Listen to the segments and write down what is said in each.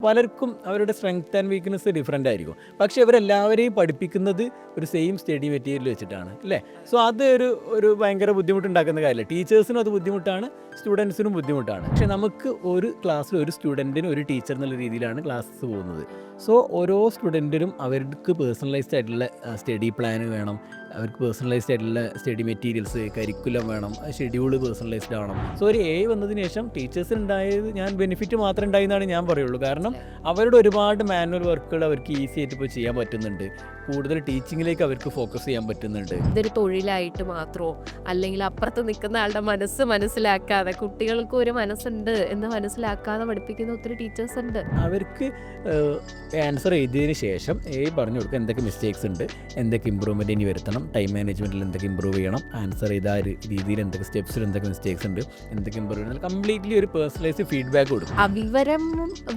പലർക്കും അവരുടെ strength and weakness different ആയിരിക്കും. പക്ഷേ ഇവരെല്ലാവരെയും പഠിപ്പിക്കുന്നത് ഒരു സെയിം സ്റ്റഡി മെറ്റീരിയൽ വെച്ചിട്ടാണ് അല്ലേ? സോ അത് ഒരു ഭയങ്കര ബുദ്ധിമുട്ടുണ്ടാക്കുന്ന കാര്യമല്ല. ടീച്ചേഴ്സിനും അത് ബുദ്ധിമുട്ടാണ്, സ്റ്റുഡൻസിനും ബുദ്ധിമുട്ടാണ്. പക്ഷേ നമുക്ക് ഒരു ക്ലാസ്സിൽ ഒരു സ്റ്റുഡൻറ്റിന് ഒരു ടീച്ചർ എന്നുള്ള രീതിയിലാണ് ക്ലാസ്സസ് പോകുന്നത്. സോ ഓരോ സ്റ്റുഡൻറ്റിനും അവർക്ക് പേഴ്സണലൈസ്ഡ് ആയിട്ടുള്ള സ്റ്റഡി പ്ലാൻ വേണം, അവർക്ക് പേഴ്സണലൈസ്ഡ് ആയിട്ടുള്ള സ്റ്റഡി മെറ്റീരിയൽസ്, കരിക്കുലം വേണം, ഷെഡ്യൂൾ പേഴ്സണലൈസ്ഡ് ആവണം. സോ ഒരു എ വന്നതിന് ശേഷം ടീച്ചേഴ്സിന് ഉണ്ടായത് ഞാൻ ബെനിഫിറ്റ് മാത്രം ഉണ്ടായെന്നാണ് ഞാൻ പറയുള്ളൂ. കാരണം അവരുടെ ഒരുപാട് മാനുവൽ വർക്കുകൾ അവർക്ക് ഈസി ആയിട്ട് ഇപ്പോൾ ചെയ്യാൻ പറ്റുന്നുണ്ട്. കൂടുതൽ ടീച്ചിങ്ങിലേക്ക് അവർക്ക് ഫോക്കസ് ചെയ്യാൻ പറ്റുന്നുണ്ട്. ഇതൊരു തൊഴിലായിട്ട് മാത്രമോ അല്ലെങ്കിൽ അപ്പുറത്ത് നിൽക്കുന്ന ആളുടെ മനസ്സ് മനസ്സിലാക്കാതെ കുട്ടികൾക്ക് ഒരു മനസ്സുണ്ട് എന്ന് മനസ്സിലാക്കാതെ പഠിപ്പിക്കുന്ന ഒത്തിരി ടീച്ചേഴ്സ് ഉണ്ട്. അവർക്ക് ആൻസർ എഴുതിയതിന് ശേഷം പറഞ്ഞു കൊടുക്കുക എന്തൊക്കെ മിസ്റ്റേക്സ് ഉണ്ട്, എന്തൊക്കെ ഇമ്പ്രൂവ്മെൻറ്റ് ഇനി വരുത്തണം, ടൈം മാനേജ്മെൻറ്റിൽ എന്തൊക്കെ ഇമ്പ്രൂവ് ചെയ്യണം, ആൻസർ ചെയ്ത രീതിയിൽ എന്തൊക്കെ സ്റ്റെപ്സിൽ എന്തൊക്കെ മിസ്റ്റേക്സ് ഉണ്ട്, എന്തൊക്കെ ഇമ്പ്രൂവ് ചെയ്യണം, കംപ്ലീറ്റ്ലി ഒരു പേഴ്സണലൈസ്ഡ് ഫീഡ്ബാക്ക് കൊടുക്കും. വിവരവും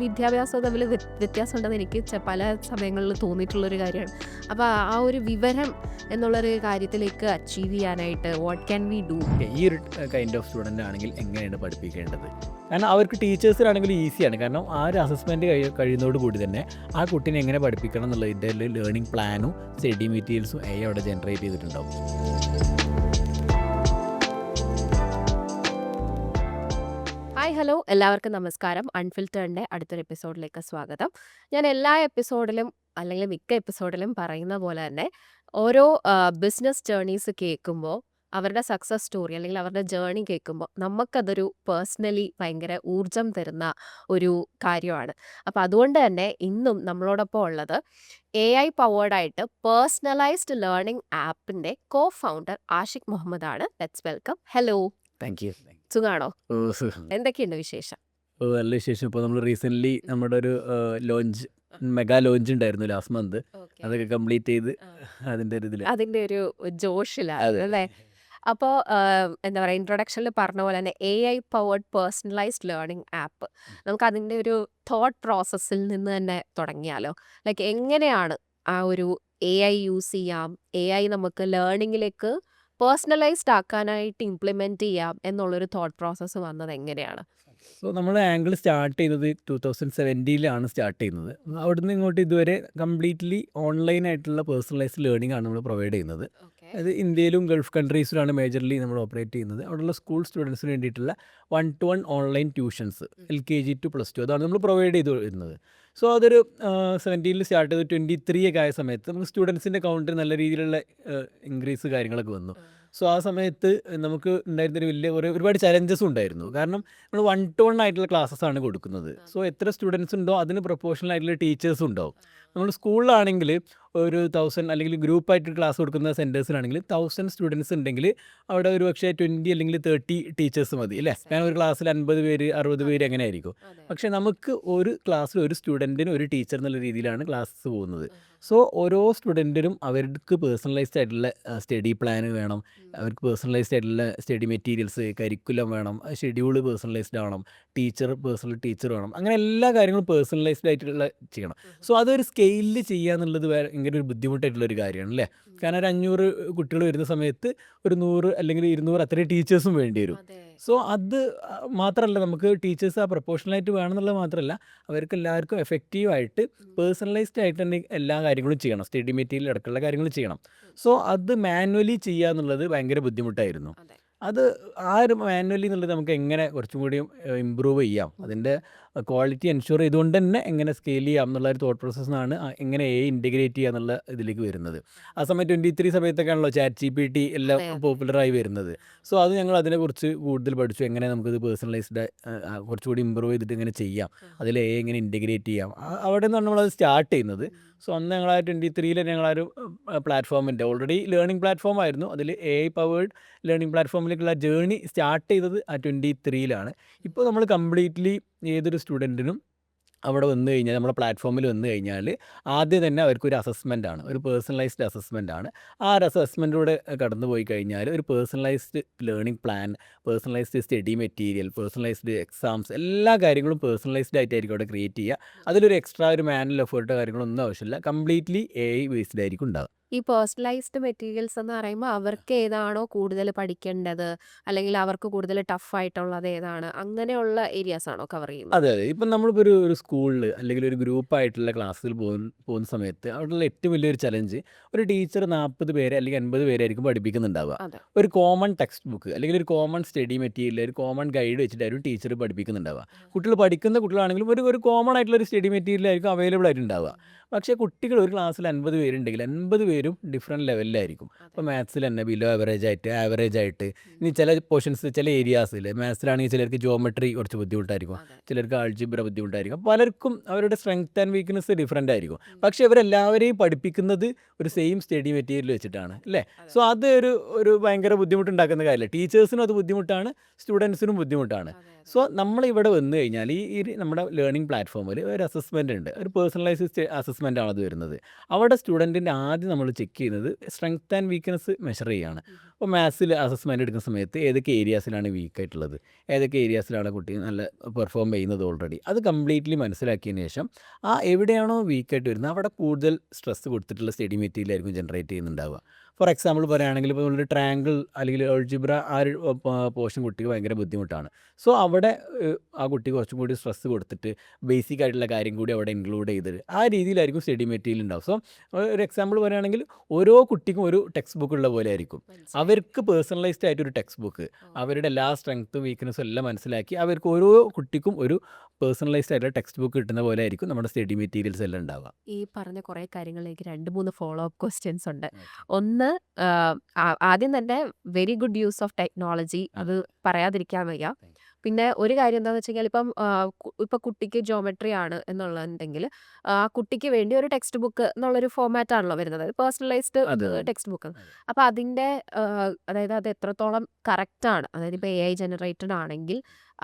വിദ്യാഭ്യാസവും തമ്മിൽ വ്യത്യാസം ഉണ്ടെന്ന് എനിക്ക് പല സമയങ്ങളിൽ തോന്നിയിട്ടുള്ളൊരു കാര്യമാണ്. അപ്പോൾ ആ ഒരു വിവരം എന്നുള്ളൊരു കാര്യത്തിലേക്ക് അച്ചീവ് ചെയ്യാനായിട്ട് വാട്ട് ക്യാൻ വി ഡു? ഈ ഒരു കൈൻഡ് ഓഫ് സ്റ്റുഡൻ്റ് ആണെങ്കിൽ എങ്ങനെയാണ് പഠിപ്പിക്കേണ്ടത്? കാരണം അവർക്ക് ടീച്ചേഴ്സിനാണെങ്കിലും ഈസിയാണ്. കാരണം ആ ഒരു അസസ്മെൻറ്റ് കഴിയുന്നതോട് കൂടി തന്നെ ആ കുട്ടീനെ എങ്ങനെ പഠിപ്പിക്കണം എന്നുള്ളതിൻ്റെ ലേണിംഗ് പ്ലാനും സ്റ്റഡി മെറ്റീരിയൽസും അവിടെ ജനറേറ്റ് ചെയ്തിട്ടുണ്ടാവും. ഹായ് ഹലോ, എല്ലാവർക്കും നമസ്കാരം. അൺഫിൽറ്റേഡിൻ്റെ അടുത്തൊരു എപ്പിസോഡിലേക്ക് സ്വാഗതം. ഞാൻ എല്ലാ എപ്പിസോഡിലും അല്ലെങ്കിൽ മിക്ക എപ്പിസോഡിലും പറയുന്ന പോലെ തന്നെ ഓരോ ബിസിനസ് ജേർണീസ് കേൾക്കുമ്പോൾ അവരുടെ സക്സസ് സ്റ്റോറി അല്ലെങ്കിൽ അവരുടെ ജേർണി കേൾക്കുമ്പോൾ നമുക്കതൊരു പേഴ്സണലി ഭയങ്കര ഊർജം തരുന്ന ഒരു കാര്യമാണ്. അപ്പോൾ അതുകൊണ്ട് തന്നെ ഇന്നും നമ്മളോടൊപ്പം ഉള്ളത് AI പവേർഡായിട്ട് പേഴ്സണലൈസ്ഡ് ലേണിംഗ് ആപ്പിൻ്റെ കോ ഫൗണ്ടർ ആഷിഖ് മുഹമ്മദ് ആണ്. Let's welcome. Hello, thank you. സുഖാണോ? സുഖം. എന്തൊക്കെയുണ്ട് വിശേഷം? നല്ല വിശേഷം. ഇപ്പോൾ നമ്മൾ റീസെൻ്റ്ലി നമ്മുടെ ഒരു ലോഞ്ച് മെഗാ ലോഞ്ച് ഉണ്ടായിരുന്നു ലാസ്റ്റ് മന്ത്. അതൊക്കെ കംപ്ലീറ്റ് ചെയ്ത് അതിൻ്റെ ഒരു ഇതിൽ അതിൻ്റെ ഒരു ജോഷിലാണ് അതെ. അല്ലേ? അപ്പോൾ എന്താ പറയുക, ഇൻട്രൊഡക്ഷനിൽ പറഞ്ഞ പോലെ തന്നെ AI powered personalised learning app. നമുക്ക് അതിൻ്റെ ഒരു തോട്ട് പ്രോസസ്സിൽ നിന്ന് തന്നെ തുടങ്ങിയാലോ? ലൈക്ക് എങ്ങനെയാണ് ആ ഒരു AI യൂസ് ചെയ്യാം, AI നമുക്ക് ലേണിങ്ങിലേക്ക് പേഴ്സണലൈസ്ഡ് ആക്കാനായിട്ട് ഇംപ്ലിമെൻറ്റ് ചെയ്യാം എന്നുള്ളൊരു തോട്ട് പ്രോസസ്സ് വന്നത് എങ്ങനെയാണ്? സോ നമ്മൾ ആംഗിൾ സ്റ്റാർട്ട് ചെയ്യുന്നത് 2017 സ്റ്റാർട്ട് ചെയ്യുന്നത്. അവിടുന്ന് ഇങ്ങോട്ട് ഇതുവരെ കംപ്ലീറ്റ്ലി ഓൺലൈനായിട്ടുള്ള പേഴ്സണലൈസ്ഡ് ലേണിംഗ് ആണ് നമ്മൾ പ്രൊവൈഡ് ചെയ്യുന്നത്. അത് ഇന്ത്യയിലും ഗൾഫ് കൺട്രീസിലാണ് മേജർലി നമ്മൾ ഓപ്പറേറ്റ് ചെയ്യുന്നത്. അവിടെയുള്ള സ്കൂൾ സ്റ്റുഡൻസിന് വേണ്ടിയിട്ടുള്ള 1-to-1 online tuitions LKG to +2 അതാണ് നമ്മൾ പ്രൊവൈഡ് ചെയ്ത് വരുന്നത്. സോ അതൊരു 17 സ്റ്റാർട്ട് ചെയ്ത് 23 ഒക്കെ ആയ സമയത്ത് നമുക്ക് സ്റ്റുഡൻസിൻ്റെ കൗണ്ടിൽ നല്ല രീതിയിലുള്ള ഇൻക്രീസ് കാര്യങ്ങളൊക്കെ വന്നു. സോ ആ സമയത്ത് നമുക്ക് ഉണ്ടായിരുന്നൊരു വലിയ ഒരുപാട് ചലഞ്ചസും ഉണ്ടായിരുന്നു. കാരണം നമ്മൾ 1-to-1 ആയിട്ടുള്ള ക്ലാസ്സസ് ആണ് കൊടുക്കുന്നത്. സോ എത്ര സ്റ്റുഡൻസ് ഉണ്ടോ അതിന് പ്രൊപ്പോർഷണൽ ആയിട്ടുള്ള ടീച്ചേഴ്സും ഉണ്ടാവും. നമ്മൾ സ്കൂളിലാണെങ്കിൽ ഒരു 1000 അല്ലെങ്കിൽ ഗ്രൂപ്പായിട്ട് ക്ലാസ് കൊടുക്കുന്ന സെൻറ്റേഴ്സിലാണെങ്കിൽ 1000 സ്റ്റുഡൻസ് ഉണ്ടെങ്കിൽ അവിടെ ഒരു പക്ഷേ 20 അല്ലെങ്കിൽ 30 ടീച്ചേഴ്സ് മതി അല്ലേ? കാരണം ഒരു ക്ലാസ്സിൽ 50 പേര് 60 പേര് അങ്ങനെ ആയിരിക്കും. പക്ഷേ നമുക്ക് ഒരു ക്ലാസ്സിൽ ഒരു സ്റ്റുഡൻറ്റിന് ഒരു ടീച്ചർ എന്നുള്ള രീതിയിലാണ് ക്ലാസ്സസ് പോകുന്നത്. സോ ഓരോ സ്റ്റുഡൻറ്റിനും അവർക്ക് പേഴ്സണലൈസ്ഡ് ആയിട്ടുള്ള സ്റ്റഡി പ്ലാൻ വേണം, അവർക്ക് പേഴ്സണലൈസ്ഡ് ആയിട്ടുള്ള സ്റ്റഡി മെറ്റീരിയൽസ്, കരിക്കുലം വേണം, ഷെഡ്യൂൾ പേഴ്സണലൈസ്ഡ് ആവണം, പേഴ്സണൽ ടീച്ചർ വേണം. അങ്ങനെ എല്ലാ കാര്യങ്ങളും പേഴ്സണലൈസ്ഡ് ആയിട്ടുള്ള ചെയ്യണം. സോ അതൊരു സ്കെയിലിൽ ചെയ്യുക എന്നുള്ളത് ഭയങ്കര ഒരു ബുദ്ധിമുട്ടായിട്ടുള്ളൊരു കാര്യമാണ് അല്ലേ? കാരണം ഒരു 500 കുട്ടികൾ വരുന്ന സമയത്ത് ഒരു 100 അല്ലെങ്കിൽ 200 അത്രയും ടീച്ചേഴ്സും വേണ്ടി വരും. സോ അത് മാത്രമല്ല, നമുക്ക് ടീച്ചേഴ്സ് ആ പ്രൊപ്പോർഷണലായിട്ട് വേണമെന്നുള്ളത് മാത്രമല്ല, അവർക്ക് എല്ലാവർക്കും എഫക്റ്റീവായിട്ട് പേഴ്സണലൈസ്ഡ് ആയിട്ട് തന്നെ എല്ലാ കാര്യങ്ങളും ചെയ്യണം, സ്റ്റഡി മെറ്റീരിയൽ അടക്കമുള്ള കാര്യങ്ങൾ ചെയ്യണം. സോ അത് മാനുവലി ചെയ്യുക എന്നുള്ളത് ഭയങ്കര ബുദ്ധിമുട്ടായിരുന്നു. അത് ആ ഒരു മാനുവലി എന്നുള്ളത് നമുക്ക് എങ്ങനെ കുറച്ചും കൂടി ഇമ്പ്രൂവ് ചെയ്യാം, അതിൻ്റെ ക്വാളിറ്റി എൻഷുർ ചെയ്തുകൊണ്ട് തന്നെ എങ്ങനെ സ്കെയിൽ ചെയ്യാം എന്നുള്ള ഒരു തോട്ട് പ്രോസസ്സിനാണ് എങ്ങനെ ഇൻറ്റഗ്രേറ്റ് ചെയ്യുക എന്നുള്ള ഇതിലേക്ക് വരുന്നത്. ആ സമയത്ത് 23 സമയത്തൊക്കെ ആണല്ലോ ChatGPT എല്ലാം പോപ്പുലറായി വരുന്നത്. സോ അത് ഞങ്ങൾ അതിനെക്കുറിച്ച് കൂടുതൽ പഠിച്ചു. എങ്ങനെ നമുക്കിത് പേഴ്സണലൈസ്ഡ് കുറച്ചുകൂടി ഇമ്പ്രൂവ് ചെയ്തിട്ട് എങ്ങനെ ചെയ്യാം, അതിൽ എങ്ങനെ ഇൻറ്റഗ്രേറ്റ് ചെയ്യാം. അവിടെ നിന്നാണ് നമ്മളത് സ്റ്റാർട്ട് ചെയ്യുന്നത്. സോ അന്ന് ഞങ്ങൾ ആ 23-ൽ ഞങ്ങളൊരു പ്ലാറ്റ്ഫോമിൻ്റെ ഓൾറെഡി ലേണിംഗ് പ്ലാറ്റ്ഫോം ആയിരുന്നു. അതിൽ AI പവേർഡ് ലേണിംഗ് പ്ലാറ്റ്ഫോമിലേക്കുള്ള ജേർണി സ്റ്റാർട്ട് ചെയ്തത് ആ 23-ലാണ്. ഇപ്പോൾ നമ്മൾ കംപ്ലീറ്റ്ലി ഏതൊരു സ്റ്റുഡൻറ്റിനും അവിടെ വന്നു കഴിഞ്ഞാൽ, നമ്മുടെ പ്ലാറ്റ്ഫോമിൽ വന്നു കഴിഞ്ഞാൽ ആദ്യം തന്നെ അവർക്കൊരു അസസ്മെൻ്റ് ആണ്, ഒരു പേഴ്സണലൈസ്ഡ് അസസ്മെൻ്റ് ആണ്. ആ ഒരു അസസ്മെൻറ്റിലൂടെ കടന്നു പോയി കഴിഞ്ഞാൽ ഒരു personalised learning plan, personalised study material, personalised exams, എല്ലാ കാര്യങ്ങളും പേഴ്സണലൈസ്ഡ് ആയിട്ടായിരിക്കും അവിടെ ക്രിയേറ്റ് ചെയ്യുക. അതിലൊരു എക്സ്ട്രാ ഒരു മാനുവൽ എഫേർട്ടോ കാര്യങ്ങളൊന്നും ആവശ്യമില്ല. കംപ്ലീറ്റ്ലി AI ബേസ്ഡ് ആയിരിക്കും ഉണ്ടാകുക. ഈ പേഴ്സണലൈസ്ഡ് മെറ്റീരിയൽസ് എന്ന് പറയുമ്പോൾ അവർക്ക് ഏതാണോ കൂടുതൽ പഠിക്കേണ്ടത് അല്ലെങ്കിൽ അവർക്ക് കൂടുതൽ ടഫ് ആയിട്ടുള്ളത് ഏതാണ് അങ്ങനെയുള്ള ഏരിയാസ് ആണോ കവർ ചെയ്യുന്നത്? അതെ, അതെ. ഇപ്പം നമ്മളിപ്പോൾ ഒരു സ്കൂളിൽ അല്ലെങ്കിൽ ഒരു ഗ്രൂപ്പായിട്ടുള്ള ക്ലാസ്സിൽ പോകുന്ന സമയത്ത് അവിടെയുള്ള ഏറ്റവും വലിയൊരു ചലഞ്ച് ഒരു ടീച്ചർ 40 പേരെ അല്ലെങ്കിൽ 50 പേരായിരിക്കും പഠിപ്പിക്കുന്നുണ്ടാവുക. അതെ. ഒരു കോമൺ ടെക്സ്റ്റ് ബുക്ക് അല്ലെങ്കിൽ ഒരു കോമൺ സ്റ്റഡി മെറ്റീരിയൽ, ഒരു കോമൺ ഗൈഡ് വെച്ചിട്ടായിരിക്കും ടീച്ചർ പഠിപ്പിക്കുന്നുണ്ടാവുക. കുട്ടികൾ പഠിക്കുന്ന കുട്ടികളാണെങ്കിലും ഒരു കോമൺ ആയിട്ടുള്ള ഒരു സ്റ്റഡി മെറ്റീരിയൽ ആയിരിക്കും അവൈലബിൾ ആയിട്ടുണ്ടാവുക. പക്ഷേ കുട്ടികൾ ഒരു ക്ലാസ്സിൽ 50 പേരുണ്ടെങ്കിൽ 50 പേരും ഡിഫറെൻറ്റ് ലെവലിലായിരിക്കും. ഇപ്പോൾ മാത്സിൽ തന്നെ ബിലോ ആവറേജ് ആയിട്ട് ഇനി ചില പോർഷൻസ് ചില ഏരിയാസിൽ മാത്സിലാണെങ്കിൽ ചിലർക്ക് ജോമെട്രി കുറച്ച് ബുദ്ധിമുട്ടായിരിക്കും, അതെ. ചിലർക്ക് ആൾജിബ്ര ബുദ്ധിമുട്ടായിരിക്കും. പലർക്കും അവരുടെ സ്ട്രെങ്ത് ആൻഡ് വീക്ക്നെസ് ഡിഫറെൻ്റ് ആയിരിക്കും. പക്ഷേ ഇവരെല്ലാവരെയും പഠിപ്പിക്കുന്നത് ഒരു സെയിം സ്റ്റഡി മെറ്റീരിയൽ വെച്ചിട്ടാണ് അല്ലേ? സോ അത് ഒരു ഭയങ്കര ബുദ്ധിമുട്ടുണ്ടാക്കുന്ന കാര്യമല്ല. ടീച്ചേഴ്സിനും അത് ബുദ്ധിമുട്ടാണ്, സ്റ്റുഡൻസിനും ബുദ്ധിമുട്ടാണ്. സോ നമ്മളിവിടെ വന്നു കഴിഞ്ഞാൽ ഈ നമ്മുടെ ലേണിംഗ് പ്ലാറ്റ്ഫോമിൽ ഒരു അസസ്മെൻ്റ് ഉണ്ട്, ഒരു പേഴ്സണലൈസ്ഡ് അസസ്മെൻ്റ് ആണ് അത് വരുന്നത്. അവിടെ സ്റ്റുഡൻറ്റിൻ്റെ ആദ്യം നമ്മൾ ചെക്ക് ചെയ്യുന്നത് സ്ട്രെങ്ത് ആൻഡ് വീക്ക്നെസ് മെഷർ ചെയ്യുകയാണ്. അപ്പോൾ മാത്സിൽ അസസ്മെൻ്റ് എടുക്കുന്ന സമയത്ത് ഏതൊക്കെ ഏരിയാസിലാണ് വീക്കായിട്ടുള്ളത്, ഏതൊക്കെ ഏരിയാസിലാണ് കുട്ടി നല്ല പെർഫോം ചെയ്യുന്നത് ഓൾറെഡി അത് കംപ്ലീറ്റ്ലി മനസ്സിലാക്കിയതിന് ശേഷം എവിടെയാണോ വീക്കായിട്ട് വരുന്നത് അവിടെ കൂടുതൽ സ്ട്രെസ് കൊടുത്തിട്ടുള്ള സ്റ്റഡി മെറ്റീരിയൽ ആയിരിക്കും ജനറേറ്റ് ചെയ്യുന്നുണ്ടാവുക. ഫോർ എക്സാമ്പിൾ പറയുകയാണെങ്കിൽ ഇപ്പോൾ ഒരു ട്രയാങ്കിൾ അല്ലെങ്കിൽ ആൾജിബ്ര ആ ഒരു പോർഷൻ കുട്ടിക്ക് ഭയങ്കര ബുദ്ധിമുട്ടാണ്. സോ അവിടെ ആ കുട്ടി കുറച്ചും കൂടി സ്ട്രെസ് കൊടുത്തിട്ട് ബേസിക് ആയിട്ടുള്ള കാര്യം കൂടി അവിടെ ഇൻക്ലൂഡ് ചെയ്തിട്ട് ആ രീതിയിലായിരിക്കും സ്റ്റഡി മെറ്റീരിയൽ ഉണ്ടാവും. സോ ഒരു എക്സാമ്പിൾ പറയുകയാണെങ്കിൽ ഓരോ കുട്ടിക്കും ഒരു ടെക്സ്റ്റ് ബുക്ക് ഉള്ള പോലെ ആയിരിക്കും. അവർക്ക് പേഴ്സണലൈസ്ഡ് ആയിട്ടൊരു ടെക്സ്റ്റ് ബുക്ക് അവരുടെ എല്ലാ സ്ട്രെങ്ത്തും വീക്ക്നെസ്സും എല്ലാം മനസ്സിലാക്കി അവർക്ക് ഓരോ കുട്ടിക്കും ഒരു പേഴ്സണലൈസ്ഡ് ആയിട്ടുള്ള ടെക്സ്റ്റ് ബുക്ക് കിട്ടുന്ന പോലെ ആയിരിക്കും നമ്മുടെ സ്റ്റഡി മെറ്റീരിയൽസ് എല്ലാം ഉണ്ടാവുക. ഈ പറഞ്ഞ കുറേ കാര്യങ്ങളിലേക്ക് 2-3 ഫോളോ അപ്പ് ക്വസ്റ്റ്യൻസ് ഉണ്ട്. ഒന്ന്, ആദ്യം തന്നെ very good use of technology, അത് പറയാതിരിക്കാൻ വയ്യ. പിന്നെ ഒരു കാര്യം എന്താണെന്ന് വെച്ച് കഴിഞ്ഞാൽ ഇപ്പം കുട്ടിക്ക് ജോമെട്രി ആണ് എന്നുള്ളതുണ്ടെങ്കിൽ ആ കുട്ടിക്ക് വേണ്ടി ഒരു ടെക്സ്റ്റ് ബുക്ക് എന്നുള്ളൊരു ഫോമാറ്റ് ആണല്ലോ വരുന്നത്, പേഴ്സണലൈസ്ഡ് അതെ, ടെക്സ്റ്റ് ബുക്ക്. അപ്പോൾ അതിൻ്റെ അതായത് അത് എത്രത്തോളം കറക്റ്റാണ്, അതായത് ഇപ്പോൾ AI ജനറേറ്റഡ് ആണെങ്കിൽ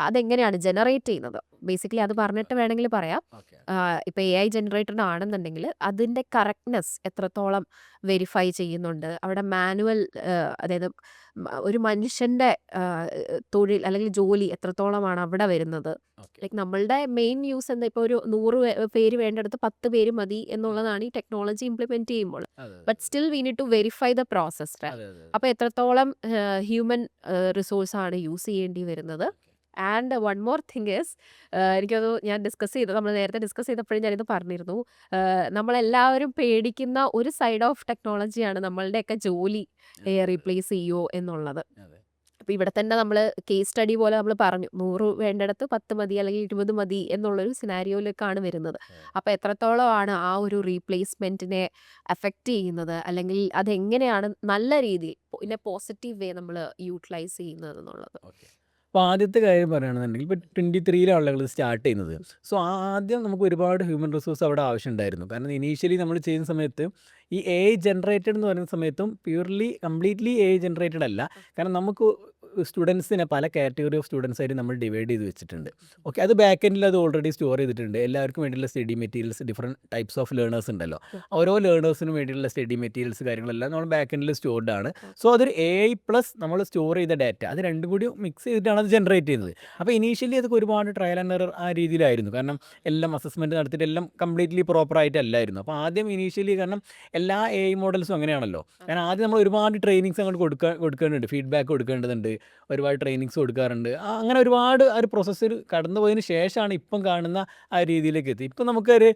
അതെങ്ങനെയാണ് ജനറേറ്റ് ചെയ്യുന്നത്, ബേസിക്കലി അത് പറഞ്ഞിട്ട് വേണമെങ്കിൽ പറയാം. ഇപ്പോൾ AI ജനറേറ്റഡ് ആണെന്നുണ്ടെങ്കിൽ അതിൻ്റെ കറക്റ്റ്നെസ് എത്രത്തോളം വെരിഫൈ ചെയ്യുന്നുണ്ട്, അവിടെ മാനുവൽ അതായത് ഒരു മനുഷ്യൻ്റെ തൊഴിൽ അല്ലെങ്കിൽ ജോലി എത്രത്തോളമാണ് അവിടെ വരുന്നത്. ലൈക്ക് നമ്മളുടെ മെയിൻ യൂസ് എന്താ, ഇപ്പോൾ ഒരു 100 പേര് വേണ്ടടുത്ത് 10 പേര് മതി എന്നുള്ളതാണ് ഈ ടെക്നോളജി ഇംപ്ലിമെൻറ്റ് ചെയ്യുമ്പോൾ. But still we need to verify the process. അപ്പോൾ എത്രത്തോളം ഹ്യൂമൻ റിസോഴ്സാണ് യൂസ് ചെയ്യേണ്ടി വരുന്നത്. And one more thing is, എനിക്കത് നമ്മൾ നേരത്തെ ഡിസ്കസ് ചെയ്തപ്പോഴും ഞാനിത് പറഞ്ഞിരുന്നു, നമ്മളെല്ലാവരും പേടിക്കുന്ന ഒരു സൈഡ് ഓഫ് ടെക്നോളജിയാണ് നമ്മളുടെയൊക്കെ ജോലി റീപ്ലേസ് ചെയ്യുമോ എന്നുള്ളത്. അപ്പോൾ ഇവിടെ തന്നെ നമ്മൾ കേസ് സ്റ്റഡി പോലെ നമ്മൾ പറഞ്ഞു 100 വേണ്ടിടത്ത് 10 മതി അല്ലെങ്കിൽ 20 മതി എന്നുള്ളൊരു സിനാരിയോയിലേക്കാണ് വരുന്നത്. അപ്പോൾ എത്രത്തോളമാണ് ആ ഒരു റീപ്ലേസ്മെൻറ്റിനെ അഫക്റ്റ് ചെയ്യുന്നത്, അല്ലെങ്കിൽ അതെങ്ങനെയാണ് നല്ല രീതിയിൽ ഇൻ എ പോസിറ്റീവ് വേ നമ്മൾ യൂട്ടിലൈസ് ചെയ്യുന്നത് എന്നുള്ളത്. അപ്പോൾ ആദ്യത്തെ കാര്യം പറയുകയാണെന്നുണ്ടെങ്കിൽ ഇപ്പോൾ 23 ആളുകൾ സ്റ്റാർട്ട് ചെയ്യുന്നത്. സോ ആദ്യം നമുക്ക് ഒരുപാട് ഹ്യൂമൻ റിസോഴ്സ് അവിടെ ആവശ്യമുണ്ടായിരുന്നു. കാരണം ഇനീഷ്യലി നമ്മൾ ചെയ്യുന്ന സമയത്ത് ഈ AI ജനറേറ്റഡ് എന്ന് പറയുന്ന സമയത്തും കംപ്ലീറ്റ്ലി AI ജനറേറ്റഡ് അല്ല. കാരണം നമുക്ക് സ്റ്റുഡൻസിനെ പല കാറ്റഗറി ഓഫ് സ്റ്റുഡൻസ് ആയിട്ട് നമ്മൾ ഡിവൈഡ് ചെയ്ത് വെച്ചിട്ടുണ്ട്. ഓക്കെ, അത് ബാക്ക് എൻഡിൽ അത് ഓൾറെഡി സ്റ്റോർ ചെയ്തിട്ടുണ്ട്. എല്ലാവർക്കും വേണ്ടിയുള്ള study materials different types of learners ഉണ്ടല്ലോ. ഓരോ ലേണേഴ്സിനും വേണ്ടിയുള്ള സ്റ്റഡി മെറ്റീരിയൽസ് കാര്യങ്ങളെല്ലാം നമ്മൾ ബാക്ക് എൻഡിൽ സ്റ്റോർഡ് ആണ്. സോ അതൊരു AI പ്ലസ് നമ്മൾ സ്റ്റോർ ചെയ്ത ഡാറ്റ അത് രണ്ടും കൂടി മിക്സ് ചെയ്തിട്ടാണ് അത് ജനറേറ്റ് ചെയ്യുന്നത്. അപ്പോൾ ഇനീഷ്യലി അതൊക്കെ ഒരുപാട് ട്രയൽ ആൻഡ് എറർ ആ രീതിയിലായിരുന്നു. കാരണം എല്ലാം അസസ്മെൻറ്റ് നടത്തിയിട്ട് എല്ലാം കംപ്ലീറ്റ്ലി പ്രോപ്പറായിട്ടല്ലായിരുന്നു. അപ്പോൾ ആദ്യം ഇനീഷ്യലി കാരണം എല്ലാ AI മോഡൽസും അങ്ങനെയാണല്ലോ. കാരണം ആദ്യം നമ്മൾ ഒരുപാട് ട്രെയിനിങ്സ് അങ്ങോട്ട് കൊടുക്കേണ്ടതുണ്ട്, ഫീഡ്ബാക്ക് കൊടുക്കേണ്ടതുണ്ട്, ഒരുപാട് ട്രെയിനിങ്സ് കൊടുക്കാറുണ്ട്. അങ്ങനെ ഒരുപാട് ആ ഒരു പ്രോസസ്സ് കടന്നു പോയതിന് ശേഷമാണ് ഇപ്പം കാണുന്ന ആ രീതിയിലേക്ക് എത്തി. ഇപ്പം നമുക്കൊരു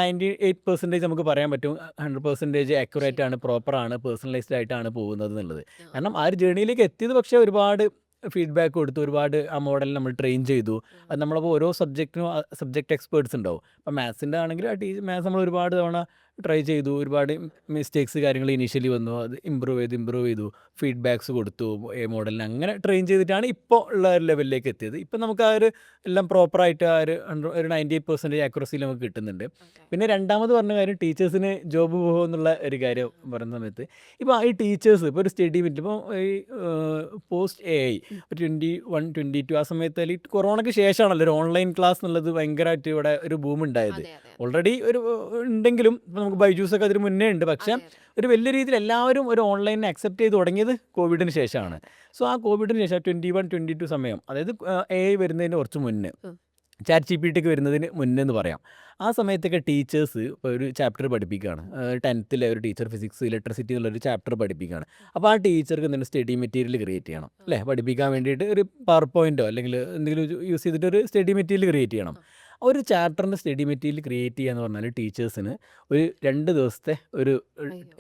98% നമുക്ക് പറയാൻ പറ്റും 100% ആക്യുറേറ്റ് ആണ്, പ്രോപ്പറാണ്, പേഴ്സണലൈസ്ഡ് ആയിട്ടാണ് പോകുന്നത് എന്നുള്ളത്. കാരണം ആ ഒരു ജേണിയിലേക്ക് എത്തിയത് പക്ഷേ ഒരുപാട് ഫീഡ്ബാക്ക് കൊടുത്തു, ഒരുപാട് ആ മോഡൽ നമ്മൾ ട്രെയിൻ ചെയ്തു. അത് നമ്മളപ്പോൾ ഓരോ സബ്ജക്റ്റിനും സബ്ജക്റ്റ് എക്സ്പേർട്സ് ഉണ്ടാവും. അപ്പോൾ മാത്സിൻ്റെ ആണെങ്കിൽ മാത്സ് നമ്മൾ ഒരുപാട് തവണ ട്രൈ ചെയ്തു, ഒരുപാട് മിസ്റ്റേക്സ് കാര്യങ്ങൾ ഇനീഷ്യലി വന്നു, അത് ഇമ്പ്രൂവ് ചെയ്തു, ഫീഡ്ബാക്സ് കൊടുത്തു മോഡലിന്, അങ്ങനെ ട്രെയിൻ ചെയ്തിട്ടാണ് ഇപ്പോൾ ഉള്ള ഒരു ലെവലിലേക്ക് എത്തിയത്. ഇപ്പം നമുക്ക് ആ ഒരു എല്ലാം പ്രോപ്പറായിട്ട് ആ ഒരു 98% ആക്യുറസിയിൽ നമുക്ക് കിട്ടുന്നുണ്ട്. പിന്നെ രണ്ടാമത് പറഞ്ഞ കാര്യം ടീച്ചേഴ്സിന് ജോബ് പോകുമോ എന്നുള്ള ഒരു കാര്യം പറയുന്ന സമയത്ത് ഇപ്പോൾ ഈ ടീച്ചേഴ്സ് ഇപ്പോൾ ഒരു സ്റ്റഡി മിറ്റ് ഇപ്പോൾ ഈ പോസ്റ്റ് AI 21-22 ആ സമയത്ത് അല്ലെങ്കിൽ കൊറോണയ്ക്ക് ശേഷമാണല്ലോ ഒരു ഓൺലൈൻ ക്ലാസ് എന്നുള്ളത് ഭയങ്കരമായിട്ട് ഇവിടെ ഒരു ബൂം ഉണ്ടായത്. ഓൾറെഡി ഒരു ഉണ്ടെങ്കിലും ഇപ്പോൾ നമുക്ക് ബൈജൂസൊക്കെ അതിന് മുന്നേ ഉണ്ട്. പക്ഷേ ഒരു വലിയ രീതിയിൽ എല്ലാവരും ഒരു ഓൺലൈനിനെ അക്സെപ്റ്റ് ചെയ്ത് തുടങ്ങിയത് കോവിഡിന് ശേഷമാണ്. സോ ആ കോവിഡിന് ശേഷം 21-22 സമയം, അതായത് AI വരുന്നതിന് കുറച്ച് മുന്നേ ചാറ്റ് GPT ഒക്കെ വരുന്നതിന് മുന്നേ എന്ന് പറയാം. ആ സമയത്തൊക്കെ ടീച്ചേഴ്സ് ഇപ്പോൾ ഒരു ചാപ്റ്റർ പഠിപ്പിക്കുകയാണ്. 10th ഒരു ടീച്ചർ ഫിസിക്സ് ഇലക്ട്രിസിറ്റി എന്നുള്ളൊരു ചാപ്റ്റർ പഠിപ്പിക്കുകയാണ്. അപ്പോൾ ആ ടീച്ചർക്ക് എന്തെങ്കിലും സ്റ്റഡി മെറ്റീരിയൽ ക്രിയേറ്റ് ചെയ്യണം അല്ലേ, പഠിപ്പിക്കാൻ വേണ്ടിയിട്ട് ഒരു പവർ പോയിൻറ്റോ അല്ലെങ്കിൽ എന്തെങ്കിലും യൂസ് ചെയ്തിട്ട് ഒരു സ്റ്റഡി മെറ്റീരിയൽ ക്രിയേറ്റ് ചെയ്യണം. ഒരു ചാപ്റ്ററിൻ്റെ സ്റ്റഡി മെറ്റീരിയൽ ക്രിയേറ്റ് ചെയ്യുക എന്ന് പറഞ്ഞാൽ ടീച്ചേഴ്സിന് ഒരു 2 ദിവസത്തെ ഒരു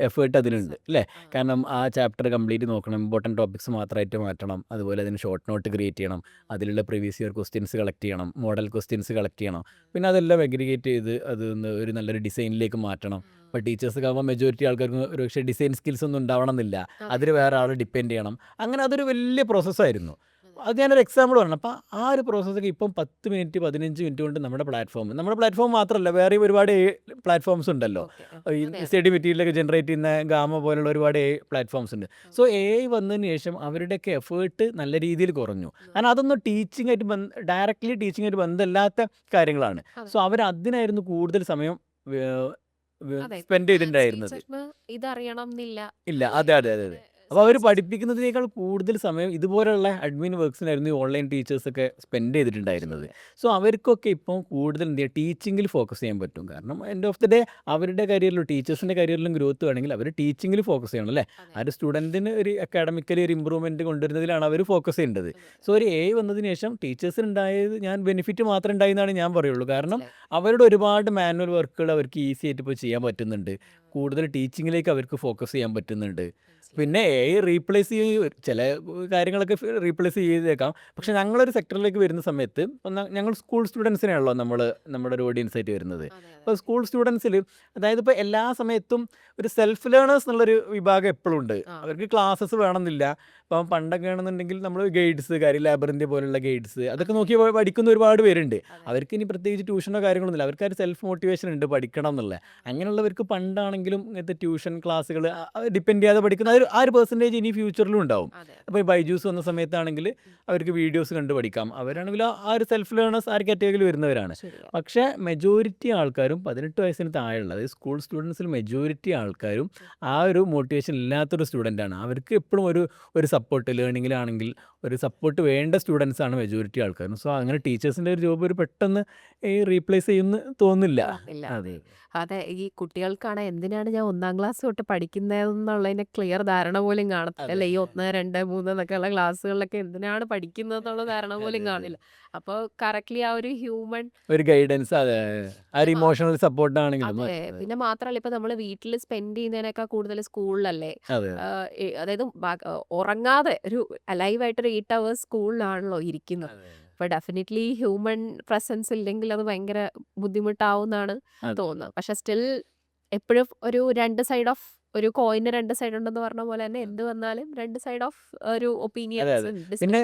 എഫേർട്ട് അതിനുണ്ട് അല്ലേ. കാരണം ആ ചാപ്റ്റർ കംപ്ലീറ്റ് നോക്കണം, ഇമ്പോർട്ടൻറ്റ് ടോപ്പിക്സ് മാത്രമായിട്ട് മാറ്റണം, അതുപോലെ അതിന് ഷോർട്ട് നോട്ട് ക്രിയേറ്റ് ചെയ്യണം, അതിലുള്ള പ്രീവിയസ് ഇയർ ക്വസ്റ്റ്യൻസ് കളക്ട് ചെയ്യണം, മോഡൽ ക്വസ്റ്റ്യൻസ് കളക്ട് ചെയ്യണം, പിന്നെ അതെല്ലാം അഗ്രിഗേറ്റ് ചെയ്ത് അത് ഒരു നല്ലൊരു ഡിസൈനിലേക്ക് മാറ്റണം. ഇപ്പോൾ ടീച്ചേഴ്സൊക്കെ ആകുമ്പോൾ മെജോറിറ്റി ആൾക്കാർക്ക് ഒരു പക്ഷേ ഡിസൈൻ സ്കിൽസ് ഒന്നും ഉണ്ടാവണമെന്നില്ല, അതിൽ വേറെ ആൾ ഡിപ്പെൻഡ് ചെയ്യണം. അങ്ങനെ അതൊരു വലിയ പ്രോസസ്സായിരുന്നു. അത് ഞാനൊരു എക്സാമ്പിൾ പറഞ്ഞു. അപ്പോൾ ആ ഒരു പ്രോസസ്സൊക്കെ ഇപ്പം 10 മിനിറ്റ് 15 മിനിറ്റ് കൊണ്ട് നമ്മുടെ പ്ലാറ്റ്ഫോം മാത്രമല്ല വേറെ ഒരുപാട് പ്ലാറ്റ്ഫോംസ് ഉണ്ടല്ലോ. ഈ സ്റ്റഡി മെറ്റീരിയലൊക്കെ ജനറേറ്റ് ചെയ്യുന്ന ഗാമ പോലുള്ള ഒരുപാട് പ്ലാറ്റ്ഫോംസ് ഉണ്ട്. സോ AI വന്നതിന് ശേഷം അവരുടെയൊക്കെ എഫേർട്ട് നല്ല രീതിയിൽ കുറഞ്ഞു. കാരണം അതൊന്നും ഡയറക്റ്റ്ലി ടീച്ചിങ്ങായിട്ട് ബന്ധമില്ലാത്ത കാര്യങ്ങളാണ്. സോ അവരതിനായിരുന്നു കൂടുതൽ സമയം സ്പെൻഡ് ചെയ്തിട്ടുണ്ടായിരുന്നത്. ഇതറിയണം എന്നില്ല. ഇല്ല, അതെ. അപ്പോൾ അവർ പഠിപ്പിക്കുന്നതിനേക്കാൾ കൂടുതൽ സമയം ഇതുപോലുള്ള അഡ്മിൻ വർക്ക്സിനായിരുന്നു ഈ ഓൺലൈൻ ടീച്ചേഴ്സൊക്കെ സ്പെൻഡ് ചെയ്തിട്ടുണ്ടായിരുന്നത്. സോ അവർക്കൊക്കെ ഇപ്പം കൂടുതൽ എന്ത് ചെയ്യുക, ടീച്ചിങ്ങിൽ ഫോക്കസ് ചെയ്യാൻ പറ്റും. കാരണം എൻഡ് ഓഫ് ദി ഡേ അവരുടെ കരിയറിലും ടീച്ചേഴ്സിൻ്റെ കരിയറിലും ഗ്രോത്ത് വേണമെങ്കിൽ അവർ ടീച്ചിങ്ങിൽ ഫോക്കസ് ചെയ്യണം അല്ലേ. ആ ഒരു സ്റ്റുഡൻറ്റിന് ഒരു അക്കാഡമിക്കലി ഒരു ഇമ്പ്രൂവ്മെൻറ്റ് കൊണ്ടുവരുന്നതിലാണ് അവർ ഫോക്കസ് ചെയ്യേണ്ടത്. സോ ഒരു AI വന്നതിന് ശേഷം ടീച്ചേഴ്സിനുണ്ടായത് ബെനിഫിറ്റ് മാത്രമേ ഉണ്ടായെന്നാണ് ഞാൻ പറയുള്ളൂ. കാരണം അവരുടെ ഒരുപാട് മാനുവൽ വർക്കുകൾ അവർക്ക് ഈസി ആയിട്ട് ഇപ്പോൾ ചെയ്യാൻ പറ്റുന്നുണ്ട്. കൂടുതൽ ടീച്ചിങ്ങിലേക്ക് അവർക്ക് ഫോക്കസ് ചെയ്യാൻ പറ്റുന്നുണ്ട്. പിന്നെ AI റീപ്ലേസ് ചില കാര്യങ്ങളൊക്കെ റീപ്ലേസ് ചെയ്തേക്കാം. പക്ഷേ ഞങ്ങളൊരു സെക്ടറിലേക്ക് വരുന്ന സമയത്ത് ഞങ്ങൾ സ്കൂൾ സ്റ്റുഡൻസിനെയാണല്ലോ നമ്മുടെ ഒരു ഓഡിയൻസ് ആയിട്ട് വരുന്നത്. അപ്പോൾ സ്കൂൾ സ്റ്റുഡൻസിൽ അതായത് ഇപ്പോൾ എല്ലാ സമയത്തും ഒരു സെൽഫ് ലേണേഴ്സ് എന്നുള്ളൊരു വിഭാഗം എപ്പോഴും ഉണ്ട്. അവർക്ക് ക്ലാസ്സസ് വേണമെന്നില്ല. ഇപ്പം പണ്ടൊക്കെ ആണെന്നുണ്ടെങ്കിൽ നമ്മൾ ഗൈഡ്സ് ലാബറിൻ്റെ പോലുള്ള ഗൈഡ്സ് അതൊക്കെ നോക്കി പഠിക്കുന്ന ഒരുപാട് പേരുണ്ട്. അവർക്ക് ഇനി പ്രത്യേകിച്ച് ട്യൂഷനോ കാര്യങ്ങളൊന്നുമില്ല. അവർക്ക് ഒരു സെൽഫ് മോട്ടിവേഷൻ ഉണ്ട് പഠിക്കണം എന്നുള്ളത്. അങ്ങനെയുള്ളവർക്ക് പണ്ടാണെങ്കിലും ഇങ്ങനത്തെ ട്യൂഷൻ ക്ലാസ്സുകൾ ഡിപ്പെൻഡ് ചെയ്യാതെ പഠിക്കുന്ന ആ ഒരു പെർസെൻറ്റേജ് ഇനി ഫ്യൂച്ചറിലും ഉണ്ടാവും. അപ്പോൾ ഈ ബൈജൂസ് വന്ന സമയത്താണെങ്കിൽ അവർക്ക് വീഡിയോസ് കണ്ട് പഠിക്കാം. അവരാണെങ്കിൽ ആ ഒരു സെൽഫ് ലേണേഴ്സ് ആ ഒരു കാറ്റഗറിയിൽ വരുന്നവരാണ്. പക്ഷേ മെജോറിറ്റി ആൾക്കാരും 18 വയസ്സിന് താഴെയുള്ള അതായത് സ്കൂൾ സ്റ്റുഡൻസിൽ മെജോറിറ്റി ആൾക്കാരും ആ ഒരു മോട്ടിവേഷൻ ഇല്ലാത്തൊരു സ്റ്റുഡൻ്റാണ്. അവർക്ക് എപ്പോഴും ഒരു സപ്പോർട്ട് ലേണിങ്ങിലാണെങ്കിൽ ഒരു സപ്പോർട്ട് വേണ്ട സ്റ്റുഡൻസ് ആണ് മെജോറിറ്റി ആൾക്കാരും. സോ അങ്ങനെ ടീച്ചേഴ്സിൻ്റെ ഒരു ജോബ് ഒരു പെട്ടെന്ന് റീപ്ലേസ് ചെയ്യുമെന്ന് തോന്നുന്നില്ല. അതെ, ഈ കുട്ടികൾക്കാണ് എന്തിനാണ് ഞാൻ 1ാം ക്ലാസ് തൊട്ട് പഠിക്കുന്നതെന്നുള്ളതിന്റെ ക്ലിയർ ധാരണ പോലും കാണത്തില്ല അല്ലെ. ഈ 1, 2, 3 എന്നൊക്കെയുള്ള ക്ലാസ്സുകളിലൊക്കെ എന്തിനാണ് പഠിക്കുന്നത് എന്നുള്ള ധാരണ പോലും കാണില്ല. അപ്പോൾ കറക്റ്റ്ലി ആ ഒരു ഹ്യൂമൻ ഒരു ഗൈഡൻസ്, അതെ, ആ ഒരു ഇമോഷണൽ സപ്പോർട്ട് ആണെങ്കിലും അതെ. പിന്നെ മാത്രമല്ല ഇപ്പൊ നമ്മൾ വീട്ടിൽ സ്പെൻഡ് ചെയ്യുന്നതിനേക്കാൾ കൂടുതൽ സ്കൂളിലല്ലേ. അതെ അതായത് ഉറങ്ങാതെ ഒരു അലൈവായിട്ടൊരു 8 hours സ്കൂളിലാണല്ലോ ഇരിക്കുന്നത്. അപ്പോൾ ഡെഫിനറ്റ്ലി ഹ്യൂമൻ പ്രസൻസ് ഇല്ലെങ്കിൽ അത് ഭയങ്കര ബുദ്ധിമുട്ടാവുമെന്നാണ് തോന്നുന്നത്. പക്ഷെ സ്റ്റിൽ എപ്പോഴും ഒരു ഒരു കോയിന് 2 സൈഡ് ഉണ്ടെന്ന് പറഞ്ഞ പോലെ തന്നെ എന്ത് വന്നാലും 2 സൈഡ് ഓഫ് ഒരു ഒപ്പീനിയൻസ് ഉണ്ട്. പിന്നെ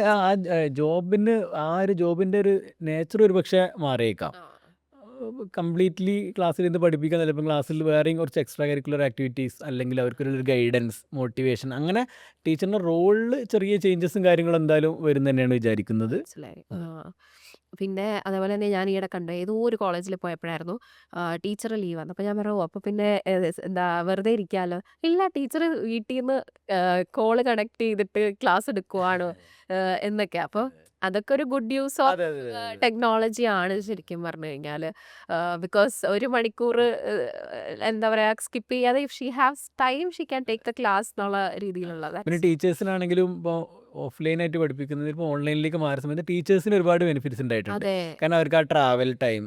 ജോബിന്റെ ഒരു നേച്ചർ ഒരു പക്ഷേ മാറിയേക്കാം. കംപ്ലീറ്റ്ലി ക്ലാസ്സിൽ നിന്ന് പഠിപ്പിക്കാൻ ചിലപ്പോൾ ക്ലാസ്സിൽ വേറെയും കുറച്ച് എക്സ്ട്രാ കരിക്കുലർ ആക്ടിവിറ്റീസ് അല്ലെങ്കിൽ അവർക്കൊരു ഗൈഡൻസ് മോട്ടിവേഷൻ അങ്ങനെ ടീച്ചറിൻ്റെ റോളിൽ ചെറിയ ചേഞ്ചസും കാര്യങ്ങളും എന്തായാലും വരും തന്നെയാണ് വിചാരിക്കുന്നത്. മനസ്സിലായി. പിന്നെ അതേപോലെ തന്നെ ഞാൻ ഈയിടെ കണ്ടു ഏതോ ഒരു കോളേജിൽ പോയപ്പോഴായിരുന്നു ടീച്ചർ ലീവ് വന്നു. അപ്പോൾ ഞാൻ പറഞ്ഞു അപ്പോൾ പിന്നെ എന്താ വെറുതെ ഇരിക്കാമല്ലോ. ഇല്ല, ടീച്ചർ വീട്ടിൽ നിന്ന് കോള് കണക്ട് ചെയ്തിട്ട് ക്ലാസ് എടുക്കുവാണ് എന്നൊക്കെ. അപ്പോൾ അതൊക്കെ ഒരു ഗുഡ് യൂസ് ഓഫ് ടെക്നോളജി ആണ് ശരിക്കും പറഞ്ഞു കഴിഞ്ഞാൽ. ബിക്കോസ് 1 മണിക്കൂർ എന്താ പറയുക സ്കിപ്പ് ചെയ്യാതെ if she haves time she can take the class എന്നുള്ള രീതിയിലുള്ളത്. പിന്നെ ടീച്ചേഴ്സിനാണെങ്കിലും ഇപ്പോൾ ഓഫ്ലൈനായിട്ട് പഠിപ്പിക്കുന്നത് ഇപ്പോൾ ഓൺലൈനിലേക്ക് മാറുന്ന സമയത്ത് ടീച്ചേഴ്സിന് ഒരുപാട് ബെനിഫിറ്റ്സ് ഉണ്ടായിട്ടുണ്ട്. അതെ. കാരണം അവർക്ക് ആ ട്രാവൽ ടൈം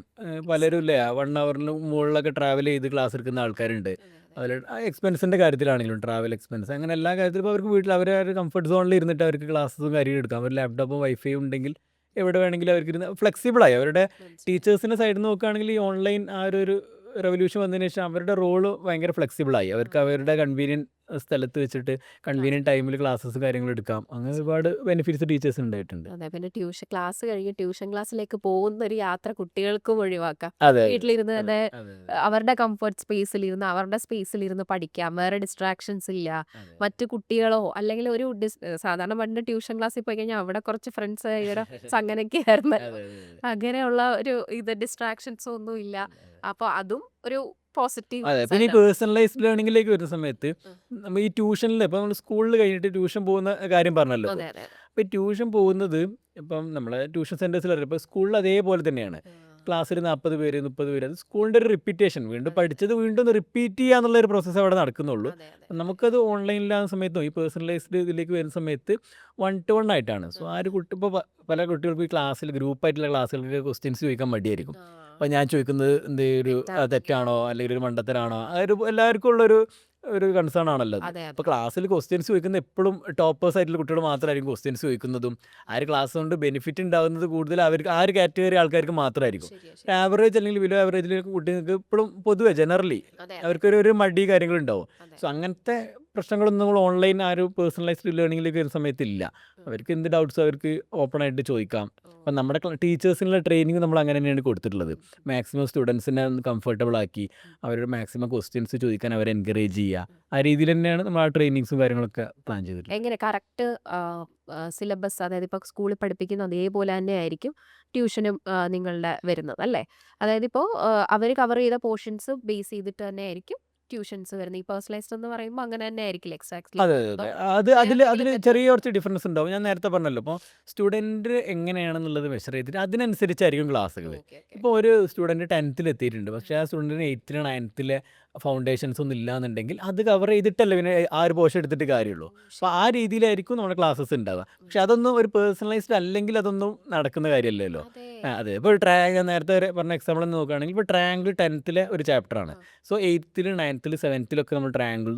പലരും ഇല്ലേ 1 ഹവറിന് മുകളിലൊക്കെ ട്രാവൽ ചെയ്ത് ക്ലാസ് എടുക്കുന്ന ആൾക്കാരുണ്ട്. അതിൽ എക്സ്പെൻസിൻ്റെ കാര്യത്തിലാണെങ്കിലും ട്രാവൽ എക്സ്പെൻസ് അങ്ങനെ എല്ലാ കാര്യത്തിലും ഇപ്പോൾ അവർക്ക് വീട്ടിൽ അവരെ ഒരു കംഫർട്ട് സോണിൽ ഇരുന്നിട്ട് അവർക്ക് ക്ലാസ്സും കാര്യങ്ങളും എടുക്കാം. അവർ ലാപ്ടോപ്പും വൈഫൈ ഉണ്ടെങ്കിൽ എവിടെ വേണമെങ്കിലും അവർക്ക് ഇരുന്ന് ഫ്ലെക്സിബിളായി. അവരുടെ ടീച്ചേഴ്സിൻ്റെ സൈഡിൽ നിന്ന് നോക്കുകയാണെങ്കിൽ ഈ ഓൺലൈൻ ആ ഒരു റെവല്യൂഷൻ വന്നതിന് ശേഷം അവരുടെ റോള് ഭയങ്കര ഫ്ലെക്സിബിളായി. അവർക്ക് അവരുടെ കൺവീനിയൻറ്റ് സ്ഥലത്ത് വെച്ചിട്ട് കൺവീനിയൻറ്റ് ടൈമിൽ ക്ലാസ്സസ് കാര്യങ്ങൾ എടുക്കാം. അങ്ങനെ ഒരുപാട് ബെനിഫിറ്റ്സ് ടീച്ചേഴ്സിന് ഉണ്ടായിട്ടുണ്ട്. അതെ. പിന്നെ ക്ലാസ് കഴിഞ്ഞ് ട്യൂഷൻ ക്ലാസ്സിലേക്ക് പോകുന്ന ഒരു യാത്ര കുട്ടികൾക്കും ഒഴിവാക്കാം. അതെ വീട്ടിലിരുന്ന് അതെ തന്നെ അതെ അവരുടെ കംഫർട്ട് സ്പേസിലിരുന്ന് അവരുടെ സ്പേസിലിരുന്ന് പഠിക്കാം. വേറെ ഡിസ്ട്രാക്ഷൻസ് ഇല്ല. അതെ മറ്റു കുട്ടികളോ അല്ലെങ്കിൽ സാധാരണ പണ്ട് ട്യൂഷൻ ക്ലാസ്സിൽ പോയി കഴിഞ്ഞാൽ അവിടെ കുറച്ച് ഫ്രണ്ട്സ് ഇവരെ അങ്ങനെയൊക്കെ ആയിരുന്നു. അതെ അങ്ങനെയുള്ള ഒരു ഡിസ്ട്രാക്ഷൻസ് ഒന്നും ഇല്ല. അപ്പോൾ അതും ഒരു പോസിറ്റീവ് അതെ. പിന്നെ ഈ സൈഡാണ്. പേഴ്സണലൈസ്ഡ് ലേണിങ്ങിലേക്ക് വരുന്ന സമയത്ത് നമ്മൾ ഈ ട്യൂഷനിൽ ഇപ്പോൾ നമ്മൾ സ്കൂളിൽ കഴിഞ്ഞിട്ട് ട്യൂഷൻ പോകുന്ന കാര്യം പറഞ്ഞല്ലോ. അതെ അതെ അപ്പോൾ ഈ ട്യൂഷൻ പോകുന്നത് ഇപ്പം നമ്മളെ ട്യൂഷൻ സെൻറ്റേഴ്സിൽ ഇപ്പോൾ സ്കൂളിൽ അതേപോലെ തന്നെയാണ്. ക്ലാസ്സിൽ 40 പേര് 30 പേര് അത് സ്കൂളിൻ്റെ ഒരു റിപ്പീറ്റേഷൻ വീണ്ടും പഠിച്ചത് വീണ്ടും ഒന്ന് റിപ്പീറ്റ് ചെയ്യുക എന്നുള്ള ഒരു പ്രോസസ്സ് അവിടെ നടക്കുന്നുള്ളൂ. നമുക്കത് ഓൺലൈനിലാകുന്ന സമയത്തോ ഈ പേഴ്സണലൈസ്ഡ് ഇതിലേക്ക് വരുന്ന സമയത്ത് 1 to 1 ആയിട്ടാണ്. സോ ആ ഒരു കുട്ടി ഇപ്പോൾ പല കുട്ടികൾക്കും ഈ ക്ലാസ്സിൽ ഗ്രൂപ്പായിട്ടുള്ള ക്ലാസ്സുകൾക്ക് ക്വസ്റ്റ്യൻസ് ചോദിക്കാൻ മടിയായിരിക്കും. അപ്പോൾ ഞാൻ ചോദിക്കുന്നത് ഒരു തെറ്റാണോ അല്ലെങ്കിൽ ഒരു മണ്ടത്തരാണോ എല്ലാവർക്കും ഉള്ളൊരു കൺസേൺ ആണല്ലോ അത്. അപ്പോൾ ക്ലാസ്സിൽ ക്വസ്റ്റ്യൻസ് ചോദിക്കുന്നത് എപ്പോഴും ടോപ്പേഴ്സ് ആയിട്ടുള്ള കുട്ടികൾ മാത്രമായിരിക്കും ക്വസ്റ്റ്യൻസ് ചോദിക്കുന്നതും ആ ഒരു ക്ലാസ് കൊണ്ട് ബെനിഫിറ്റ് ഉണ്ടാകുന്നത് കൂടുതൽ അവർക്ക് ആ ഒരു കാറ്റഗറി ആൾക്കാർക്ക് മാത്രമായിരിക്കും. ആവറേജ് അല്ലെങ്കിൽ ബിലോ ആവറേജിലേക്ക് കുട്ടികൾക്ക് ഇപ്പോഴും പൊതുവെ ജനറലി അവർക്കൊരു മടി കാര്യങ്ങളുണ്ടാവും. സോ അങ്ങനത്തെ പ്രശ്നങ്ങളൊന്നും നമ്മൾ ഓൺലൈൻ ആ ഒരു പേഴ്സണലൈസ്ഡ് ലേണിങ്ങിലേക്ക് വരുന്ന സമയത്തില്ല. അവർക്ക് എന്ത് ഡൗട്ട്സ് അവർക്ക് ഓപ്പൺ ആയിട്ട് ചോദിക്കാം. അപ്പം നമ്മുടെ ടീച്ചേഴ്സിനുള്ള ട്രെയിനിങ് നമ്മൾ അങ്ങനെ തന്നെയാണ് കൊടുത്തിട്ടുള്ളത്. മാക്സിമം സ്റ്റുഡൻസിനെ കംഫർട്ടബിൾ ആക്കി അവരുടെ മാക്സിമം ക്വസ്റ്റ്യൻസ് ചോദിക്കാൻ അവരെ എൻകറേജ് ചെയ്യുക. ആ രീതിയിൽ തന്നെയാണ് നമ്മൾ ആ ട്രെയിനിങ്സും കാര്യങ്ങളൊക്കെ പ്ലാൻ ചെയ്തിട്ടുള്ളത്. എങ്ങനെ കറക്റ്റ് സിലബസ്, അതായത് ഇപ്പോൾ സ്കൂളിൽ പഠിപ്പിക്കുന്ന അതേപോലെ തന്നെ ആയിരിക്കും ട്യൂഷനും നിങ്ങളുടെ വരുന്നത് അല്ലേ? അതായത് ഇപ്പോൾ അവർ കവർ ചെയ്ത പോർഷൻസ് ബേസ് ചെയ്തിട്ട് തന്നെ ആയിരിക്കും ട്യൂഷൻസ് വരുന്നത്. ഈ പേഴ്സണലൈസ്ഡ് എന്ന് പറയുമ്പോൾ അങ്ങനെ തന്നെ ആയിരിക്കില്ല എക്സാക്ട്ലി. അതെ അതെ അതിൽ ചെറിയ കുറച്ച് ഡിഫറൻസ് ഉണ്ടാവും. ഞാൻ നേരത്തെ പറഞ്ഞല്ലോ, ഇപ്പോൾ സ്റ്റുഡൻറ്റ് എങ്ങനെയാണെന്നുള്ളത് മെഷർ ചെയ്തിട്ട് അതിനനുസരിച്ചായിരിക്കും ക്ലാസ്സുകൾ. ഇപ്പോൾ ഒരു സ്റ്റുഡൻറ്റ് 10th എത്തിയിട്ടുണ്ട്, പക്ഷേ ആ സ്റ്റുഡൻറ്റിന് 8th 9th ഫൗണ്ടേഷൻസ് ഒന്നും ഇല്ലാന്നുണ്ടെങ്കിൽ അത് കവർ ചെയ്തിട്ടല്ലേ പിന്നെ ആ ഒരു പോർഷൻ എടുത്തിട്ട് കാര്യമുള്ളൂ. അപ്പോൾ ആ രീതിയിലായിരിക്കും നമ്മുടെ ക്ലാസ്സസ് ഉണ്ടാവുക. പക്ഷെ അതൊന്നും ഒരു പേഴ്സണലൈസ്ഡ് അല്ലെങ്കിൽ അതൊന്നും നടക്കുന്ന കാര്യമല്ലല്ലോ. അതെ, ഇപ്പോൾ ട്രയാങ്കിൾ നേരത്തെ പറഞ്ഞ എക്സാമ്പിൾ നോക്കുകയാണെങ്കിൽ ഇപ്പോൾ ട്രയാങ്കിൾ 10th ഒരു ചാപ്റ്ററാണ്. സോ 8th 9th 7th നമ്മൾ ട്രയാങ്കിൾ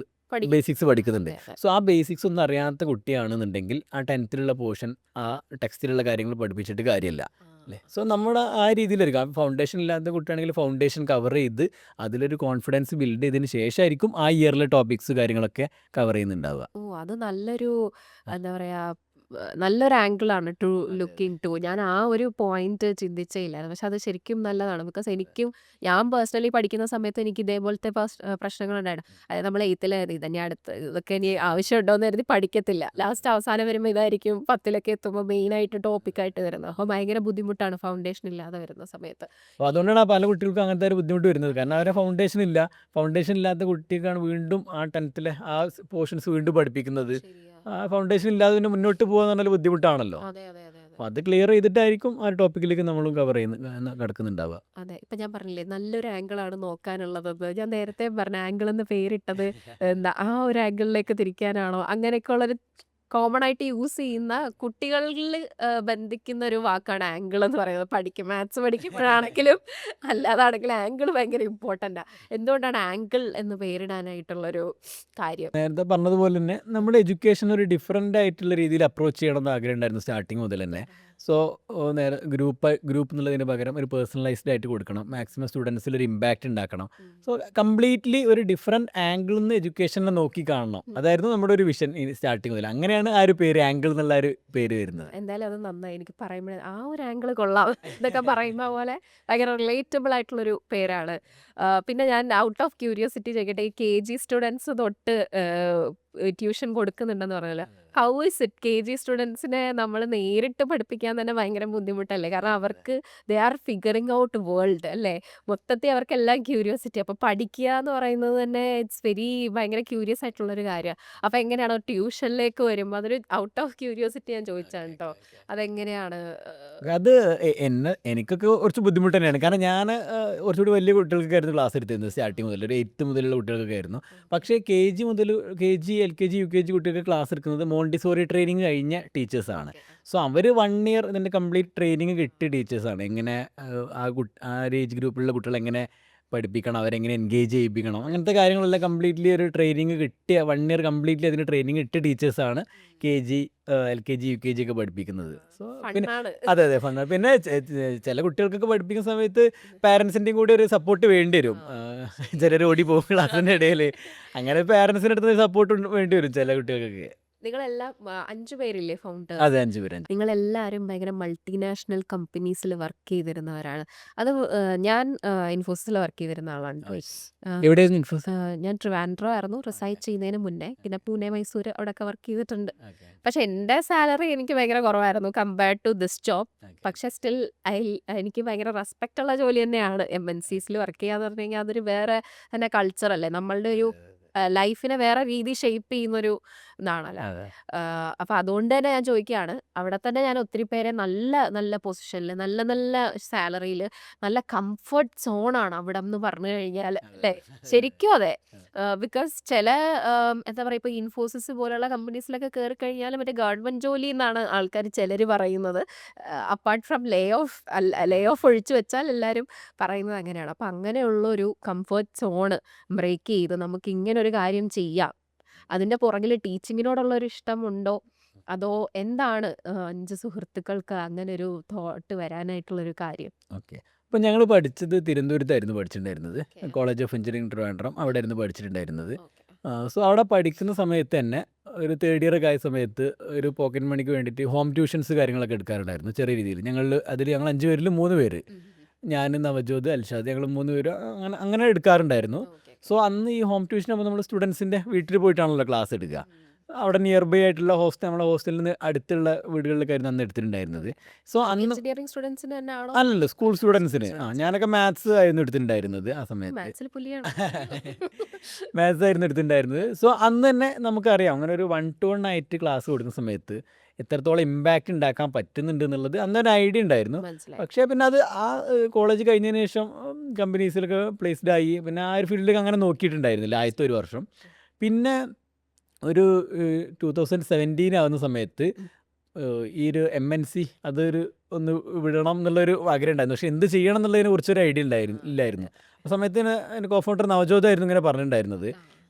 ബേസിക്സ് പഠിക്കുന്നുണ്ട്. സോ ആ ബേസിക്സ് ഒന്നും അറിയാത്ത കുട്ടിയാണെന്നുണ്ടെങ്കിൽ ആ 10th പോർഷൻ ആ ടെക്സ്റ്റിലുള്ള കാര്യങ്ങൾ പഠിപ്പിച്ചിട്ട് കാര്യമില്ല അല്ലേ. സോ നമ്മുടെ ആ രീതിയിലായിരിക്കും. ഫൗണ്ടേഷൻ ഇല്ലാത്ത കുട്ടിയാണെങ്കിൽ ഫൗണ്ടേഷൻ കവർ ചെയ്ത് അതിലൊരു കോൺഫിഡൻസ് ബിൽഡ് ചെയ്തതിന് ശേഷമായിരിക്കും ആ ഇയറിലെ ടോപ്പിക്സ് കാര്യങ്ങളൊക്കെ കവർ ചെയ്യുന്നുണ്ടാവുക. അത് നല്ലൊരു എന്താ പറയാ, നല്ലൊരു ആംഗിളാണ് ടു ലുക്ക് ഇൻ ടു. ഞാൻ ആ ഒരു പോയിന്റ് ചിന്തിച്ചേ ഇല്ലായിരുന്നു. പക്ഷെ അത് ശരിക്കും നല്ലതാണ്. ബിക്കോസ് ഞാൻ പേഴ്സണലി പഠിക്കുന്ന സമയത്ത് എനിക്ക് ഇതേപോലത്തെ പ്രശ്നങ്ങളുണ്ടായിരുന്നു. അതായത് നമ്മൾ 8th ഇതന്നെ ഇതൊക്കെ ഇനി ആവശ്യമുണ്ടോ എന്ന് കരുതി പഠിക്കത്തില്ല. ലാസ്റ്റ് അവസാനം വരുമ്പോൾ ഇതായിരിക്കും 10th എത്തുമ്പോൾ മെയിനായിട്ട് ടോപ്പിക്കായിട്ട് വരുന്നത്. അപ്പോൾ ഭയങ്കര ബുദ്ധിമുട്ടാണ് ഫൗണ്ടേഷൻ ഇല്ലാതെ വരുന്ന സമയത്ത്. അപ്പോൾ അതുകൊണ്ടാണ് പല കുട്ടികൾക്കും അങ്ങനത്തെ ഒരു ബുദ്ധിമുട്ട് വരുന്നത്. കാരണം അവരെ ഫൗണ്ടേഷൻ ഇല്ലാത്ത കുട്ടികൾക്കാണ് വീണ്ടും ആ 10th ആ പോർഷൻസ് വീണ്ടും പഠിപ്പിക്കുന്നത്. ആ ഫൗണ്ടേഷൻ ഇല്ലാതെ പിന്നെ മുന്നോട്ട് പോകാന്ന് പറഞ്ഞാൽ ബുദ്ധിമുട്ടാണല്ലോ. അപ്പോൾ അത് ക്ലിയർ ചെയ്തിട്ടായിരിക്കും ആ ഒരു ടോപ്പിക്കിലേക്ക് നമ്മളും കവർ കിടക്കുന്നുണ്ടാവുക. അതെ, ഇപ്പൊ ഞാൻ പറഞ്ഞില്ലേ നല്ലൊരു ആംഗിളാണ് നോക്കാനുള്ളതെന്ന്. ഞാൻ നേരത്തെ പറഞ്ഞ ആംഗിൾ എന്ന് പേരിട്ടത് എന്താ ആ ഒരു ആംഗിളിലേക്ക് തിരിക്കാനാണോ? അങ്ങനെയൊക്കെ ഉള്ളൊരു കോമൺ ആയിട്ട് യൂസ് ചെയ്യുന്ന കുട്ടികളിൽ ബന്ധിക്കുന്ന ഒരു വാക്കാണ് ആംഗിൾ എന്ന് പറയുന്നത്. മാത്സ് പഠിക്കുമ്പോഴാണെങ്കിലും അല്ലാതാണെങ്കിലും ആംഗിൾ ഭയങ്കര ഇമ്പോർട്ടൻ്റാ. എന്തുകൊണ്ടാണ് ആംഗിൾ എന്ന് പേരിടാനായിട്ടുള്ളൊരു കാര്യം? നേരത്തെ പറഞ്ഞതുപോലെ തന്നെ നമ്മുടെ എഡ്യൂക്കേഷൻ ഒരു ഡിഫറൻ്റ് ആയിട്ടുള്ള രീതിയിൽ അപ്രോച്ച് ചെയ്യണമെന്ന് ആഗ്രഹം ഉണ്ടായിരുന്നു സ്റ്റാർട്ടിങ് മുതൽ തന്നെ. സോ നേരെ ഗ്രൂപ്പ് എന്നുള്ളതിന് പകരം ഒരു പേഴ്സണലൈസ്ഡ് ആയിട്ട് കൊടുക്കണം. മാക്സിമം സ്റ്റുഡൻസിൽ ഒരു ഇമ്പാക്റ്റ് ഉണ്ടാക്കണം. സോ കംപ്ലീറ്റ്ലി ഒരു ഡിഫറെൻറ്റ് ആംഗിളിൽ നിന്ന് എഡ്യൂക്കേഷനെ നോക്കി കാണണം. അതായിരുന്നു നമ്മുടെ ഒരു വിഷൻ സ്റ്റാർട്ടിങ് മുതൽ. അങ്ങനെയാണ് ആ ഒരു പേര് ആംഗിൾ എന്നുള്ള ഒരു പേര് വരുന്നത്. എന്തായാലും അത് നന്നായി. എനിക്ക് പറയുമ്പോഴേ ആ ഒരു ആംഗിൾ കൊള്ളാം എന്നൊക്കെ പറയുന്ന പോലെ ഭയങ്കര റിലേറ്റബിൾ ആയിട്ടുള്ളൊരു പേരാണ്. പിന്നെ ഞാൻ ഔട്ട് ഓഫ് ക്യൂരിയോസിറ്റി ചോദിക്കട്ടെ, ഈ KG സ്റ്റുഡൻസ് തൊട്ട് ട്യൂഷൻ കൊടുക്കുന്നുണ്ടെന്ന് പറഞ്ഞല്ലോ. How is it? KG സ്റ്റുഡൻസിനെ നമ്മൾ നേരിട്ട് പഠിപ്പിക്കാൻ തന്നെ ഭയങ്കര ബുദ്ധിമുട്ടല്ലേ? കാരണം അവർക്ക് they are figuring out world അല്ലേ? മൊത്തത്തിൽ അവർക്കെല്ലാം ക്യൂരിയോസിറ്റി. അപ്പോൾ പഠിക്കുക എന്ന് പറയുന്നത് തന്നെ ഇറ്റ്സ് ഭയങ്കര ക്യൂരിയസ് ആയിട്ടുള്ളൊരു കാര്യമാണ്. അപ്പോൾ എങ്ങനെയാണോ ട്യൂഷനിലേക്ക് വരുമ്പോൾ അതൊരു ഔട്ട് ഓഫ് ക്യൂരിയോസിറ്റി ഞാൻ ചോദിച്ചാണ് കേട്ടോ. അതെങ്ങനെയാണ്? അത് എനിക്കൊക്കെ കുറച്ച് ബുദ്ധിമുട്ട് തന്നെയാണ്. കാരണം ഞാൻ കുറച്ചുകൂടി വലിയ കുട്ടികൾക്കായിരുന്നു ക്ലാസ് എടുത്തിരുന്നത് സ്റ്റാർട്ടിങ് മുതൽ. ഒരു 8th മുതലുള്ള കുട്ടികൾക്കൊക്കെ ആയിരുന്നു. പക്ഷേ KG മുതൽ KG LKG UKG കുട്ടികൾക്ക് ക്ലാസ് എടുക്കുന്നത് മോണ്ടിസോറി ട്രെയിനിങ് കഴിഞ്ഞ ടീച്ചേഴ്സാണ്. സോ അവർ 1 year ഇതിൻ്റെ കംപ്ലീറ്റ് ട്രെയിനിങ് കിട്ടിയ ടീച്ചേഴ്സാണ്. എങ്ങനെ ആ ഒരു ഏജ് ഗ്രൂപ്പിലുള്ള കുട്ടികളെ എങ്ങനെ പഠിപ്പിക്കണം, അവരെങ്ങനെ എൻഗേജ് ചെയ്യിപ്പിക്കണം, അങ്ങനത്തെ കാര്യങ്ങളെല്ലാം കംപ്ലീറ്റ്ലി ഒരു ട്രെയിനിങ് കിട്ടിയ 1 year കംപ്ലീറ്റ്ലി അതിന് ട്രെയിനിങ് കിട്ടിയ ടീച്ചേഴ്സാണ് KG LKG UKG ഒക്കെ പഠിപ്പിക്കുന്നത്. സോ പിന്നെ അതെ ഫണ്ടാണ്. പിന്നെ ചില കുട്ടികൾക്കൊക്കെ പഠിപ്പിക്കുന്ന സമയത്ത് പാരൻസിൻ്റെയും കൂടി ഒരു സപ്പോർട്ട് വേണ്ടി വരും. ചിലർ ഓടി പോകും ക്ലാസ്സിൻ്റെ ഇടയിൽ. അങ്ങനെ പാരൻസിൻ്റെ അടുത്ത് സപ്പോർട്ട് വേണ്ടി വരും ചില കുട്ടികൾക്കൊക്കെ. നിങ്ങളെല്ലാം 5 പേരില്ലേ ഫൗണ്ടേഴ്സ്? അതെ 5 പേര്. നിങ്ങളെല്ലാവരും ഭയങ്കര മൾട്ടിനാഷണൽ കമ്പനീസിൽ വർക്ക് ചെയ്തിരുന്നവരാണ്. അത് ഞാൻ ഇൻഫോസിസിൽ വർക്ക് ചെയ്തിരുന്ന ആളാണ്. എവിടെയായിരുന്നു ഇൻഫോസിസ്? ഞാൻ ട്രിവാൻഡ്രം ആയിരുന്നു റിസൈഡ് ചെയ്യുന്നതിന് മുന്നേ. പിന്നെ പൂനെ, മൈസൂർ അവിടെയൊക്കെ വർക്ക് ചെയ്തിട്ടുണ്ട്. പക്ഷെ എൻ്റെ സാലറി എനിക്ക് ഭയങ്കര കുറവായിരുന്നു കമ്പയർഡ് ടു ദിസ് ജോബ്. പക്ഷെ സ്റ്റിൽ എനിക്ക് ഭയങ്കര റെസ്പെക്റ്റ് ഉള്ള ജോലി തന്നെയാണ്. MNCസിൽ വർക്ക് ചെയ്യാന്ന് പറഞ്ഞു കഴിഞ്ഞാൽ അതൊരു വേറെ തന്നെ കൾച്ചറല്ലേ. നമ്മളുടെ ഒരു ലൈഫിനെ വേറെ രീതി ഷെയ്പ്പ് ചെയ്യുന്നൊരു എന്നാണല്ലോ. അതെ. അപ്പൊ അതുകൊണ്ട് തന്നെ ഞാൻ ചോദിക്കുകയാണ്, അവിടെ തന്നെ ഞാൻ ഒത്തിരി പേരെ നല്ല നല്ല പൊസിഷനിൽ, നല്ല നല്ല സാലറിയിൽ, നല്ല കംഫർട്ട് സോണാണ് അവിടെ എന്ന് പറഞ്ഞു കഴിഞ്ഞാൽ അല്ലേ? ശരിക്കും അതെ. ബിക്കോസ് ചില എന്താ പറയുക, ഇപ്പോൾ ഇൻഫോസിസ് പോലുള്ള കമ്പനീസിലൊക്കെ കയറി കഴിഞ്ഞാൽ മറ്റേ ഗവൺമെന്റ് ജോലി എന്നാണ് ആൾക്കാർ ചിലർ പറയുന്നത്. അപ്പാർട്ട് ഫ്രം ലേ ഓഫ് ഒഴിച്ചു വെച്ചാൽ എല്ലാവരും പറയുന്നത് അങ്ങനെയാണ്. അപ്പം അങ്ങനെയുള്ള ഒരു കംഫർട്ട് സോണ് ബ്രേക്ക് ചെയ്ത് നമുക്ക് ഇങ്ങനെ ഒരു കാര്യം ചെയ്യാം. അതിന്റെ പുറകിൽ ടീച്ചിങ്ങിനോടുള്ള ഒരു ഇഷ്ടമുണ്ടോ? അതോ എന്താണ് 5 സുഹൃത്തുക്കൾക്ക് അങ്ങനെ ഒരു തോട്ട് വരാനായിട്ടുള്ളൊരു കാര്യം? ഓക്കെ. അപ്പോൾ ഞങ്ങൾ പഠിച്ചത് തിരുവനന്തപുരത്തായിരുന്നു പഠിച്ചിട്ടുണ്ടായിരുന്നത്. Okay. College of engineering Trivandrum അവിടെയായിരുന്നു പഠിച്ചിട്ടുണ്ടായിരുന്നത്. ഓക്കെ. സോ അവിടെ പഠിക്കുന്ന സമയത്ത് തന്നെ ഒരു തേർഡ് ഇയർ ഒക്കെ ആയ സമയത്ത് ഒരു പോക്കറ്റ് മണിക്ക് വേണ്ടിയിട്ട് ഹോം ട്യൂഷൻസ് കാര്യങ്ങളൊക്കെ എടുക്കാറുണ്ടായിരുന്നു ചെറിയ രീതിയിൽ. ഞങ്ങൾ 5 പേരിൽ 3 പേര്, ഉം, ഉം, ഉം. ഞാൻ, നവജോത്, അൽഷാദ്, ഞങ്ങൾ 3 പേര് അങ്ങനെ അങ്ങനെ എടുക്കാറുണ്ടായിരുന്നു. ഓക്കെ. സോ അന്ന് ഈ ഹോം ട്യൂഷൻ ആകുമ്പോൾ നമ്മൾ സ്റ്റുഡൻസിൻ്റെ വീട്ടിൽ പോയിട്ടാണല്ലോ ക്ലാസ് എടുക്കുക. ഉം. അവിടെ നിയർ ബൈ ആയിട്ടുള്ള നമ്മളെ ഹോസ്റ്റലിൽ നിന്ന് അടുത്തുള്ള വീടുകളിലൊക്കെയായിരുന്നു അന്ന് എടുത്തിട്ടുണ്ടായിരുന്നത്. സോ അന്ന് എഞ്ചിനീയറിംഗ് സ്റ്റുഡൻസിന് തന്നെ ആണോ? അല്ലല്ലോ, സ്കൂൾ സ്റ്റുഡൻസിന്. സ്റ്റുഡൻസ്. ഞാനൊക്കെ മാത്സ് ആയിരുന്നു എടുത്തിട്ടുണ്ടായിരുന്നത് ആ സമയത്ത്. മാത്സിൽ പുലിയാണ്. മാത്സ് ആയിരുന്നു എടുത്തിട്ടുണ്ടായിരുന്നത്. സോ അന്ന് തന്നെ നമുക്കറിയാം അങ്ങനെ ഒരു 1 to 1 ആയിട്ട് ക്ലാസ് കൊടുക്കുന്ന സമയത്ത് എത്രത്തോളം ഇമ്പാക്റ്റ് ഉണ്ടാക്കാൻ പറ്റുന്നുണ്ട് എന്നുള്ളത് അന്നൊരു ഐഡിയ ഉണ്ടായിരുന്നു. മനസ്സിലായി. പക്ഷേ പിന്നെ അത് ആ കോളേജ് കഴിഞ്ഞതിന് ശേഷം കമ്പനീസിലൊക്കെ പ്ലേസ്ഡ് ആയി. പിന്നെ ആ ഒരു ഫീൽഡിലേക്ക് അങ്ങനെ നോക്കിയിട്ടുണ്ടായിരുന്നില്ല ആദ്യത്തെ ഒരു വർഷം. പിന്നെ ഒരു 2017 ആവുന്ന സമയത്ത് ഈ ഒരു MNC അതൊരു ഒന്ന് വിടണം എന്നുള്ളൊരു ആഗ്രഹം ഉണ്ടായിരുന്നു. പക്ഷെ എന്ത് ചെയ്യണം എന്നുള്ളതിനെ കുറിച്ചൊരു ഐഡിയ ഇല്ലായിരുന്നു. ആ സമയത്തിന് എൻ്റെ കോഫൗണ്ടർ നവജോതായിരുന്നു ഇങ്ങനെ പറഞ്ഞിട്ടുണ്ടായിരുന്നത്.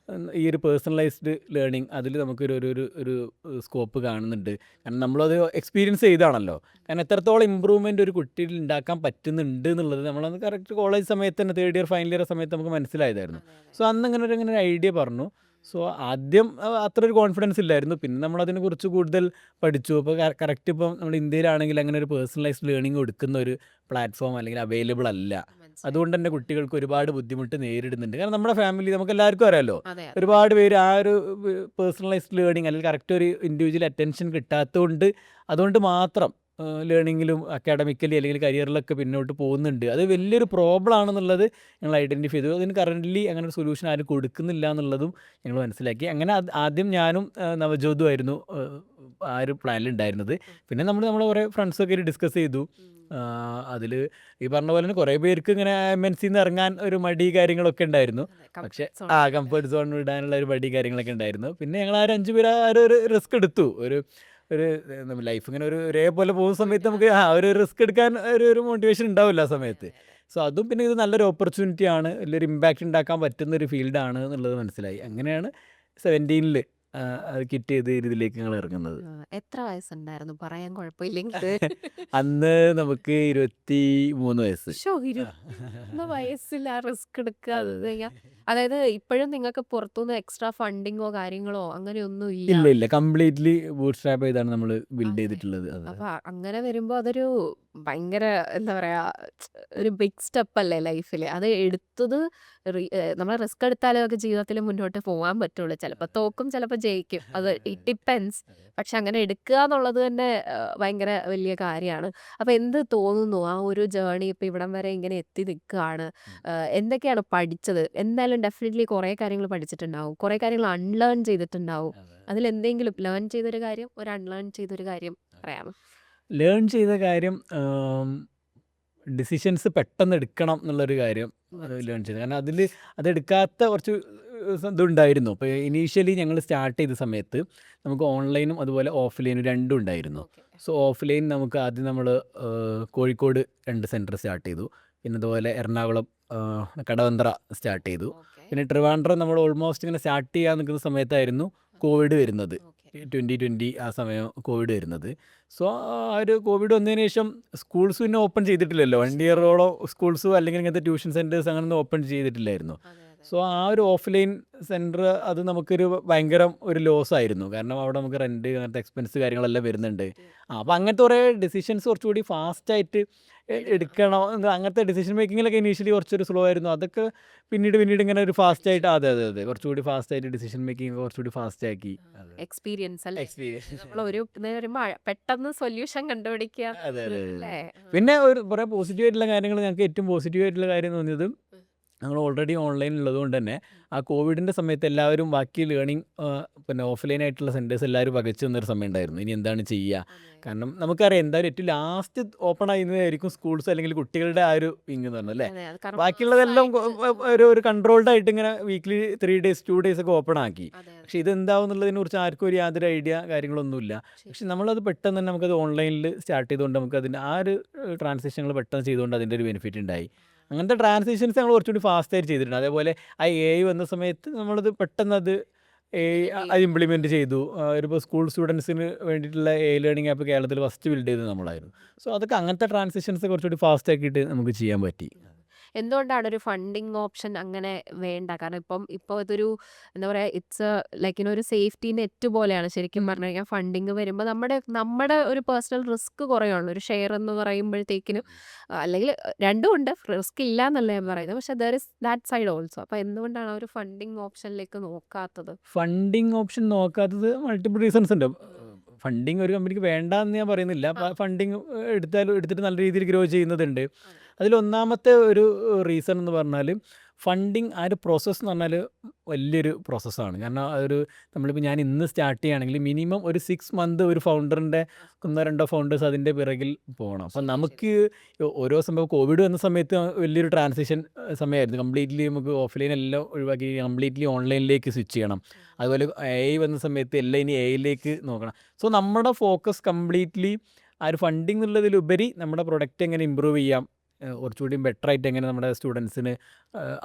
ഈ ഒരു പേഴ്സണലൈസ്ഡ് ലേണിംഗ് അതിൽ നമുക്കൊരു ഒരു ഒരു ഒരു സ്കോപ്പ് കാണുന്നുണ്ട്. കാരണം നമ്മളത് എക്സ്പീരിയൻസ് ചെയ്താണല്ലോ. കാരണം എത്രത്തോളം ഇമ്പ്രൂവ്മെൻ്റ് ഒരു കുട്ടിയിൽ ഉണ്ടാക്കാൻ പറ്റുന്നുണ്ട് എന്നുള്ളത് നമ്മളന്ന് കറക്റ്റ് കോളേജ് സമയത്ത് തന്നെ തേർഡ് ഇയർ ഫൈനൽ ഇയർ സമയത്ത് നമുക്ക് മനസ്സിലായതായിരുന്നു. സോ അന്ന് ഇങ്ങനെ ഒരു ഐഡിയ പറഞ്ഞു. സോ ആദ്യം അത്ര ഒരു കോൺഫിഡൻസ് ഇല്ലായിരുന്നു. പിന്നെ നമ്മളതിനെക്കുറിച്ച് കൂടുതൽ പഠിച്ചു. അപ്പോൾ കറക്റ്റ് ഇപ്പം നമ്മുടെ ഇന്ത്യയിലാണെങ്കിൽ അങ്ങനെ ഒരു പേഴ്സണലൈസ്ഡ് ലേണിംഗ് കൊടുക്കുന്ന ഒരു പ്ലാറ്റ്ഫോം അല്ലെങ്കിൽ അവൈലബിൾ അല്ല. മനസ്സിലായി. അതുകൊണ്ട് തന്നെ കുട്ടികൾക്ക് ഒരുപാട് ബുദ്ധിമുട്ട് നേരിടുന്നുണ്ട്. കാരണം നമ്മുടെ ഫാമിലി നമുക്ക് എല്ലാവർക്കും അറിയാമല്ലോ, അതെ, അതെ. ഒരുപാട് പേര് ആ ഒരു പേഴ്സണലൈസ്ഡ് ലേണിംഗ് അല്ലെങ്കിൽ കറക്റ്റ് ഒരു ഇൻഡിവിജ്വൽ അറ്റൻഷൻ കിട്ടാത്തതുകൊണ്ട് അതുകൊണ്ട് മാത്രം ലേണിങ്ങിലും അക്കാഡമിക്കലി അല്ലെങ്കിൽ കരിയറിലൊക്കെ പിന്നോട്ട് പോകുന്നുണ്ട്. അത് വലിയൊരു പ്രോബ്ലം ആണെന്നുള്ളത് ഞങ്ങൾ ഐഡൻറ്റിഫൈ ചെയ്തു. അതിന് കറൻ്റ്ലി അങ്ങനെ ഒരു സൊല്യൂഷൻ ആരും കൊടുക്കുന്നില്ല എന്നുള്ളതും ഞങ്ങൾ മനസ്സിലാക്കി. അങ്ങനെ ആദ്യം ഞാനും നവജോതും ആയിരുന്നു ആ ഒരു പ്ലാനിലുണ്ടായിരുന്നത്. പിന്നെ നമ്മളെ കുറേ ഫ്രണ്ട്സൊക്കെ ആയിട്ട് ഡിസ്കസ് ചെയ്തു. അതിൽ ഈ പറഞ്ഞ പോലെ തന്നെ കുറേ പേർക്ക് ഇങ്ങനെ MNC ന്ന് ഇറങ്ങാൻ ഒരു മടി കാര്യങ്ങളൊക്കെ ഉണ്ടായിരുന്നു. അതെ, പക്ഷേ comfort zone. കംഫർട്ട് സോൺ വിടാനുള്ള ഒരു മടി കാര്യങ്ങളൊക്കെ ഉണ്ടായിരുന്നു. പിന്നെ ഞങ്ങൾ ആ ഒരു 5 പേര് ആ ഒരു റിസ്ക് എടുത്തു. ഒരു ലൈഫ് ഇങ്ങനെ ഒരേപോലെ പോകുന്ന സമയത്ത് നമുക്ക് ഒരു റിസ്ക് എടുക്കാൻ ഒരു മോട്ടിവേഷൻ ഉണ്ടാവില്ല ആ സമയത്ത്. അതെ, അതെ. സോ അതും പിന്നെ ഇത് നല്ലൊരു ഓപ്പർച്യൂണിറ്റി ആണ്, വലിയൊരു ഇമ്പാക്റ്റ് ഉണ്ടാക്കാൻ പറ്റുന്ന ഒരു ഫീൽഡാണ് എന്നുള്ളത് മനസ്സിലായി. അങ്ങനെയാണ് 17 അത് കിറ്റ് ചെയ്ത് ഇതിലേക്ക് ഞങ്ങൾ ഇറങ്ങുന്നത്. എത്ര വയസ്സുണ്ടായിരുന്നു? പറയാൻ കുഴപ്പമില്ലെങ്കിൽ. അന്ന് നമുക്ക് 23 വയസ്സ്. ശോ! ആ. 23 വയസ്സിൽ ആ റിസ്ക് എടുക്കുക അതെ, അത് അതെ. കഴിഞ്ഞാ അതായത് ഇപ്പോഴും നിങ്ങൾക്ക് പുറത്തുനിന്ന് എക്സ്ട്രാ ഫണ്ടിങ്ങോ കാര്യങ്ങളോ അങ്ങനെയൊന്നും ഇല്ല. ഇല്ല ഇല്ല, കംപ്ലീറ്റ്ലി ബൂട്ട് സ്ട്രാപ്പ് ചെയ്താണ് നമ്മൾ ബിൽഡ് അതെ. ചെയ്തിട്ടുള്ളത്. അതെ. അപ്പൊ അങ്ങനെ വരുമ്പോ അതൊരു ഭയങ്കര എന്താ പറയാ, ഒരു ബിഗ് സ്റ്റെപ്പ് അല്ലേ ലൈഫില്. അത് എടുത്തത് നമ്മൾ റിസ്ക് എടുത്താലേ ഒക്കെ ജീവിതത്തിൽ മുന്നോട്ട് പോകാൻ പറ്റുള്ളൂ. ചിലപ്പോൾ തോക്കും, ചിലപ്പോൾ ജയിക്കും. അത് ഇറ്റ് ഡിപ്പെൻസ്. പക്ഷെ അങ്ങനെ എടുക്കുക എന്നുള്ളത് തന്നെ ഭയങ്കര വലിയ കാര്യമാണ്. അപ്പൊ എന്ത് തോന്നുന്നു ആ ഒരു ജേർണി ഇപ്പൊ ഇവിടം വരെ ഇങ്ങനെ എത്തി നിൽക്കുകയാണ്? എന്തൊക്കെയാണ് പഠിച്ചത്? എന്തായാലും ഡെഫിനറ്റ്ലി കുറേ കാര്യങ്ങൾ പഠിച്ചിട്ടുണ്ടാവും. കുറേ കാര്യങ്ങൾ അൺലേൺ ചെയ്തിട്ടുണ്ടാവും. അതിലെന്തെങ്കിലും ലേൺ ചെയ്തൊരു കാര്യം, ഒരു അൺലേൺ ചെയ്തൊരു കാര്യം പറയാമോ? ലേൺ ചെയ്ത കാര്യം ഡിസിഷൻസ് പെട്ടെന്ന് എടുക്കണം എന്നുള്ളൊരു കാര്യം ലേൺ ചെയ്തത്. കാരണം അതെടുക്കാത്ത കുറച്ച് ഇതുണ്ടായിരുന്നു. അപ്പോൾ ഇനീഷ്യലി ഞങ്ങൾ സ്റ്റാർട്ട് ചെയ്ത സമയത്ത് നമുക്ക് ഓൺലൈനും അതുപോലെ ഓഫ്ലൈനും രണ്ടും ഉണ്ടായിരുന്നു. ഓക്കെ. സോ ഓഫ്ലൈൻ നമുക്ക് ആദ്യം നമ്മൾ കോഴിക്കോട് 2 സെൻറ്റർ സ്റ്റാർട്ട് ചെയ്തു. പിന്നെ അതുപോലെ എറണാകുളം, കടവന്ത്ര സ്റ്റാർട്ട് ചെയ്തു. ഓക്കെ. പിന്നെ ട്രിവാൻഡ്രം നമ്മൾ ഓൾമോസ്റ്റ് ഇങ്ങനെ സ്റ്റാർട്ട് ചെയ്യാൻ നിൽക്കുന്ന സമയത്തായിരുന്നു കോവിഡ് വരുന്നത്. ഓക്കെ. 2020 ആ സമയം കോവിഡ് വരുന്നത്. സോ ആ ഒരു കോവിഡ് വന്നതിന് ശേഷം സ്കൂൾസ് പിന്നെ ഓപ്പൺ ചെയ്തിട്ടില്ലല്ലോ. 1 ഇയറോളം സ്കൂൾസ് അല്ലെങ്കിൽ ഇങ്ങനത്തെ ട്യൂഷൻ സെൻറ്റേഴ്സ് അങ്ങനെയൊന്നും ഓപ്പൺ ചെയ്തിട്ടില്ലായിരുന്നു. അതെ, അതെ. സോ ആ ഒരു ഓഫ്ലൈൻ സെൻറ്റർ അത് നമുക്കൊരു ഭയങ്കര ഒരു ലോസ് ആയിരുന്നു. കാരണം അവിടെ നമുക്ക് റെൻറ്റ് അങ്ങനത്തെ എക്സ്പെൻസ് കാര്യങ്ങളെല്ലാം വരുന്നുണ്ട്. അപ്പോൾ അങ്ങനത്തെ കുറേ ഡിസിഷൻസ് കുറച്ചുകൂടി ഫാസ്റ്റായിട്ട് എടുക്കണം. അങ്ങനത്തെ ഡിസിഷൻ മേക്കിങ്ങിലൊക്കെ ഇനീഷ്യലി കുറച്ചൊരു സ്ലോ ആയിരുന്നു. അതൊക്കെ പിന്നീട് ഇങ്ങനെ ഒരു ഫാസ്റ്റായിട്ട് അതെ കുറച്ചുകൂടി ഫാസ്റ്റായിട്ട് ഡിസിഷൻ മേക്കിംഗ് കുറച്ചുകൂടി ഫാസ്റ്റാക്കി. എക്സ്പീരിയൻസ് അല്ലേ? എക്സ്പീരിയൻസ്. നമ്മൾ ഒരു വരുമ്പോ പെട്ടെന്ന് സൊല്യൂഷൻ കണ്ടുപിടിക്കുക അതെ. അല്ലേ? പിന്നെ കുറേ പോസിറ്റീവ് ആയിട്ടുള്ള കാര്യങ്ങൾ, ഞങ്ങൾക്ക് ഏറ്റവും പോസിറ്റീവ് ആയിട്ടുള്ള കാര്യം തോന്നിയത് ഞങ്ങൾ ഓൾറെഡി ഓൺലൈൻ ഉള്ളതുകൊണ്ട് തന്നെ ആ കോവിഡിൻ്റെ സമയത്ത് എല്ലാവരും ബാക്കി ലേണിംഗ് പിന്നെ ഓഫ്ലൈൻ ആയിട്ടുള്ള സെൻറ്റേഴ്സ് എല്ലാവരും പകച്ചു നിന്നൊരു സമയം ഉണ്ടായിരുന്നു. ഇനി എന്താണ് ചെയ്യുക? കാരണം നമുക്കറിയാം എന്തായാലും ഏറ്റവും ലാസ്റ്റ് ഓപ്പൺ ആയിരുന്നതായിരിക്കും സ്കൂൾസ് അല്ലെങ്കിൽ കുട്ടികളുടെ ആ ഒരു വിങ് എന്ന് പറഞ്ഞത് അല്ലേ. ബാക്കിയുള്ളതെല്ലാം ഒരു കൺട്രോൾഡ് ആയിട്ട് ഇങ്ങനെ വീക്ക്ലി 3 days 2 days ഒക്കെ ഓപ്പൺ ആക്കി. പക്ഷേ ഇതെന്താവും എന്നുള്ളതിനെ കുറിച്ച് ആർക്കും ഒരു യാതൊരു ഐഡിയ കാര്യങ്ങളൊന്നുമില്ല. പക്ഷെ നമ്മളത് പെട്ടെന്ന് തന്നെ നമുക്കത് ഓൺലൈനിൽ സ്റ്റാർട്ട് ചെയ്തുകൊണ്ട് നമുക്ക് അതിൻ്റെ ആ ഒരു ട്രാൻസാക്ഷനുകൾ പെട്ടെന്ന് ചെയ്തുകൊണ്ട് അതിൻ്റെ ഒരു ബെനിഫിറ്റ് ഉണ്ടായി. അങ്ങനത്തെ ട്രാൻസാക്ഷൻസ് ഞങ്ങൾ കുറച്ചുകൂടി ഫാസ്റ്റായിട്ട് ചെയ്തിട്ടുണ്ട്. അതേപോലെ ആ AI വന്ന സമയത്ത് നമ്മളത് പെട്ടെന്ന് അത് അത് ഇംപ്ലിമെൻറ്റ് ചെയ്തു. ഇപ്പോൾ സ്കൂൾ സ്റ്റുഡൻസിന് വേണ്ടിയിട്ടുള്ള ലേണിംഗ് ആപ്പ് കേരളത്തിൽ ഫസ്റ്റ് ബിൽഡ് ചെയ്തത് നമ്മളായിരുന്നു. സോ അതൊക്കെ അങ്ങനത്തെ ട്രാൻസാക്ഷൻസ് കുറച്ചുകൂടി ഫാസ്റ്റ് ആക്കിയിട്ട് നമുക്ക് ചെയ്യാൻ പറ്റി. എന്തുകൊണ്ടാണ് ഒരു ഫണ്ടിങ് ഓപ്ഷൻ അങ്ങനെ വേണ്ട? കാരണം ഇപ്പോൾ ഇതൊരു എന്താ പറയുക, ഇറ്റ്സ് ലൈക്ക് ഒരു സേഫ്റ്റി നെറ്റ് പോലെയാണ് ശരിക്കും പറഞ്ഞു കഴിഞ്ഞാൽ. ഫണ്ടിങ് വരുമ്പോൾ നമ്മുടെ ഒരു പേഴ്സണൽ റിസ്ക് കുറയുള്ളൂ. ഒരു ഷെയർ എന്ന് പറയുമ്പോഴത്തേക്കിനും അല്ലെങ്കിൽ രണ്ടും ഉണ്ട്, റിസ്ക് ഇല്ല എന്നല്ല ഞാൻ പറയുന്നത്, പക്ഷെ there is that side also. അപ്പോൾ എന്തുകൊണ്ടാണ് ആ ഒരു ഫണ്ടിങ് ഓപ്ഷനിലേക്ക് നോക്കാത്തത്? ഫണ്ടിങ് ഓപ്ഷൻ നോക്കാത്തത് മൾട്ടിപ്പിൾ റീസൺസ് ഉണ്ട്. ഫണ്ടിങ് ഒരു കമ്പനിക്ക് വേണ്ട എന്ന് ഞാൻ പറയുന്നില്ല. ഫണ്ടിങ് എടുത്തിട്ട് നല്ല രീതിയിൽ ഗ്രോ ചെയ്യുന്നതുണ്ട്. അതിലൊന്നാമത്തെ ഒരു റീസൺ എന്ന് പറഞ്ഞാൽ ഫണ്ടിങ് ആ ഒരു പ്രോസസ്സ് എന്ന് പറഞ്ഞാൽ വലിയൊരു പ്രോസസ്സാണ്. കാരണം നമ്മളിപ്പോൾ ഞാൻ ഇന്ന് സ്റ്റാർട്ട് ചെയ്യുകയാണെങ്കിൽ മിനിമം ഒരു 6 month ഒരു ഫൗണ്ടറിൻ്റെ 1-2 ഫൗണ്ടേഴ്സ് അതിൻ്റെ പിറകിൽ പോകണം. അപ്പം നമുക്ക് ഓരോ സംഭവം കോവിഡ് വന്ന സമയത്ത് വലിയൊരു ട്രാൻസിഷൻ സമയമായിരുന്നു. കംപ്ലീറ്റ്ലി നമുക്ക് ഓഫ്ലൈൻ എല്ലാം ഒഴിവാക്കി കംപ്ലീറ്റ്ലി ഓൺലൈനിലേക്ക് സ്വിച്ച് ചെയ്യണം. അതുപോലെ AI വന്ന സമയത്ത് എല്ലാം ഇനി AIയിലേക്ക് നോക്കണം. സോ നമ്മുടെ ഫോക്കസ് കംപ്ലീറ്റ്ലി ആ ഒരു ഫണ്ടിങ് എന്നുള്ളതിലുപരി നമ്മുടെ പ്രൊഡക്റ്റ് എങ്ങനെ ഇമ്പ്രൂവ് ചെയ്യാം, കുറച്ചുകൂടി ബെറ്ററായിട്ട് എങ്ങനെ നമ്മുടെ സ്റ്റുഡൻസിന്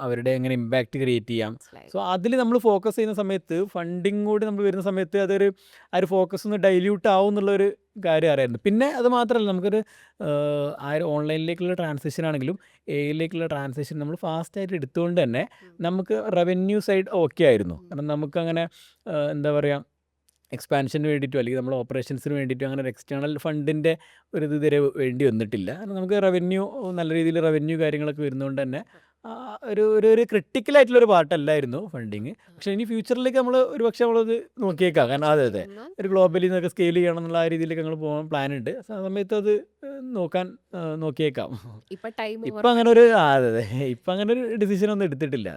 അവരുടെ എങ്ങനെ ഇമ്പാക്റ്റ് ക്രിയേറ്റ് ചെയ്യാം. സോ അതിൽ നമ്മൾ ഫോക്കസ് ചെയ്യുന്ന സമയത്ത് ഫണ്ടിങ് കൂടി നമ്മൾ വരുന്ന സമയത്ത് ആ ഒരു ഫോക്കസ് ഒന്ന് ഡൈല്യൂട്ട് ആവും എന്നുള്ളൊരു കാര്യം അറിയായിരുന്നു. പിന്നെ അത് മാത്രമല്ല, നമുക്കൊരു ആ ഒരു ഓൺലൈനിലേക്കുള്ള ട്രാൻസാക്ഷൻ ആണെങ്കിലും AIയിലേക്കുള്ള ട്രാൻസാക്ഷൻ നമ്മൾ ഫാസ്റ്റായിട്ട് എടുത്തുകൊണ്ട് തന്നെ നമുക്ക് റവന്യൂ സൈഡ് ഓക്കെ ആയിരുന്നു. കാരണം നമുക്കങ്ങനെ എന്താ പറയുക, എക്സ്പാൻഷന് വേണ്ടിയിട്ടോ അല്ലെങ്കിൽ നമ്മുടെ ഓപ്പറേഷൻസിന് വേണ്ടിയിട്ടോ അങ്ങനെ ഒരു എക്സ്റ്റേണൽ ഫണ്ടിൻ്റെ ഒരു ഇതുവരെ വേണ്ടി വന്നിട്ടില്ല. കാരണം നമുക്ക് നല്ല രീതിയിൽ റവന്യൂ കാര്യങ്ങളൊക്കെ വരുന്നതുകൊണ്ട് തന്നെ ഒരു ക്രിട്ടിക്കലായിട്ടുള്ളൊരു പാർട്ടല്ലായിരുന്നു ഫണ്ടിങ്. പക്ഷേ ഇനി ഫ്യൂച്ചറിലേക്ക് നമ്മൾ ഒരുപക്ഷെ നമ്മളത് നോക്കിയേക്കാം. കാരണം അതെ ഒരു ഗ്ലോബലി നിന്നൊക്കെ സ്കെയിൽ ചെയ്യണം എന്നുള്ള ആ രീതിയിലേക്ക് ഞങ്ങൾ പോകാൻ പ്ലാൻ ഉണ്ട്. ആ സമയത്ത് അത് നോക്കിയേക്കാം. ഇപ്പം അങ്ങനെ ഒരു ഇപ്പം അങ്ങനെ ഒരു ഡിസിഷൻ ഒന്നും എടുത്തിട്ടില്ല.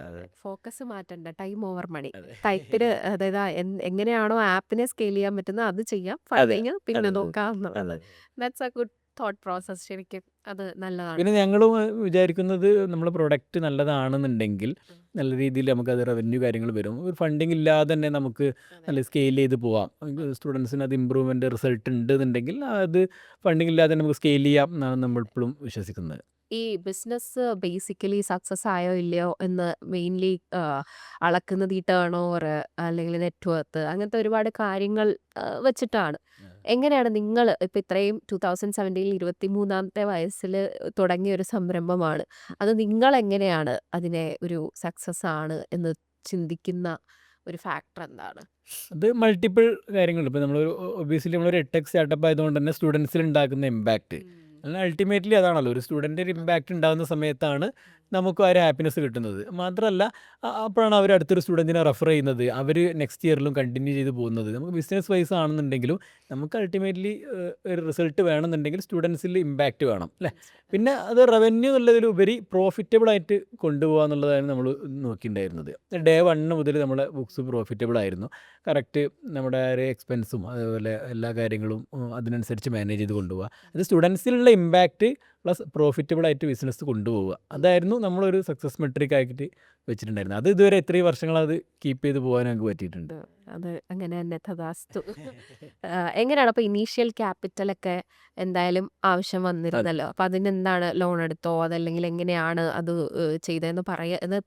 ഫോക്കസ് മാറ്റണ്ട, ടൈം ഓവർ മണി ടൈപ്പിന്. അതായത് എങ്ങനെയാണോ ആപ്പിനെ സ്കെയിൽ ചെയ്യാൻ പറ്റുന്നത് അത് ചെയ്യാം, ഫണ്ടിങ് പിന്നെ നോക്കാം. That's A good thought process. ശരിക്കും അത് നല്ലതാണ്. പിന്നെ ഞങ്ങളും വിചാരിക്കുന്നത് നമ്മുടെ പ്രൊഡക്റ്റ് നല്ലതാണെന്നുണ്ടെങ്കിൽ നല്ല രീതിയിൽ നമുക്കത് റവന്യൂ കാര്യങ്ങൾ വരും. ഒരു ഫണ്ടിങ് ഇല്ലാതെ തന്നെ നമുക്ക് നല്ല സ്കെയിൽ ചെയ്ത് പോവാം. സ്റ്റുഡൻസിന് അത് ഇമ്പ്രൂവ്മെൻ്റ് റിസൾട്ട് ഉണ്ടെന്നുണ്ടെങ്കിൽ അത് ഫണ്ടിങ് ഇല്ലാതെ നമുക്ക് സ്കെയിൽ ചെയ്യാം എന്നാണ് നമ്മളിപ്പോഴും വിശ്വസിക്കുന്നത്. ഈ ബിസിനസ് ബേസിക്കലി സക്സസ് ആയോ ഇല്ലയോ എന്ന് മെയിൻലി അളക്കുന്നത് ഈ ടേൺ ഓവർ അല്ലെങ്കിൽ നെറ്റ്വർത്ത് അങ്ങനത്തെ ഒരുപാട് കാര്യങ്ങൾ വെച്ചിട്ടാണ്. എങ്ങനെയാണ് നിങ്ങൾ ഇപ്പം ഇത്രയും 2017 23-ാമത്തെ വയസ്സിൽ തുടങ്ങിയ ഒരു സംരംഭമാണ്, അത് നിങ്ങൾ എങ്ങനെയാണ് അതിനെ ഒരു സക്സസ് ആണ് എന്ന് ചിന്തിക്കുന്ന ഒരു ഫാക്ടർ എന്താണ്? അത് മൾട്ടിപ്പിൾ കാര്യങ്ങളുണ്ട്. ഇപ്പോൾ ഒബിയസ്ലി നമ്മളൊരു എട്ടെക് സ്റ്റാർട്ടപ്പ് ആയതുകൊണ്ട് തന്നെ സ്റ്റുഡൻസിൽ ഉണ്ടാക്കുന്ന ഇമ്പാക്റ്റ് അൾട്ടിമേറ്റ്ലി അതാണല്ലോ. ഒരു സ്റ്റുഡൻ്റ് ഒരു ഇമ്പാക്റ്റ് ഉണ്ടാകുന്ന സമയത്താണ് നമുക്ക് ആ ഒരു ഹാപ്പിനെസ് കിട്ടുന്നത്. മാത്രമല്ല അപ്പോഴാണ് അവർ അടുത്തൊരു സ്റ്റുഡൻറ്റിനെ റെഫർ ചെയ്യുന്നത്, അവർ നെക്സ്റ്റ് ഇയറിലും കണ്ടിന്യൂ ചെയ്ത് പോകുന്നത്. നമുക്ക് ബിസിനസ് വൈസ് ആണെന്നുണ്ടെങ്കിലും നമുക്ക് അൾട്ടിമേറ്റ്ലി ഒരു റിസൾട്ട് വേണമെന്നുണ്ടെങ്കിൽ സ്റ്റുഡൻസിൽ ഇമ്പാക്റ്റ് വേണം അല്ലേ. പിന്നെ അത് റവന്യൂ എന്നുള്ളതിലുപരി പ്രോഫിറ്റബിളായിട്ട് കൊണ്ടുപോകുക എന്നുള്ളതാണ് നമ്മൾ നോക്കിയിട്ടുണ്ടായിരുന്നത്. Day 1 മുതൽ നമ്മുടെ ബുക്സ് പ്രോഫിറ്റബിൾ ആയിരുന്നു. കറക്റ്റ് നമ്മുടെ ഒരു എക്സ്പെൻസും അതുപോലെ എല്ലാ കാര്യങ്ങളും അതിനനുസരിച്ച് മാനേജ് ചെയ്ത് കൊണ്ടുപോകുക. അത് സ്റ്റുഡൻസിലുള്ള ഇമ്പാക്റ്റ് പ്ലസ് പ്രോഫിറ്റബിളായിട്ട് ബിസിനസ് കൊണ്ടുപോവുക, അതായിരുന്നു നമ്മളൊരു സക്സസ് മെട്രിക് ആയിട്ട് വെച്ചിട്ടുണ്ടായിരുന്നത്. അത് ഇതുവരെ എത്രയും വർഷങ്ങൾ അത് കീപ്പ് ചെയ്ത് പോകാൻ ഞങ്ങൾക്ക് പറ്റിയിട്ടുണ്ട്. അത് അങ്ങനെ തന്നെ തഥാസ്തു. എങ്ങനെയാണ് അപ്പോൾ ഇനീഷ്യൽ ക്യാപിറ്റലൊക്കെ എന്തായാലും ആവശ്യം വന്നിരുന്നല്ലോ, അപ്പോൾ അതിനെന്താണ്, ലോൺ എടുത്തോ അതല്ലെങ്കിൽ എങ്ങനെയാണ് അത് ചെയ്തതെന്ന്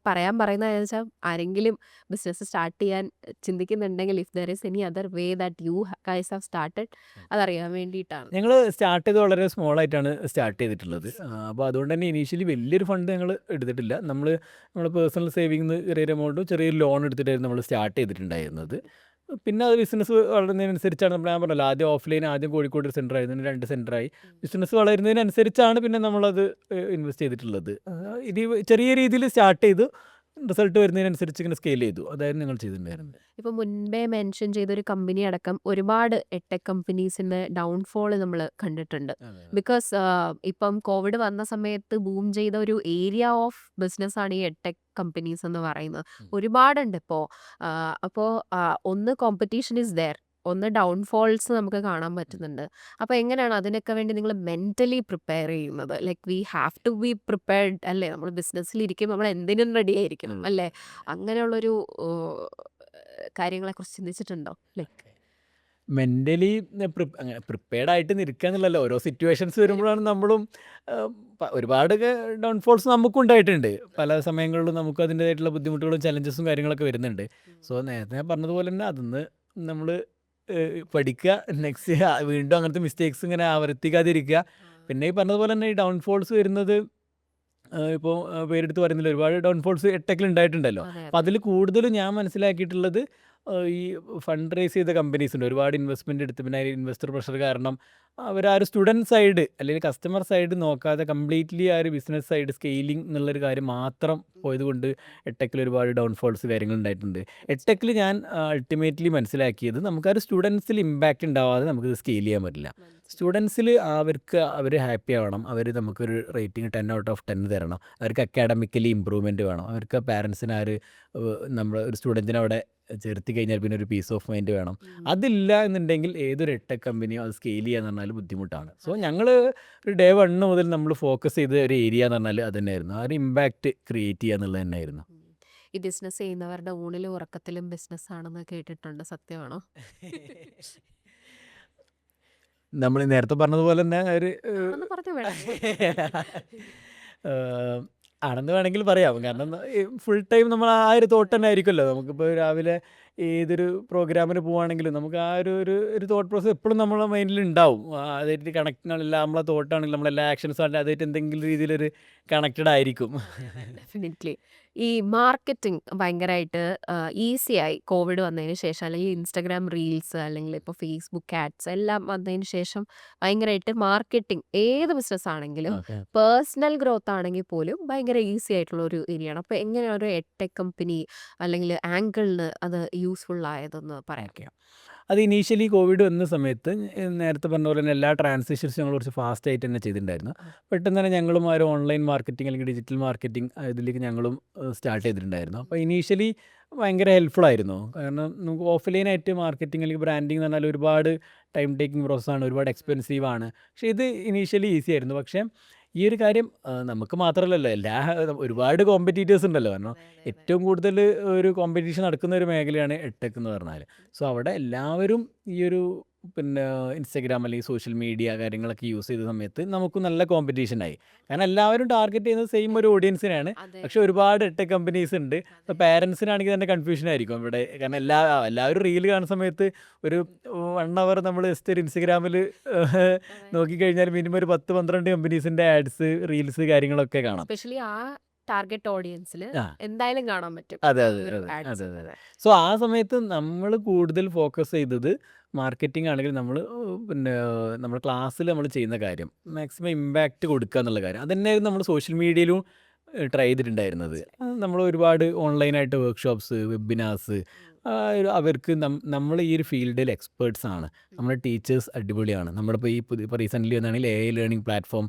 പറയാൻ പറയുന്നത് വെച്ചാൽ ആരെങ്കിലും ബിസിനസ് സ്റ്റാർട്ട് ചെയ്യാൻ ചിന്തിക്കുന്നുണ്ടെങ്കിൽ if there is any other way that you guys have started അതറിയാൻ വേണ്ടിയിട്ടാണ്. ഞങ്ങൾ സ്റ്റാർട്ട് ചെയ്ത് വളരെ സ്മോൾ ആയിട്ടാണ് സ്റ്റാർട്ട് ചെയ്തിട്ടുള്ളത്. അപ്പോൾ അതുകൊണ്ട് തന്നെ ഇനീഷ്യലി വലിയൊരു ഫണ്ട് ഞങ്ങൾ എടുത്തിട്ടില്ല. നമ്മൾ പേഴ്സണൽ സേവിങ്സ് ചെറിയൊരു എമൗണ്ടും ചെറിയൊരു ലോൺ എടുത്തിട്ടായിരുന്നു നമ്മൾ സ്റ്റാർട്ട് ചെയ്തിട്ടുണ്ടായിരുന്നത്. പിന്നെ അത് ബിസിനസ് വളരുന്നതിനനുസരിച്ചാണ് ഞാൻ പറഞ്ഞല്ലോ, ആദ്യം ഓഫ്ലൈൻ, ആദ്യം കോഴിക്കോട് ഒരു സെൻ്റർ ആയിരുന്നു, 2 സെൻ്ററായി. ബിസിനസ് വളരുന്നതിനനുസരിച്ചാണ് പിന്നെ നമ്മളത് ഇൻവെസ്റ്റ് ചെയ്തിട്ടുള്ളത്. ഇത് ചെറിയ രീതിയിൽ സ്റ്റാർട്ട് ചെയ്തു, റിസൾട്ട് വരുന്നതിനനുസരിച്ച് ഇങ്ങനെ സ്കെയിൽ ചെയ്തു. അതായിരുന്നു ഞങ്ങൾ ചെയ്തിട്ടുണ്ടായിരുന്നത്. ഇപ്പൊ മുൻപേ മെൻഷൻ ചെയ്തൊരു കമ്പനി അടക്കം ഒരുപാട് ടെക് കമ്പനീസിന്റെ ഡൗൺഫോൾ നമ്മൾ കണ്ടിട്ടുണ്ട്. ബിക്കോസ് ഇപ്പം കോവിഡ് വന്ന സമയത്ത് ബൂം ചെയ്ത ഒരു ഏരിയ ഓഫ് ബിസിനസ് ആണ് ഈ ടെക് കമ്പനീസ് എന്ന് പറയുന്നത്. ഒരുപാടുണ്ട് ഇപ്പോൾ. അപ്പോൾ ഒന്ന് കോമ്പറ്റീഷൻ ഇസ് ദെയർ, ഒന്ന് ഡൗൺഫോൾസ് നമുക്ക് കാണാൻ പറ്റുന്നുണ്ട്. അപ്പോൾ എങ്ങനെയാണ് അതിനൊക്കെ വേണ്ടി നിങ്ങൾ മെന്റലി പ്രിപ്പയർ ചെയ്യുന്നത്? Like we have to be prepared അല്ലേ? നമ്മൾ ബിസിനസ്സിൽ ഇരിക്കുമ്പോൾ നമ്മൾ എന്തിനും റെഡി ആയിരിക്കണം അല്ലേ? അങ്ങനെയുള്ളൊരു കാര്യങ്ങളെക്കുറിച്ച് ചിന്തിച്ചിട്ടുണ്ടോ? ലൈക്ക് മെൻ്റലി പ്രിപ്പയർഡ് ആയിട്ട് നിൽക്കുക എന്നുള്ളതല്ല, ഓരോ സിറ്റുവേഷൻസ് വരുമ്പോഴാണ് നമ്മളും ഒരുപാട് ഡൗൺഫോൾസ് നമുക്കും ഉണ്ടായിട്ടുണ്ട്. പല സമയങ്ങളിലും നമുക്ക് അതിൻ്റെതായിട്ടുള്ള ബുദ്ധിമുട്ടുകളും ചലഞ്ചസും കാര്യങ്ങളൊക്കെ വരുന്നുണ്ട്. സോ നേരത്തെ ഞാൻ പറഞ്ഞതുപോലെ തന്നെ അതിന്ന് നമ്മൾ പഠിക്കുക, നെക്സ്റ്റ് വീണ്ടും അങ്ങനത്തെ മിസ്റ്റേക്സ് ഇങ്ങനെ ആവർത്തിക്കാതിരിക്കുക. പിന്നെ ഈ പറഞ്ഞതുപോലെ തന്നെ ഈ ഡൗൺഫോൾസ് വരുന്നത് ഇപ്പോൾ പേരെടുത്ത് പറയുന്നില്ല, ഒരുപാട് ഡൗൺഫോൾസ് ടെക്കിൽ ഉണ്ടായിട്ടുണ്ടല്ലോ. അതെ അപ്പം അതെ അതിൽ കൂടുതലും ഞാൻ മനസ്സിലാക്കിയിട്ടുള്ളത് ഈ ഫണ്ട് റേസ് ചെയ്ത കമ്പനീസ് ഉണ്ട്, ഒരുപാട് ഇൻവെസ്റ്റ്മെൻറ്റ് എടുത്ത് പിന്നെ ഇൻവെസ്റ്റർ പ്രഷർ കാരണം അവർ ആ ഒരു സ്റ്റുഡൻറ് സൈഡ് അല്ലെങ്കിൽ കസ്റ്റമർ സൈഡ് നോക്കാതെ കംപ്ലീറ്റ്ലി ആ ഒരു ബിസിനസ് സൈഡ് സ്കെയിലിംഗ് എന്നുള്ളൊരു കാര്യം മാത്രം പോയത് കൊണ്ട് എട്ടെക്കിൽ ഒരുപാട് ഡൗൺഫോൾസ് കാര്യങ്ങൾ ഉണ്ടായിട്ടുണ്ട്. എട്ടെക്കിൽ ഞാൻ അൾട്ടിമേറ്റ്ലി മനസ്സിലാക്കിയത് നമുക്ക് ആ ഒരു സ്റ്റുഡൻസിൽ ഇമ്പാക്റ്റ് ഉണ്ടാവാതെ നമുക്കിത് സ്കെയിൽ ചെയ്യാൻ പറ്റില്ല. സ്റ്റുഡൻസിൽ അവർ ഹാപ്പി ആവണം, അവർ നമുക്കൊരു റേറ്റിംഗ് 10/10 തരണം, അവർക്ക് അക്കാഡമിക്കലി ഇമ്പ്രൂവ്മെൻറ്റ് വേണം, അവർക്ക് പാരൻസിന് ആ ഒരു നമ്മൾ ഒരു സ്റ്റുഡൻറ്റിനെ അവിടെ ചേർത്തി കഴിഞ്ഞാൽ പിന്നെ ഒരു പീസ് ഓഫ് മൈൻഡ് വേണം. അതില്ല എന്നുണ്ടെങ്കിൽ ഏതൊരു ടെക് കമ്പനിയോ അത് സ്കെയിൽ ചെയ്യാന്ന് പറഞ്ഞാൽ ബുദ്ധിമുട്ടാണ്. സോ ഞങ്ങൾ ഒരു ഡേ 1 മുതൽ നമ്മൾ ഫോക്കസ് ചെയ്ത ഒരു ഏരിയ എന്ന് പറഞ്ഞാൽ അത് തന്നെയായിരുന്നു, ആ ഒരു ഇമ്പാക്റ്റ് ക്രിയേറ്റ് ചെയ്യുക എന്നുള്ളത് തന്നെയായിരുന്നു. ഈ ബിസിനസ് ചെയ്യുന്നവരുടെ ഊണിലും ഉറക്കത്തിലും ബിസിനസ് ആണെന്ന് കേട്ടിട്ടുണ്ട്. സത്യമാണോ? നമ്മൾ നേരത്തെ പറഞ്ഞതുപോലെ തന്നെ ഒരു ഒന്ന് പറഞ്ഞു വേണം. ഏഹ്, ആണെന്ന് വേണമെങ്കിൽ പറയാം. കാരണം ഫുൾ ടൈം നമ്മൾ ആ ഒരു തോട്ട് തന്നെ ആയിരിക്കുമല്ലോ. നമുക്കിപ്പോൾ രാവിലെ ഏതൊരു പ്രോഗ്രാമിന് പോവുകയാണെങ്കിലും നമുക്ക് ആ ഒരു തോട്ട് പ്രോസസ് എപ്പോഴും നമ്മളെ മൈൻഡിൽ ഉണ്ടാവും. അതായിട്ട് കണക്റ്റഡല്ല, നമ്മളെ തോട്ടാണെങ്കിലും നമ്മളെല്ലാ ആക്ഷൻസും ആണെങ്കിലും അതായിട്ട് എന്തെങ്കിലും രീതിയിലൊരു കണക്റ്റഡ് ആയിരിക്കും. ഡെഫിനറ്റ്ലി. ഈ മാർക്കറ്റിംഗ് ഭയങ്കരമായിട്ട് ഈസി ആയി കോവിഡ് വന്നതിന് ശേഷം, അല്ലെങ്കിൽ ഇൻസ്റ്റഗ്രാം റീൽസ് അല്ലെങ്കിൽ ഇപ്പോൾ ഫേസ്ബുക്ക് ആഡ്സ് എല്ലാം വന്നതിന് ശേഷം ഭയങ്കരമായിട്ട് മാർക്കറ്റിംഗ് ഏത് ബിസിനസ് ആണെങ്കിലും ഓക്കെ. പേഴ്സണൽ ഗ്രോത്ത് ആണെങ്കിൽ പോലും ഭയങ്കര ഈസി ആയിട്ടുള്ള ഒരു ഏരിയയാണ്. അപ്പോൾ എങ്ങനെയാണ് ഒരു എഡ്ടെക് കമ്പനി അല്ലെങ്കിൽ ആംഗിളിന് അത് യൂസ്ഫുൾ ആയതെന്ന് പറയാം. ഓക്കെ. അത് ഇനീഷ്യലി കോവിഡ് വന്ന സമയത്ത് നേരത്തെ പറഞ്ഞ പോലെ തന്നെ എല്ലാ ട്രാൻസിഷൻസും ഞങ്ങൾ കുറച്ച് ഫാസ്റ്റ് ആയിട്ട് തന്നെ ചെയ്തിട്ടുണ്ടായിരുന്നു. പെട്ടെന്ന് തന്നെ ഞങ്ങളും ആ ഒരു ഓൺലൈൻ മാർക്കറ്റിംഗ് അല്ലെങ്കിൽ ഡിജിറ്റൽ മാർക്കറ്റിംഗ് ഇതിലേക്ക് ഞങ്ങളും സ്റ്റാർട്ട് ചെയ്തിട്ടുണ്ടായിരുന്നു. അപ്പോൾ ഇനീഷ്യലി ഭയങ്കര ഹെൽപ്ഫുൾ ആയിരുന്നു. കാരണം നമുക്ക് ഓഫ്ലൈനായിട്ട് മാർക്കറ്റിംഗ് അല്ലെങ്കിൽ ബ്രാൻഡിങ് എന്ന് പറഞ്ഞാൽ ഒരുപാട് ടൈം ടേക്കിംഗ് പ്രോസസ്സാണ്, ഒരുപാട് എക്സ്പെൻസീവ് ആണ്. പക്ഷേ ഇത് ഇനീഷ്യലി ഈസി ആയിരുന്നു. പക്ഷേ ഈ ഒരു കാര്യം നമുക്ക് മാത്രമല്ലല്ലോ, ഒരുപാട് കോമ്പറ്റീറ്റേഴ്സ് ഉണ്ടല്ലോ. കാരണം അതെ അതെ അതെ. ഏറ്റവും കൂടുതൽ ഒരു കോമ്പറ്റീഷൻ നടക്കുന്ന ഒരു മേഖലയാണ് എഡ്ടെക് എന്ന് പറഞ്ഞാൽ. സോ അവിടെ എല്ലാവരും ഈ ഒരു പിന്നെ ഇൻസ്റ്റഗ്രാം അല്ലെങ്കിൽ സോഷ്യൽ മീഡിയ കാര്യങ്ങളൊക്കെ യൂസ് ചെയ്ത സമയത്ത് നമുക്ക് നല്ല കോമ്പറ്റീഷനായി. കാരണം എല്ലാവരും ടാർഗറ്റ് ചെയ്യുന്നത് സെയിം ഒരു ഓഡിയൻസിനാണ്. അതെ പക്ഷെ ഒരുപാട് എഡ്ടെക് കമ്പനീസ് ഉണ്ട്. അപ്പോൾ അതെ പാരൻസിനാണെങ്കിൽ തന്നെ കൺഫ്യൂഷൻ ആയിരിക്കും ഇവിടെ. കാരണം എല്ലാവരും റീൽ കാണുന്ന സമയത്ത് ഒരു 1 അവർ നമ്മൾ ജസ്റ്റ് ഒരു ഇൻസ്റ്റഗ്രാമിൽ അതെ. നോക്കിക്കഴിഞ്ഞാൽ മിനിമം ഒരു 10-12 കമ്പനീസിൻ്റെ ആഡ്സ് റീൽസ് കാര്യങ്ങളൊക്കെ കാണാം. എസ്പെഷ്യലി ആ ടാർഗറ്റ് ഓഡിയൻസിൽ ആ എന്തായാലും കാണാൻ പറ്റും അതെ ആ അതെ ഒരു അതെ ആഡ്സ്. അതെ അതെ. സോ ആ സമയത്ത് നമ്മൾ കൂടുതൽ ഫോക്കസ് ചെയ്തത് മാർക്കറ്റിംഗ് ആണെങ്കിൽ നമ്മൾ പിന്നെ നമ്മൾ ക്ലാസ്സിൽ നമ്മൾ ചെയ്യുന്ന കാര്യം മാക്സിമം ഇമ്പാക്റ്റ് കൊടുക്കുക എന്നുള്ള കാര്യം അത് തന്നെയായിരുന്നു നമ്മൾ സോഷ്യൽ മീഡിയയിലും ട്രൈ ചെയ്തിട്ടുണ്ടായിരുന്നത്. നമ്മൾ ഒരുപാട് ഓൺലൈനായിട്ട് വർക്ക്ഷോപ്സ്, വെബിനാർസ്, അവർക്ക് നമ്മൾ ഈ ഒരു ഫീൽഡിൽ എക്സ്പേർട്സ് ആണ്, നമ്മുടെ ടീച്ചേഴ്സ് അടിപൊളിയാണ്. നമ്മളിപ്പോൾ ഇപ്പോൾ റീസെൻ്റ്ലി വന്നാണെങ്കിൽ AI ലേണിംഗ് പ്ലാറ്റ്ഫോം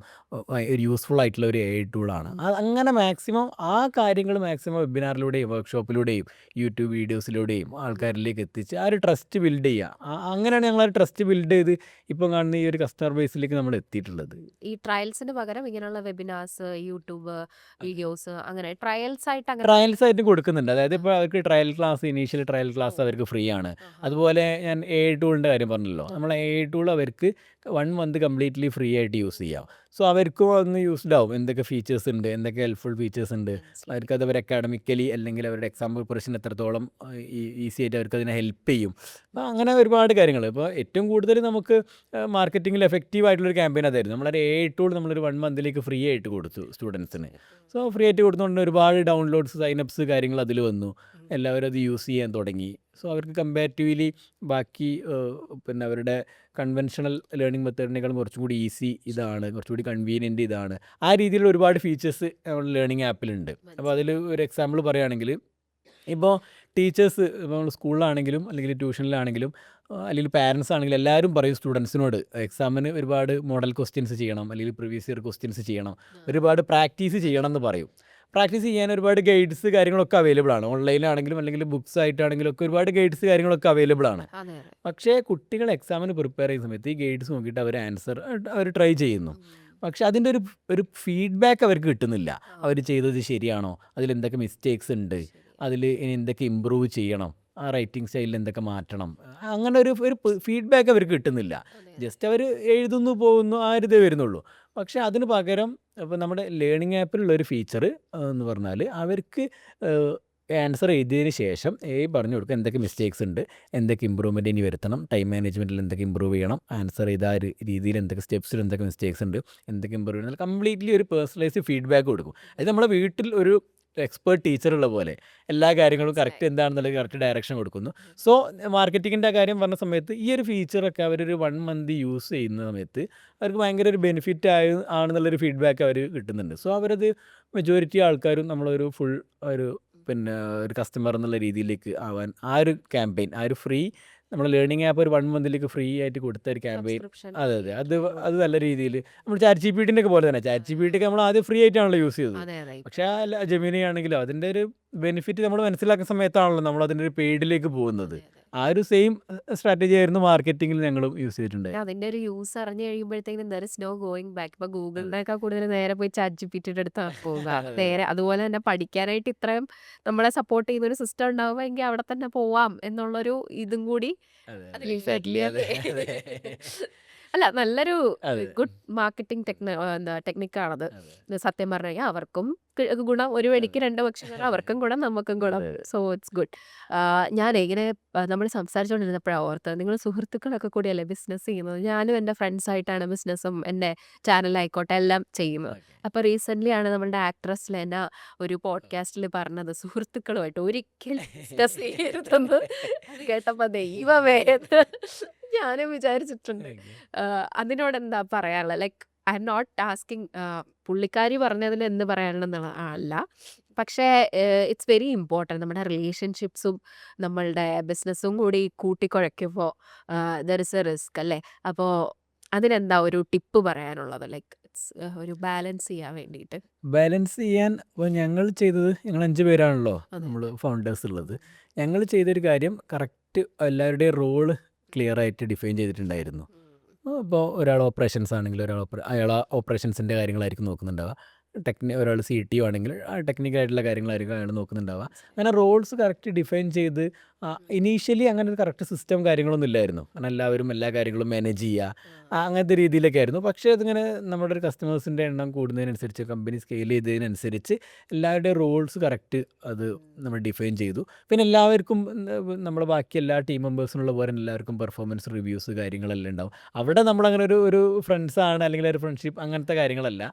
ഒരു യൂസ്ഫുൾ ആയിട്ടുള്ള ഒരു AI ടൂളാണ്. അങ്ങനെ മാക്സിമം ആ കാര്യങ്ങൾ മാക്സിമം വെബിനാറിലൂടെയും വർക്ക്ഷോപ്പിലൂടെയും യൂട്യൂബ് വീഡിയോസിലൂടെയും ആൾക്കാരിലേക്ക് എത്തിച്ച് ആ ഒരു ട്രസ്റ്റ് ബിൽഡ് ചെയ്യുക. അങ്ങനെയാണ് ഞങ്ങൾ ആ ട്രസ്റ്റ് ബിൽഡ് ചെയ്ത് ഇപ്പം കാണുന്ന ഈ ഒരു കസ്റ്റമർ ബേസിലേക്ക് നമ്മൾ എത്തിയിട്ടുള്ളത്. ഈ ട്രയൽസിന് പകരം ഇങ്ങനെയുള്ള വെബിനാർസ്, യൂട്യൂബ് വീഡിയോസ്, അങ്ങനെ ട്രയൽസ് ആയിട്ട് അങ്ങനെ ട്രയൽസ് ആയിട്ട് കൊടുക്കുന്നുണ്ട്. അതായത് ഇപ്പോൾ അവർക്ക് trial class, initial trial class അവർക്ക് ഫ്രീ ആണ്. അതുപോലെ ഞാൻ AI ടൂളിൻ്റെ കാര്യം പറഞ്ഞല്ലോ, നമ്മൾ AI ടൂൾ അവർക്ക് 1 മന്ത് കംപ്ലീറ്റ്ലി ഫ്രീ ആയിട്ട് യൂസ് ചെയ്യാം. സോ അവർക്കും അതൊന്ന് യൂസ്ഡ് ആവും, എന്തൊക്കെ ഫീച്ചേഴ്സ് ഉണ്ട്, എന്തൊക്കെ ഹെൽപ്ഫുൾ ഫീച്ചേഴ്സ് ഉണ്ട്, അവർക്കത് അവർ അക്കാഡമിക്കലി അല്ലെങ്കിൽ അവരുടെ എക്സാം പ്രിപ്പറേഷൻ എത്രത്തോളം ഈസി ആയിട്ട് അവർക്ക് അതിനെ ഹെൽപ്പ് ചെയ്യും. അപ്പോൾ അങ്ങനെ ഒരുപാട് കാര്യങ്ങൾ. ഇപ്പോൾ ഏറ്റവും കൂടുതൽ നമുക്ക് മാർക്കറ്റിങ്ങിൽ എഫക്റ്റീവ് ആയിട്ടുള്ളൊരു ക്യാമ്പയിൻ അതായിരുന്നു. നമ്മളൊരു AI ടൂൾ നമ്മളൊരു 1 മന്തിലേക്ക് ഫ്രീ ആയിട്ട് കൊടുത്തു സ്റ്റുഡൻസിന്. സോ ഫ്രീ ആയിട്ട് കൊടുത്തുകൊണ്ട് ഒരുപാട് ഡൗൺലോഡ്സ്, സൈനപ്സ് കാര്യങ്ങൾ അതിൽ വന്നു. എല്ലാവരും അത് യൂസ് ചെയ്യാൻ തുടങ്ങി. സോ അവർക്ക് കമ്പാരിറ്റീവ്ലി ബാക്കി പിന്നെ അവരുടെ കൺവെൻഷണൽ ലേണിംഗ് മെത്തേഡിനേക്കാളും കുറച്ചും കൂടി ഈസി ഇതാണ്, കുറച്ചുകൂടി കൺവീനിയൻറ്റ് ഇതാണ്. ആ രീതിയിലുള്ള ഒരുപാട് ഫീച്ചേഴ്സ് നമ്മുടെ ലേണിംഗ് ആപ്പിലുണ്ട്. അപ്പോൾ അതിൽ ഒരു എക്സാമ്പിൾ പറയുകയാണെങ്കിൽ, ഇപ്പോൾ ടീച്ചേഴ്സ് ഇപ്പോൾ നമ്മൾ സ്കൂളിലാണെങ്കിലും അല്ലെങ്കിൽ ട്യൂഷനിലാണെങ്കിലും അല്ലെങ്കിൽ പാരൻസ് ആണെങ്കിലും എല്ലാവരും പറയും സ്റ്റുഡൻസിനോട് എക്സാമിന് ഒരുപാട് മോഡൽ ക്വസ്റ്റ്യൻസ് ചെയ്യണം, അല്ലെങ്കിൽ പ്രീവിയസ് ഇയർ ക്വസ്റ്റ്യൻസ് ചെയ്യണം, ഒരുപാട് പ്രാക്ടീസ് ചെയ്യണം എന്ന് പറയും. പ്രാക്ടീസ് ചെയ്യാൻ ഒരുപാട് ഗൈഡ്സ് കാര്യങ്ങളൊക്കെ അവൈലബിൾ ആണ്, ഓൺലൈനാണെങ്കിലും അല്ലെങ്കിൽ ബുക്സ് ആയിട്ടാണെങ്കിലും ഒക്കെ ഒരുപാട് ഗൈഡ്സ് കാര്യങ്ങളൊക്കെ അവൈലബിൾ ആണ്. അതെ അതെ പക്ഷേ കുട്ടികൾ എക്സാമിന് പ്രിപ്പയർ ചെയ്യുന്ന സമയത്ത് ഈ ഗൈഡ്സ് നോക്കിയിട്ട് അവർ ആൻസർ അവർ ട്രൈ ചെയ്യുന്നു. പക്ഷെ അതിൻ്റെ ഒരു ഫീഡ്ബാക്ക് അവർക്ക് കിട്ടുന്നില്ല. അവർ ചെയ്തത് ശരിയാണോ, അതിലെന്തൊക്കെ മിസ്റ്റേക്സ് ഉണ്ട്, അതിൽ ഇനി എന്തൊക്കെ ഇമ്പ്രൂവ് ചെയ്യണം, ആ റൈറ്റിംഗ് സ്റ്റൈലിൽ എന്തൊക്കെ മാറ്റണം, അങ്ങനെ ഒരു ഒരു ഫീഡ്ബാക്ക് അവർക്ക് കിട്ടുന്നില്ല. ജസ്റ്റ് അവർ എഴുതുന്നു പോകുന്നു, ആ ഒരു ഇതേ വരുന്നുള്ളൂ. പക്ഷേ അതിന് പകരം ഇപ്പോൾ നമ്മുടെ ലേണിംഗ് ആപ്പിലുള്ള ഒരു ഫീച്ചർ എന്ന് പറഞ്ഞാൽ അവർക്ക് ആൻസർ എഴുതിയതിന് ശേഷം പറഞ്ഞു കൊടുക്കുക എന്തൊക്കെ മിസ്റ്റേക്സ് ഉണ്ട്, എന്തൊക്കെ ഇമ്പ്രൂവ്മെൻറ്റ് ഇനി വരുത്തണം, ടൈം മാനേജ്മെൻറ്റിൽ എന്തൊക്കെ ഇമ്പ്രൂവ് ചെയ്യണം, ആൻസർ ചെയ്ത ആ ഒരു രീതിയിൽ എന്തൊക്കെ സ്റ്റെപ്സിൽ എന്തൊക്കെ മിസ്റ്റേക്സ് ഉണ്ട്, എന്തൊക്കെ ഇമ്പ്രൂവ് ചെയ്യണം, കംപ്ലീറ്റ്ലി ഒരു പേഴ്സണലൈസ്ഡ് ഫീഡ്ബാക്ക് കൊടുക്കും. അത് നമ്മുടെ വീട്ടിൽ ഒരു എക്സ്പേർട്ട് ടീച്ചറുള്ള പോലെ എല്ലാ കാര്യങ്ങളും കറക്റ്റ് എന്താണെന്നുള്ളത് കറക്റ്റ് ഡയറക്ഷൻ കൊടുക്കുന്നു. സോ മാർക്കറ്റിങ്ങിൻ്റെ കാര്യം പറഞ്ഞ സമയത്ത് ഈ ഒരു ഫീച്ചറൊക്കെ അവരൊരു 1 മന്ത് യൂസ് ചെയ്യുന്ന സമയത്ത് അവർക്ക് ഭയങ്കര ഒരു ബെനിഫിറ്റ് ആണെന്നുള്ളൊരു ഫീഡ്ബാക്ക് അവർ കിട്ടുന്നുണ്ട്. സോ അവരത് മെജോറിറ്റി ആൾക്കാരും നമ്മളൊരു ഫുൾ ഒരു പിന്നെ ഒരു കസ്റ്റമർ എന്നുള്ള രീതിയിലേക്ക് ആവാൻ ആ ഒരു ക്യാമ്പയിൻ, ആ ഒരു ഫ്രീ നമ്മുടെ ലേണിംഗ് ആപ്പ് ഒരു 1 മന്തിലേക്ക് ഫ്രീ ആയിട്ട് കൊടുത്ത ഒരു ക്യാമ്പയിൻ. സബ്സ്ക്രിപ്ഷൻ അതെ അതെ, അത് നല്ല രീതിയിൽ നമ്മൾ ചാറ്റ് ജി പി ടിൻ്റെ ഒക്കെ പോലെ തന്നെ, ചാറ്റ് ജി പി ടി ഒക്കെ നമ്മൾ ആദ്യം ഫ്രീ ആയിട്ടാണല്ലോ യൂസ് ചെയ്തത്. അതെ അതെ പക്ഷേ ആ ജെമിനി ആണെങ്കിലും അതിൻ്റെ ഒരു ബെനിഫിറ്റ് നമ്മൾ മനസ്സിലാക്കുന്ന സമയത്താണല്ലോ നമ്മൾ അതിൻ്റെ ഒരു പെയ്ഡിലേക്ക് പോകുന്നത്. അതെ അതെ ആ ഒരു സെയിം സ്ട്രാറ്റജി ആയിരുന്നു മാർക്കറ്റിങ്ങിൽ ഞങ്ങളും യൂസ് ചെയ്തിട്ടുണ്ടായത്. അതിന്റെ ഒരു യൂസ് അറിഞ്ഞു കഴിയുമ്പോഴത്തേക്കും there is no going back. ഇപ്പൊ ഗൂഗിളിനേക്കാൾ കൂടുതൽ നേരെ പോയി ചാറ്റ് ജി പി ടിയുടെ അടുത്താണ് പോവുക. നേരെ അതുപോലെ തന്നെ പഠിക്കാനായിട്ട് ഇത്രയും നമ്മളെ സപ്പോർട്ട് ചെയ്യുന്ന ഒരു സിസ്റ്റം ഉണ്ടാവുക എങ്കിൽ അവിടെ തന്നെ പോവാം എന്നുള്ളൊരു ഇതും കൂടി അതെ അതെ അതിൽ എക്സാക്ട്ലി, അതെ അല്ലേ? അതെ അല്ല നല്ലൊരു അതെ ഗുഡ് മാർക്കറ്റിംഗ് ടെക്നിക്കാണത്. അതെ സത്യം പറഞ്ഞു കഴിഞ്ഞാൽ അവർക്കും ഗുണം, ഒരു വെടിക്ക് രണ്ട് പക്ഷി തരാം, അവർക്കും ഗുണം നമുക്കും ഗുണം. അതെ സോ ഇറ്റ്സ് ഗുഡ്. ഞാൻ ഇങ്ങനെ നമ്മൾ സംസാരിച്ചുകൊണ്ടിരുന്നപ്പോഴാണ് ഓർത്തത്, നിങ്ങൾ സുഹൃത്തുക്കളൊക്കെ കൂടിയല്ലേ ബിസിനസ് ചെയ്യുന്നത്. ഞാനും എൻ്റെ ഫ്രണ്ട്സായിട്ടാണ് ബിസിനസ്സും എൻ്റെ ചാനലായിക്കോട്ടെ എല്ലാം ചെയ്യുന്നത്. ഓക്കെ അപ്പോൾ റീസെൻ്റ്ലി ആണ് നമ്മുടെ ആക്ട്രസ് ലെന ഒരു പോഡ്കാസ്റ്റിൽ പറഞ്ഞത് സുഹൃത്തുക്കളുമായിട്ട് ഒരിക്കലും ബിസിനസ് ചെയ്യരുതെന്ന്. അത് കേട്ടപ്പോൾ ദൈവമേ എന്ന് ഞാനും വിചാരിച്ചിട്ടുണ്ട്. അതിനോട് എന്താ പറയാനുള്ളത്? Like I am not asking പുള്ളിക്കാരി പറഞ്ഞതിൽ എന്ത് പറയാനുണ്ടെന്നുള്ള അല്ല. പക്ഷേ ഇറ്റ്സ് വെരി ഇമ്പോർട്ടൻറ്റ്. നമ്മുടെ റിലേഷൻഷിപ്സും നമ്മളുടെ ബിസിനസ്സും കൂടി കൂട്ടിക്കുഴയ്ക്കുമ്പോൾ ദർ ഇസ് എ റിസ്ക് അല്ലേ? അപ്പോൾ അതിനെന്താ ഒരു ടിപ്പ് പറയാനുള്ളത്? ലൈക്ക് ഇറ്റ്സ് ഒരു ബാലൻസ് ചെയ്യാൻ വേണ്ടിയിട്ട്. ബാലൻസ് ചെയ്യാൻ ഇപ്പോൾ ഞങ്ങൾ ചെയ്തത്, ഞങ്ങൾ 5 പേരാണല്ലോ അതെ നമ്മൾ അതെ ഫൗണ്ടേഴ്സ് ഉള്ളത്. ഞങ്ങൾ ചെയ്തൊരു കാര്യം കറക്റ്റ് എല്ലാവരുടെയും റോള് ക്ലിയർ ആയിട്ട് ഡിഫൈൻ ചെയ്തിട്ടുണ്ടായിരുന്നു. ഇപ്പോൾ ഒരാൾ ഓപ്പറേഷൻസ് ആണെങ്കിൽ അയാൾ ഓപ്പറേഷൻസിൻ്റെ കാര്യങ്ങളായിരിക്കും നോക്കുന്നുണ്ടാവുക. ഒരാൾ സി ടി ഒ ആണെങ്കിൽ ആ ടെക്നിക്കലായിട്ടുള്ള കാര്യങ്ങളായിരിക്കും അയാൾ നോക്കുന്നുണ്ടാവുക. അങ്ങനെ റോൾസ് കറക്റ്റ് ഡിഫൈൻ ചെയ്ത് ഇനീഷ്യലി അങ്ങനെ ഒരു കറക്റ്റ് സിസ്റ്റം കാര്യങ്ങളൊന്നും ഇല്ലായിരുന്നു. കാരണം എല്ലാവരും എല്ലാ കാര്യങ്ങളും മാനേജ് ചെയ്യുക അങ്ങനത്തെ രീതിയിലൊക്കെ ആയിരുന്നു. പക്ഷേ അതിങ്ങനെ നമ്മുടെ ഒരു കസ്റ്റമേഴ്സിൻ്റെ എണ്ണം കൂടുന്നതിനനുസരിച്ച്, കമ്പനി സ്കെയിൽ ചെയ്തതിനനുസരിച്ച് എല്ലാവരുടെയും റോൾസ് കറക്റ്റ് അത് നമ്മൾ ഡിഫൈൻ ചെയ്തു. പിന്നെ എല്ലാവർക്കും നമ്മുടെ ബാക്കി എല്ലാ ടീം മെമ്പേഴ്സിനുള്ള പോലെ എല്ലാവർക്കും പെർഫോമൻസ് റിവ്യൂസ് കാര്യങ്ങളെല്ലാം ഉണ്ടാവും. അവിടെ നമ്മളങ്ങനെ ഒരു ഫ്രണ്ട്സാണ് അല്ലെങ്കിൽ ഒരു ഫ്രണ്ട്ഷിപ്പ് അങ്ങനത്തെ കാര്യങ്ങളല്ല.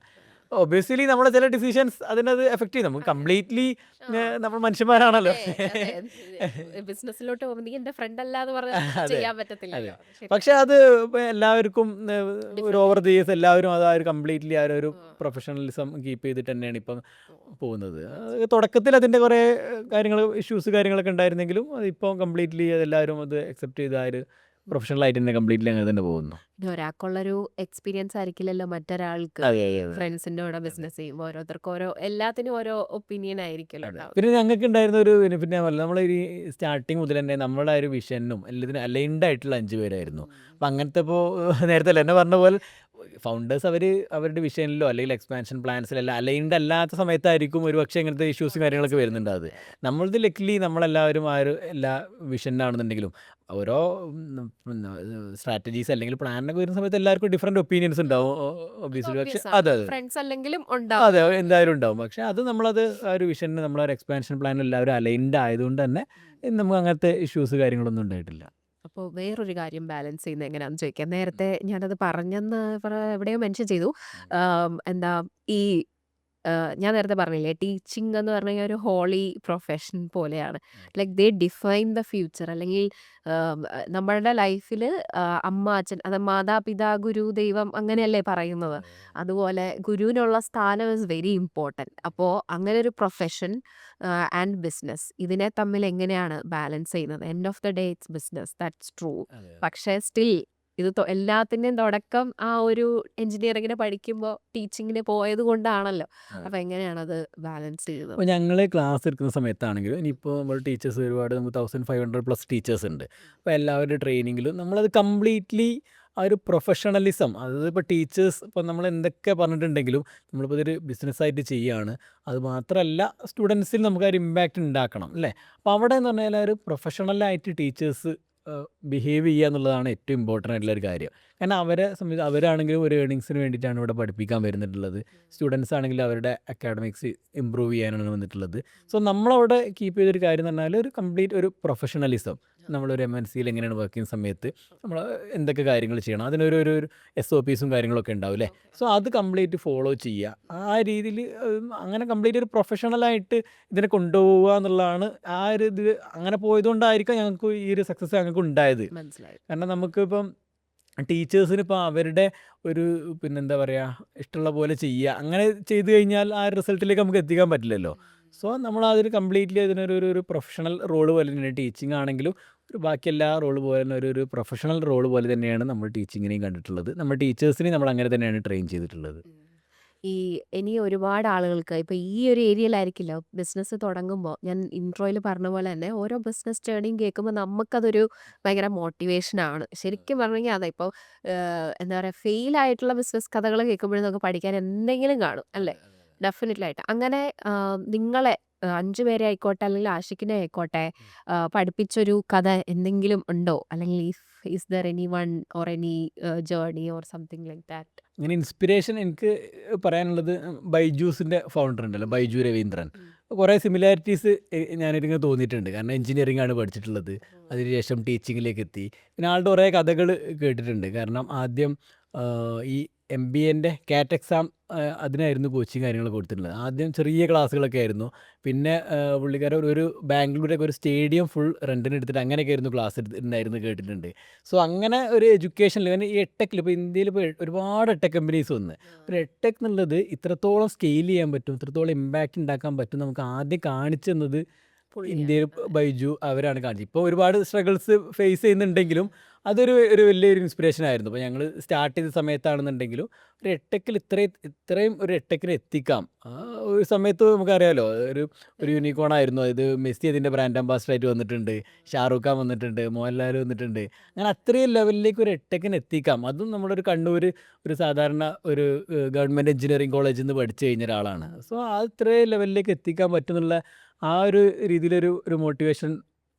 ഒബിയസ്ലി നമ്മുടെ ചില ഡിസിഷൻസ് അതിനത് എഫക്റ്റ് ചെയ്യും. നമുക്ക് കംപ്ലീറ്റ്ലി ആ നമ്മൾ മനുഷ്യന്മാരാണല്ലോ. അതെ ബിസിനസ്സിലോട്ട് പോകുമ്പോൾ നീ എൻ്റെ ഫ്രണ്ട് അല്ല എന്ന് പറഞ്ഞാൽ അതെ ചെയ്യാൻ അതെ, പറ്റത്തില്ലല്ലോ. ശരി. പക്ഷെ അത് ഇപ്പം എല്ലാവർക്കും ഒരു ഡിഫറെൻ്റ് ഓവർ ദി ആയിരിക്കും. ഇയേഴ്സ് എല്ലാവരും അത് ആ ഒരു കംപ്ലീറ്റ്ലി ആ ഒരു ആ. പ്രൊഫഷണലിസം കീപ്പ് ചെയ്തിട്ട് തന്നെയാണ് ഇപ്പം ഓ, പോകുന്നത്. മനസ്സിലായി. തുടക്കത്തിൽ അതിൻ്റെ കുറേ കാര്യങ്ങൾ ഇഷ്യൂസ് കാര്യങ്ങളൊക്കെ ഉണ്ടായിരുന്നെങ്കിലും അതിപ്പോൾ കംപ്ലീറ്റ്ലി എല്ലാവരും അത് അക്സെപ്റ്റ് ചെയ്ത് ആ ഒരു പ്രൊഫഷണലായിട്ട് തന്നെ കംപ്ലീറ്റ്ലി അങ്ങനെ തന്നെ പോകുന്നു. പിന്നെ ഒരാൾക്കുള്ളൊരു എക്സ്പീരിയൻസ് ആയിരിക്കില്ലല്ലോ മറ്റൊരാൾക്ക്. അതെ അതെ അതെ ഫ്രണ്ട്സിൻ്റെ കൂടെ അതെ ബിസിനസ് ചെയ്യുമ്പോൾ ഓരോരുത്തർക്കും ഓരോ എല്ലാത്തിനും ഓരോ ഒപ്പീനിയൻ ആയിരിക്കുമല്ലോ അതെ. ഉണ്ടാവും. പിന്നെ ഞങ്ങൾക്ക് ഉണ്ടായിരുന്ന ഒരു ബെനിഫിറ്റ് ഞാൻ പറഞ്ഞു, നമ്മൾ ഈ സ്റ്റാർട്ടിങ് മുതൽ തന്നെ നമ്മുടെ ആ ഒരു വിഷനും എല്ലാത്തിനും അലൈൻഡ് ആയിട്ടുള്ള 5 പേരായിരുന്നു. അപ്പം അങ്ങനത്തെ ഇപ്പോൾ നേരത്തെ എന്നെ പറഞ്ഞ പോലെ ഫൗണ്ടേഴ്സ് അവരുടെ വിഷനിലോ അല്ലെങ്കിൽ എക്സ്പാൻഷൻ പ്ലാൻസിലെല്ലാം അലൈൻഡ് അല്ലാത്ത സമയത്തായിരിക്കും ഒരു പക്ഷേ ഇങ്ങനത്തെ ഇഷ്യൂസും കാര്യങ്ങളൊക്കെ കോൺഫ്ലിക്ട്സ് വരുന്നുണ്ട്. വരുന്നത്. അത് അതെ അതെ നമ്മളത് ലക്കിലി നമ്മളെല്ലാവരും ആ ഒരു എല്ലാ വിഷനാണെന്നുണ്ടെങ്കിലും ഓരോ സ്ട്രാറ്റജീസ് അല്ലെങ്കിൽ പ്ലാനൊക്കെ വരുന്ന സമയത്ത് എല്ലാവർക്കും ഡിഫറെൻറ്റ് ഒപ്പീനിയൻസ് ഉണ്ടാവും അത് ഒബിയസ്ലി. പക്ഷേ ഒബ്വിയസ് ആണ്. അതെ അതെ ഫ്രണ്ട്സ് അല്ലെങ്കിലും ഉണ്ടാവും. അതെ എന്തായാലും ഉണ്ടാവും. പക്ഷേ അത് നമ്മളത് ആ ഒരു വിഷന് നമ്മളൊരു എക്സ്പാൻഷൻ പ്ലാനിൽ എല്ലാവരും അലൈൻഡ് ആയതുകൊണ്ട് തന്നെ നമുക്ക് അങ്ങനത്തെ ഇഷ്യൂസ് കാര്യങ്ങളൊന്നും ഉണ്ടായിട്ടില്ല. അപ്പോൾ വേറൊരു കാര്യം ബാലൻസ് ചെയ്യുന്നത് എങ്ങനെയാണെന്ന് ചോദിക്കാം. നേരത്തെ ഞാനത് പറഞ്ഞെന്ന് എവിടെയോ മെൻഷൻ ചെയ്തു. എന്താ ഈ ഞാൻ നേരത്തെ പറഞ്ഞില്ലേ ടീച്ചിങ് എന്ന് പറഞ്ഞു കഴിഞ്ഞാൽ ഒരു ഹോളി പ്രൊഫഷൻ പോലെയാണ്. Like they define the future. അല്ലെങ്കിൽ നമ്മളുടെ ലൈഫിൽ അമ്മ, അച്ഛൻ, അത് മാതാപിതാ, ഗുരു, ദൈവം അങ്ങനെയല്ലേ പറയുന്നത്. അതുപോലെ ഗുരുവിനുള്ള സ്ഥാനം ഈസ് വെരി ഇമ്പോർട്ടൻറ്റ്. അപ്പോൾ അങ്ങനെ ഒരു പ്രൊഫഷൻ ആൻഡ് ബിസിനസ് ഇതിനെ തമ്മിൽ എങ്ങനെയാണ് ബാലൻസ് ചെയ്യുന്നത്? End of the day it's business, that's true. പക്ഷേ സ്റ്റിൽ ഇത് എല്ലാത്തിൻ്റെയും തുടക്കം ആ ഒരു എഞ്ചിനീയറിങ്ങിന് പഠിക്കുമ്പോൾ ടീച്ചിങ്ങിന് പോയത് കൊണ്ടാണല്ലോ. അപ്പം എങ്ങനെയാണത് ബാലൻസ് ചെയ്യുന്നത്? അപ്പോൾ ഞങ്ങൾ ക്ലാസ് എടുക്കുന്ന സമയത്താണെങ്കിലും ഇനിയിപ്പോൾ നമ്മൾ ടീച്ചേഴ്സ് ഒരുപാട് നമുക്ക് 1500+ ടീച്ചേഴ്സ് ഉണ്ട്. അപ്പോൾ എല്ലാവരുടെ ട്രെയിനിങ്ങിലും നമ്മളത് കംപ്ലീറ്റ്ലി ആ ഒരു പ്രൊഫഷണലിസം, അതായത് ഇപ്പോൾ ടീച്ചേഴ്സ് ഇപ്പോൾ നമ്മൾ എന്തൊക്കെ പറഞ്ഞിട്ടുണ്ടെങ്കിലും നമ്മളിപ്പോൾ ഇതൊരു ബിസിനസ്സായിട്ട് ചെയ്യുകയാണ്. അത് മാത്രമല്ല സ്റ്റുഡൻസിൽ നമുക്ക് ആ ഒരു ഇമ്പാക്റ്റ് ഉണ്ടാക്കണം അല്ലേ. അപ്പോൾ അവിടെ എന്ന് പറഞ്ഞാൽ ആ ഒരു പ്രൊഫഷണലായിട്ട് ടീച്ചേഴ്സ് ബിഹേവ് ചെയ്യുക എന്നുള്ളതാണ് ഏറ്റവും ഇമ്പോർട്ടൻ്റ് ആയിട്ടുള്ള ഒരു കാര്യം. കാരണം അവരെ സംബന്ധിച്ച് അവരാണെങ്കിലും ഒരു ഏണിങ്സിന് വേണ്ടിയിട്ടാണ് ഇവിടെ പഠിപ്പിക്കാൻ വരുന്നിട്ടുള്ളത്. സ്റ്റുഡൻസ് ആണെങ്കിലും അവരുടെ അക്കാഡമിക്സ് ഇമ്പ്രൂവ് ചെയ്യാനാണ് വന്നിട്ടുള്ളത്. സോ നമ്മളവിടെ കീപ്പ് ചെയ്തൊരു കാര്യം എന്ന് പറഞ്ഞാൽ ഒരു കംപ്ലീറ്റ് ഒരു പ്രൊഫഷണലിസം. നമ്മളൊരു MNCയിൽ എങ്ങനെയാണ് വർക്ക് ചെയ്യുന്ന സമയത്ത് നമ്മൾ എന്തൊക്കെ കാര്യങ്ങൾ ചെയ്യണം, അതിനൊരു ഒരു SOPസും കാര്യങ്ങളൊക്കെ ഉണ്ടാവും അല്ലേ. സോ അത് കംപ്ലീറ്റ് ഫോളോ ചെയ്യുക. ആ രീതിയിൽ അങ്ങനെ കംപ്ലീറ്റ് ഒരു പ്രൊഫഷണലായിട്ട് ഇതിനെ കൊണ്ടുപോവുക എന്നുള്ളതാണ്. ആ ഒരു ഇത് അങ്ങനെ പോയതുകൊണ്ടായിരിക്കാം ഞങ്ങൾക്ക് ഈ ഒരു സക്സസ് ഞങ്ങൾക്ക് ഉണ്ടായത്. മനസ്സിലായി. കാരണം നമുക്കിപ്പം ടീച്ചേഴ്സിന് ഇപ്പോൾ അവരുടെ ഒരു പിന്നെന്താ പറയുക ഇഷ്ടമുള്ള പോലെ ചെയ്യുക, അങ്ങനെ ചെയ്തു കഴിഞ്ഞാൽ ആ റിസൾട്ടിലേക്ക് നമുക്ക് എത്തിക്കാൻ പറ്റില്ലല്ലോ. സോ നമ്മൾ അതിന് കംപ്ലീറ്റ്ലി അതിനൊരു പ്രൊഫഷണൽ റോള് പോലെ തന്നെയാണ് ടീച്ചിങ് ആണെങ്കിലും ബാക്കി എല്ലാ റോള് പോലെ തന്നെ ഒരു പ്രൊഫഷണൽ റോള് പോലെ തന്നെയാണ് നമ്മൾ ടീച്ചിങ്ങിനെയും കണ്ടിട്ടുള്ളത്. നമ്മൾ ടീച്ചേഴ്സിനെ നമ്മൾ അങ്ങനെ തന്നെയാണ് ട്രെയിൻ ചെയ്തിട്ടുള്ളത്. ഈ ഇനി ഒരുപാട് ആളുകൾക്ക് ഇപ്പൊ ഈ ഒരു ഏരിയയിലായിരിക്കില്ല ബിസിനസ് തുടങ്ങുമ്പോൾ, ഞാൻ ഇൻട്രോയിൽ പറഞ്ഞ പോലെ തന്നെ ഓരോ ബിസിനസ് ജേർണിയും കേൾക്കുമ്പോൾ നമുക്കതൊരു ഭയങ്കര മോട്ടിവേഷനാണ്. ശരിക്കും പറഞ്ഞു കഴിഞ്ഞാൽ അതെ. ഇപ്പോൾ എന്താ പറയുക, ഫെയിൽ ആയിട്ടുള്ള ബിസിനസ് കഥകൾ കേൾക്കുമ്പോഴും നമുക്ക് പഠിക്കാൻ എന്തെങ്കിലും കാണും അല്ലേ. ഡെഫിനറ്റ്ലി ആയിട്ട് അങ്ങനെ നിങ്ങളെ 5 പേരെ ആയിക്കോട്ടെ അല്ലെങ്കിൽ ആഷിക്കിനെ ആയിക്കോട്ടെ പഠിപ്പിച്ചൊരു കഥ എന്തെങ്കിലും ഉണ്ടോ? അല്ലെങ്കിൽ is there any one or any journey or something like that? ഇങ്ങനെ ഇൻസ്പിറേഷൻ എനിക്ക് പറയാനുള്ളത് ബൈജൂസിൻ്റെ ഫൗണ്ടർ ഉണ്ടല്ലോ, ബൈജു രവീന്ദ്രൻ. കുറേ സിമിലാരിറ്റീസ് ഞാനിങ്ങനെ തോന്നിയിട്ടുണ്ട്. കാരണം എഞ്ചിനീയറിംഗ് ആണ് പഠിച്ചിട്ടുള്ളത്, അതിനുശേഷം ടീച്ചിങ്ങിലേക്ക് എത്തി. പിന്നെ ആളുടെ കുറേ കഥകൾ കേട്ടിട്ടുണ്ട്. കാരണം ആദ്യം ഈ MBAൻ്റെ കാറ്റ് എക്സാം അതിനായിരുന്നു കോച്ചിങ് കാര്യങ്ങളൊക്കെ കൊടുത്തിട്ടുള്ളത്. ആദ്യം ചെറിയ ക്ലാസ്സുകളൊക്കെ ആയിരുന്നു. പിന്നെ പുള്ളിക്കാരൻ ഒരു ബാംഗ്ലൂരൊക്കെ ഒരു സ്റ്റേഡിയം ഫുൾ റെൻറ്റിന് എടുത്തിട്ട് അങ്ങനെയൊക്കെ ആയിരുന്നു ക്ലാസ് എടുത്തിട്ടുണ്ടായിരുന്നു കേട്ടിട്ടുണ്ട്. സോ അങ്ങനെ ഒരു എഡ്യൂക്കേഷനിൽ പിന്നെ ഈ എട്ടെക്കിൽ ഇപ്പോൾ ഇന്ത്യയിൽ ഇപ്പോൾ ഒരുപാട് എട്ടെക് കമ്പനീസ് വന്ന് ഒരു എട്ടെക് എന്നുള്ളത് ഇത്രത്തോളം സ്കെയിൽ ചെയ്യാൻ പറ്റും, ഇത്രത്തോളം ഇമ്പാക്റ്റ് ഉണ്ടാക്കാൻ പറ്റും നമുക്ക് ആദ്യം കാണിച്ചു തന്നത് ഇന്ത്യയിൽ ബൈജു അവരാണ് കാണിച്ചത്. ഇപ്പോൾ ഒരുപാട് സ്ട്രഗിൾസ് ഫേസ് ചെയ്യുന്നുണ്ടെങ്കിലും അതൊരു വലിയൊരു ഇൻസ്പിറേഷൻ ആയിരുന്നു. ഇപ്പോൾ ഞങ്ങൾ സ്റ്റാർട്ട് ചെയ്ത സമയത്താണെന്നുണ്ടെങ്കിലും ഒരു എട്ടെക്കിൽ ഇത്രയും ഒരു എട്ടെക്കിന് എത്തിക്കാം. ആ ഒരു സമയത്ത് നമുക്കറിയാമല്ലോ ഒരു യൂണിക്കോൺ ആയിരുന്നു. ഇത് മെസ്സി അതിൻ്റെ ബ്രാൻഡ് അംബാസിഡറായിട്ട് വന്നിട്ടുണ്ട്, ഷാറൂഖ് ഖാൻ വന്നിട്ടുണ്ട്, മോഹൻലാൽ വന്നിട്ടുണ്ട്. അങ്ങനെ അത്രയും ലെവലിലേക്ക് ഒരു എട്ടെക്കിന് എത്തിക്കാം. അതും നമ്മുടെ ഒരു കണ്ണൂർ ഒരു സാധാരണ ഒരു ഗവൺമെൻറ് എഞ്ചിനീയറിംഗ് കോളേജിൽ നിന്ന് പഠിച്ചു കഴിഞ്ഞ ഒരാളാണ്. സോ ആ ഇത്രയും ലെവലിലേക്ക് എത്തിക്കാൻ പറ്റുന്നുള്ള ആ ഒരു രീതിയിലൊരു മോട്ടിവേഷൻ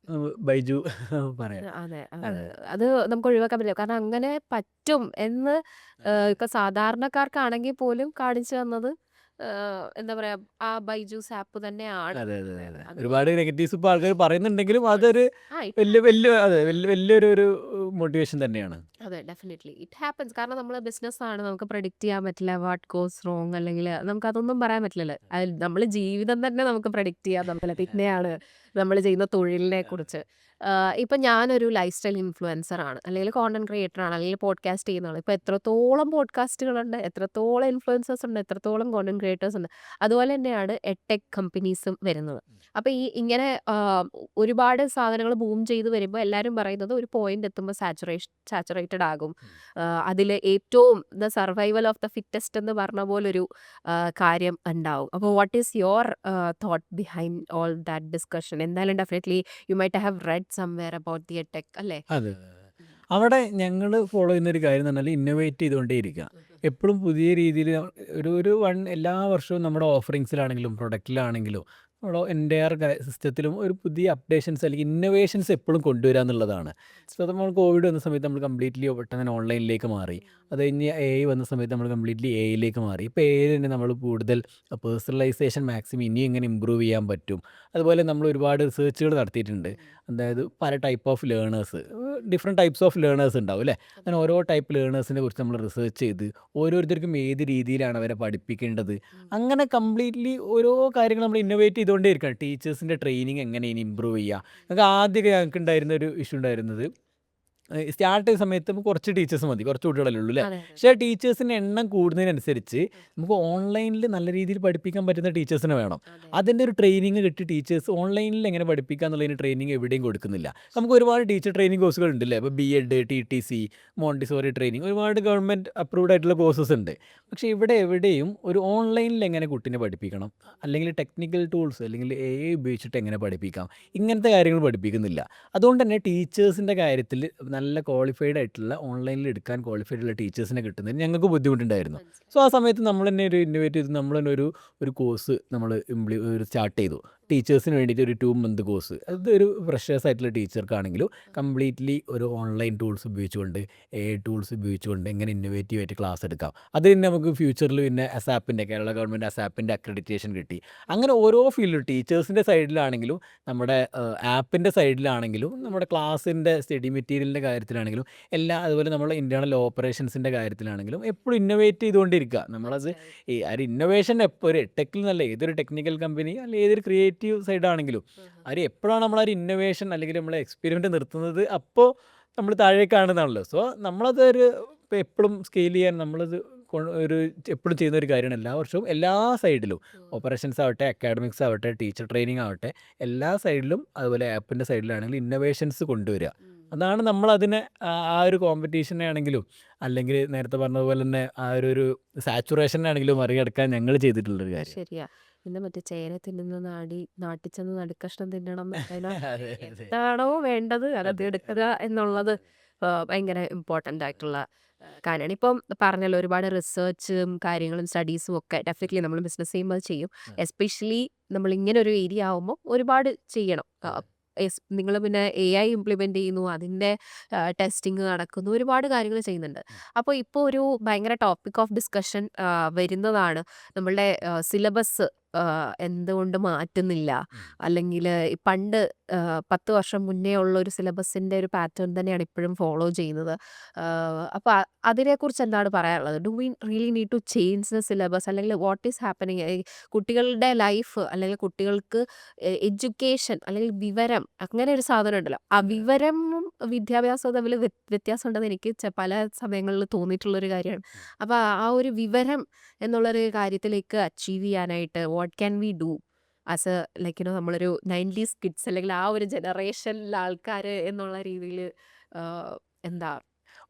ബൈജു പറയാം. അതെ. അത് നമുക്ക് ഒഴിവാക്കാൻ പറ്റില്ല. കാരണം അങ്ങനെ പറ്റും എന്ന് ഇപ്പൊ സാധാരണക്കാർക്കാണെങ്കിൽ പോലും കാണിച്ചു തന്നത് എന്താ പറയാ, ആ ബൈജൂസ് ആപ്പ് തന്നെയാണ്. അതെ അതെ അതെ അത് ഒരുപാട് നെഗറ്റീവ്സ് ഇപ്പോൾ ആൾക്കാർ പറയുന്നുണ്ടെങ്കിലും അതൊരു ആ വലിയൊരു മോട്ടിവേഷൻ തന്നെയാണ്. അതെ, ഡെഫിനറ്റ്ലി ഇറ്റ് ഹാപ്പൻസ്. കാരണം നമ്മൾ ബിസിനസ് ആണ്, നമുക്ക് പ്രഡിക്റ്റ് ചെയ്യാൻ പറ്റില്ല വാട്ട് ഗോസ് റോങ്, അല്ലെങ്കിൽ നമുക്ക് അതൊന്നും പറയാൻ പറ്റില്ലല്ലോ. നമ്മൾ ജീവിതം തന്നെ നമുക്ക് പ്രഡിക്റ്റ് ചെയ്യാൻ പറ്റില്ല, പിന്നെയാണ് നമ്മൾ ചെയ്യുന്ന തൊഴിലിനെ കുറിച്ച്. ഇപ്പം ഞാനൊരു ലൈഫ് സ്റ്റൈൽ ഇൻഫ്ലുവൻസർ ആണ്, അല്ലെങ്കിൽ കോണ്ടന്റ് ക്രിയേറ്റർ ആണ്, അല്ലെങ്കിൽ പോഡ്കാസ്റ്റ് ചെയ്യുന്നതാണ്. ഇപ്പം എത്രത്തോളം പോഡ്കാസ്റ്റുകളുണ്ട്, എത്രത്തോളം ഇൻഫ്ലുവൻസേഴ്സ് ഉണ്ട്, എത്രത്തോളം കോണ്ടന്റ് ക്രിയേറ്റേഴ്സ് ഉണ്ട്. അതുപോലെ തന്നെയാണ് എട്ടെക് കമ്പനീസും വരുന്നത്. അപ്പം ഇങ്ങനെ ഒരുപാട് സാധനങ്ങൾ ബൂം ചെയ്ത് വരുമ്പോൾ എല്ലാവരും പറയുന്നത് ഒരു പോയിന്റ് എത്തുമ്പോൾ സാച്ചുറേറ്റഡ് ആകും. അതിൽ ഏറ്റവും the survival of the fittest എന്ന് പറഞ്ഞ പോലൊരു കാര്യം ഉണ്ടാവും. അപ്പോൾ what is your thought behind all that discussion? എന്തായാലും definitely you might have read somewhere about the edtech അല്ലേ? അതെ അവിടെ ഞങ്ങൾ ഫോളോ ചെയ്യുന്നൊരു കാര്യം എന്ന് പറഞ്ഞാൽ ഇന്നോവേറ്റ് ചെയ്തുകൊണ്ടേയിരിക്കുക. എപ്പോഴും പുതിയ രീതിയിൽ എല്ലാ വർഷവും നമ്മുടെ ഓഫറിങ്സിലാണെങ്കിലും പ്രൊഡക്റ്റിലാണെങ്കിലും നമ്മുടെ എൻ്റയർ സിസ്റ്റത്തിലും ഒരു പുതിയ അപ്ഡേഷൻസ് അല്ലെങ്കിൽ ഇന്നോവേഷൻസ് എപ്പോഴും കൊണ്ടുവരിക എന്നുള്ളതാണ്. സോ നമ്മൾ കോവിഡ് വന്ന സമയത്ത് നമ്മൾ കംപ്ലീറ്റ്ലി പെട്ടെന്ന് ഓൺലൈനിലേക്ക് മാറി. അത് കഴിഞ്ഞ് AI വന്ന സമയത്ത് നമ്മൾ കംപ്ലീറ്റ്ലി AIയിലേക്ക് മാറി. ഇപ്പോൾ AI തന്നെ നമ്മൾ കൂടുതൽ പേഴ്സണലൈസേഷൻ മാക്സിമം ഇനി എങ്ങനെ ഇമ്പ്രൂവ് ചെയ്യാൻ പറ്റും. അതുപോലെ നമ്മൾ ഒരുപാട് റിസർച്ചുകൾ നടത്തിയിട്ടുണ്ട്. അതായത് പല type of learners different types of learners ഉണ്ടാവും അല്ലേ? അങ്ങനെ ഓരോ ടൈപ്പ് ലേണേഴ്സിനെ കുറിച്ച് നമ്മൾ റിസർച്ച് ചെയ്ത് ഓരോരുത്തർക്കും ഏത് രീതിയിലാണ് അവരെ പഠിപ്പിക്കേണ്ടത്, അങ്ങനെ കംപ്ലീറ്റ്ലി ഓരോ കാര്യങ്ങൾ നമ്മൾ ഇന്നോവേറ്റ് ചെയ്തുകൊണ്ടേ ഇരിക്കണം. ടീച്ചേഴ്സിൻ്റെ ട്രെയിനിങ് എങ്ങനെ ഇനി ഇമ്പ്രൂവ് ചെയ്യുക. ഞങ്ങൾക്ക് ആദ്യമൊക്കെ ഞങ്ങൾക്ക് ഉണ്ടായിരുന്ന ഒരു ഇഷ്യൂ ഉണ്ടായിരുന്നത്, സ്റ്റാർട്ട് ചെയ്ത സമയത്ത് നമുക്ക് കുറച്ച് ടീച്ചേഴ്സ് മതി, കുറച്ച് കുട്ടികളല്ലേ ഉള്ളൂ അല്ലേ? അതെ പക്ഷേ ടീച്ചേഴ്സിൻ്റെ എണ്ണം കൂടുന്നതിനനുസരിച്ച് നമുക്ക് ഓൺലൈനിൽ നല്ല രീതിയിൽ പഠിപ്പിക്കാൻ പറ്റുന്ന ടീച്ചേഴ്സിനെ വേണം. അതെ അതിൻ്റെ ഒരു ട്രെയിനിങ് കിട്ടി ടീച്ചേഴ്സ് ഓൺലൈനിൽ എങ്ങനെ പഠിപ്പിക്കുക എന്നുള്ളതിന് ട്രെയിനിങ് എവിടെയും കൊടുക്കുന്നില്ല. നമുക്ക് ഒരുപാട് ടീച്ചർ ട്രെയിനിങ് കോഴ്സുകൾ ഉണ്ടല്ലേ? ഇപ്പോൾ BEd, TTC, മോണ്ടിസോറി ട്രെയിനിങ്, ഒരുപാട് ഗവൺമെൻറ് അപ്രൂവ്ഡ് ആയിട്ടുള്ള കോഴ്സസ് ഉണ്ട്. പക്ഷേ ഇവിടെ എവിടെയും ഒരു ഓൺലൈനിൽ എങ്ങനെ കുട്ടീനെ പഠിപ്പിക്കണം, അല്ലെങ്കിൽ ടെക്നിക്കൽ ടൂൾസ് അല്ലെങ്കിൽ AI ഉപയോഗിച്ചിട്ട് എങ്ങനെ പഠിപ്പിക്കാം, ഇങ്ങനത്തെ കാര്യങ്ങൾ പഠിപ്പിക്കുന്നില്ല. അതുകൊണ്ട് തന്നെ ടീച്ചേഴ്സിൻ്റെ കാര്യത്തിൽ നല്ല ക്വാളിഫൈഡ് ആയിട്ടുള്ള ഓൺലൈനിൽ എടുക്കാൻ ക്വാളിഫൈഡ് ഉള്ള ടീച്ചേഴ്സിനെ കിട്ടുന്നതിന് ഞങ്ങൾക്ക് ബുദ്ധിമുട്ടുണ്ടായിരുന്നു. സോ ആ സമയത്ത് നമ്മൾ തന്നെ ഒരു ഇന്നോവേറ്റ് ചെയ്ത് നമ്മൾ തന്നെ ഒരു കോഴ്സ് നമ്മൾ സ്റ്റാർട്ട് ചെയ്തു. ടീച്ചേഴ്സിന് വേണ്ടിയിട്ട് ഒരു 2 month കോഴ്സ്. അതൊരു ഫ്രഷേഴ്സ് ആയിട്ടുള്ള ടീച്ചർക്കാണെങ്കിലും കംപ്ലീറ്റ്ലി ഒരു ഓൺലൈൻ ടൂൾസ് ഉപയോഗിച്ചുകൊണ്ട്, AI ടൂൾസ് ഉപയോഗിച്ചുകൊണ്ട് എങ്ങനെ ഇന്നോവേറ്റീവ് ആയിട്ട് ക്ലാസ് എടുക്കാം. അത് തന്നെ നമുക്ക് ഫ്യൂച്ചറിൽ പിന്നെ അസാപ്പിൻ്റെ, കേരള ഗവൺമെൻറ് അസാപ്പിൻ്റെ അക്രഡിറ്റേഷൻ കിട്ടി. അങ്ങനെ ഓരോ ഫീൽഡിലും ടീച്ചേഴ്സിൻ്റെ സൈഡിലാണെങ്കിലും നമ്മുടെ ആപ്പിൻ്റെ സൈഡിലാണെങ്കിലും നമ്മുടെ ക്ലാസ്സിൻ്റെ സ്റ്റഡി മെറ്റീരിയലിൻ്റെ കാര്യത്തിലാണെങ്കിലും എല്ലാം, അതുപോലെ നമ്മളെ ഇൻറ്റേർണൽ ഓപ്പറേഷൻസിൻ്റെ കാര്യത്തിലാണെങ്കിലും എപ്പോഴും ഇന്നോവേറ്റ് ചെയ്തുകൊണ്ടിരിക്കുക. നമ്മളത് ഈ ഒരു ഇന്നോവേഷൻ എപ്പോൾ ഒരു ടെക്കിൽ നല്ല ഏതൊരു ടെക്നിക്കൽ കമ്പനി അല്ലെങ്കിൽ ഏതൊരു ക്രിയേറ്റീവ് സൈഡാണെങ്കിലും അവർ എപ്പോഴാണ് നമ്മളൊരു ഇന്നോവേഷൻ അല്ലെങ്കിൽ നമ്മളെ എക്സ്പെരിമെൻ്റ് നിർത്തുന്നത്, അപ്പോൾ നമ്മൾ താഴേക്കാണെന്നാണല്ലോ. സോ നമ്മളതൊരു ഇപ്പോൾ എപ്പോഴും സ്കെയിൽ ചെയ്യാൻ നമ്മളത് ഒരു എപ്പോഴും ചെയ്യുന്ന ഒരു കാര്യമാണ്. എല്ലാ വർഷവും എല്ലാ സൈഡിലും, ഓപ്പറേഷൻസ് ആവട്ടെ, അക്കാഡമിക്സ് ആവട്ടെ, ടീച്ചർ ട്രെയിനിങ് ആവട്ടെ, എല്ലാ സൈഡിലും അതുപോലെ ആപ്പിൻ്റെ സൈഡിലാണെങ്കിലും ഇന്നോവേഷൻസ് കൊണ്ടുവരിക. അതാണ് നമ്മളതിനെ ആ ഒരു കോമ്പറ്റീഷനെ ആണെങ്കിലും അല്ലെങ്കിൽ നേരത്തെ പറഞ്ഞതുപോലെ തന്നെ ആ ഒരു സാച്ചുറേഷനെ ആണെങ്കിലും മറികടക്കാൻ ഞങ്ങൾ ചെയ്തിട്ടുള്ളൊരു കാര്യം. ശരിയാ. പിന്നെ മറ്റേ ചേര തിന്നുന്ന നാട്ടിൽ ചെന്ന് നടുക്കഷ്ണം തിന്നണം എന്നതിന് അതെ അതെ എന്താണോ വേണ്ടത് അത് അതെ എടുക്കുക എന്നുള്ളത് ഭയങ്കര ഇമ്പോർട്ടൻ്റ് ആയിട്ടുള്ള കാര്യമാണ്. ഇപ്പം പറഞ്ഞല്ലോ ഒരുപാട് റിസർച്ചും കാര്യങ്ങളും സ്റ്റഡീസും ഒക്കെ ഡെഫിനറ്റ്ലി നമ്മൾ ബിസിനസ് ചെയ്യുമ്പോൾ അത് ചെയ്യും. എസ്പെഷ്യലി നമ്മൾ ഇങ്ങനെ ഒരു ഏരിയ ആവുമ്പോൾ ഒരുപാട് ചെയ്യണം. അതെ നിങ്ങൾ പിന്നെ AI ഇംപ്ലിമെൻ്റ് ചെയ്യുന്നു, അതിൻ്റെ ടെസ്റ്റിംഗ് നടക്കുന്നു, ഒരുപാട് കാര്യങ്ങൾ ചെയ്യുന്നുണ്ട്. അപ്പോൾ ഇപ്പോൾ ഒരു ഭയങ്കര ടോപ്പിക് ഓഫ് ഡിസ്കഷൻ വരുന്നതാണ് നമ്മളുടെ സിലബസ് എന്തുകൊണ്ട് മാറ്റുന്നില്ല, അല്ലെങ്കിൽ പണ്ട് 10 വർഷം മുന്നേ ഉള്ള ഒരു സിലബസിൻ്റെ ഒരു പാറ്റേൺ തന്നെയാണ് ഇപ്പോഴും ഫോളോ ചെയ്യുന്നത്. അപ്പോൾ അതിനെക്കുറിച്ച് എന്താണ് പറയാനുള്ളത്? Do we really need to change the syllabus, അല്ലെങ്കിൽ വാട്ട് ഈസ് ഹാപ്പനിങ്? കുട്ടികളുടെ ലൈഫ് അല്ലെങ്കിൽ കുട്ടികൾക്ക് എഡ്യൂക്കേഷൻ അല്ലെങ്കിൽ വിവരം, അങ്ങനെ ഒരു സാധനം ഉണ്ടല്ലോ, ആ വിവരവും വിദ്യാഭ്യാസവും തമ്മിൽ വ്യത്യാസം ഉണ്ടെന്ന് എനിക്ക് പല സമയങ്ങളിൽ തോന്നിയിട്ടുള്ളൊരു കാര്യമാണ്. അപ്പോൾ ആ ഒരു വിവരം എന്നുള്ളൊരു കാര്യത്തിലേക്ക് അച്ചീവ് ചെയ്യാനായിട്ട് what can we do as A like നമ്മളൊരു 90s കിഡ്സ് അല്ലെങ്കിൽ ആ ഒരു ജനറേഷനിലെ ആൾക്കാർ എന്നുള്ള രീതിയിൽ എന്താ?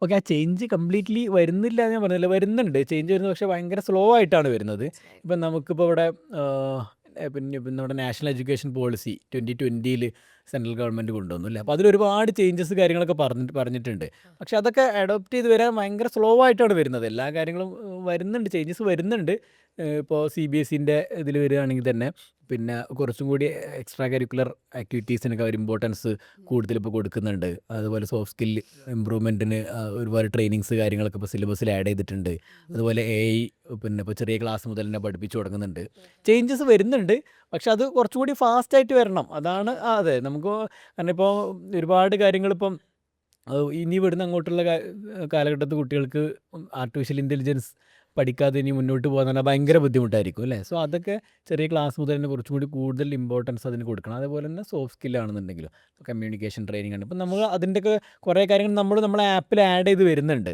ഓക്കെ. ആ ചേഞ്ച് കംപ്ലീറ്റ്ലി വരുന്നില്ല എന്ന് ഞാൻ പറഞ്ഞില്ല, വരുന്നുണ്ട് ചേഞ്ച് വരുന്നത്, പക്ഷേ ഭയങ്കര സ്ലോ ആയിട്ടാണ് വരുന്നത്. ഇപ്പം നമുക്കിപ്പോൾ ഇവിടെ പിന്നെ ഇപ്പം നമ്മുടെ national education policy 2020 central government കൊണ്ടുവന്നു അല്ലേ? അപ്പോൾ അതിലൊരുപാട് ചേഞ്ചസ് കാര്യങ്ങളൊക്കെ പറഞ്ഞിട്ടുണ്ട്. പക്ഷെ അതൊക്കെ അഡോപ്റ്റ് ചെയ്ത് വരാൻ ഭയങ്കര സ്ലോ ആയിട്ടാണ് വരുന്നത്. എല്ലാ കാര്യങ്ങളും വരുന്നുണ്ട്, ചേഞ്ചസ് വരുന്നുണ്ട്. ഇപ്പോൾ CBSEൻ്റെ ഇതിൽ വരികയാണെങ്കിൽ തന്നെ പിന്നെ കുറച്ചും കൂടി എക്സ്ട്രാ കരിക്കുലർ ആക്ടിവിറ്റീസിനൊക്കെ ഒരു ഇമ്പോർട്ടൻസ് കൂടുതൽ ഇപ്പോൾ കൊടുക്കുന്നുണ്ട്. അതുപോലെ സോഫ്റ്റ് സ്കിൽ ഇമ്പ്രൂവ്മെൻറ്റിന് ഒരുപാട് ട്രെയിനിങ്സ് കാര്യങ്ങളൊക്കെ ഇപ്പോൾ സിലബസിൽ ആഡ് ചെയ്തിട്ടുണ്ട്. അതുപോലെ AI പിന്നെ ഇപ്പോൾ ചെറിയ ക്ലാസ് മുതൽ തന്നെ പഠിപ്പിച്ചു തുടങ്ങുന്നുണ്ട്. ചേഞ്ചസ് വരുന്നുണ്ട്, പക്ഷെ അത് കുറച്ചുകൂടി ഫാസ്റ്റായിട്ട് വരണം. അതാണ് അതെ നമുക്ക്, കാരണം ഇപ്പോൾ ഒരുപാട് കാര്യങ്ങളിപ്പം ഇനി ഇവിടുന്ന് അങ്ങോട്ടുള്ള കാലഘട്ടത്തിൽ കുട്ടികൾക്ക് ആർട്ടിഫിഷ്യൽ ഇൻ്റലിജൻസ് പഠിക്കാതെ ഇനി മുന്നോട്ട് പോകാൻ പറഞ്ഞാൽ ഭയങ്കര ബുദ്ധിമുട്ടായിരിക്കും അല്ലേ? സോ അതൊക്കെ ചെറിയ ക്ലാസ് മുതൽ തന്നെ കുറച്ചും കൂടി കൂടുതൽ ഇമ്പോർട്ടൻസ് അതിന് കൊടുക്കണം. അതേപോലെ തന്നെ സോഫ്റ്റ് സ്കില്ലാണെന്നുണ്ടെങ്കിലും കമ്മ്യൂണിക്കേഷൻ ട്രെയിനിങ് ആണ്. ഇപ്പം നമ്മൾ അതിൻ്റെയൊക്കെ കുറേ കാര്യങ്ങൾ നമ്മളെ ആപ്പിൽ ആഡ് ചെയ്ത് വരുന്നുണ്ട്.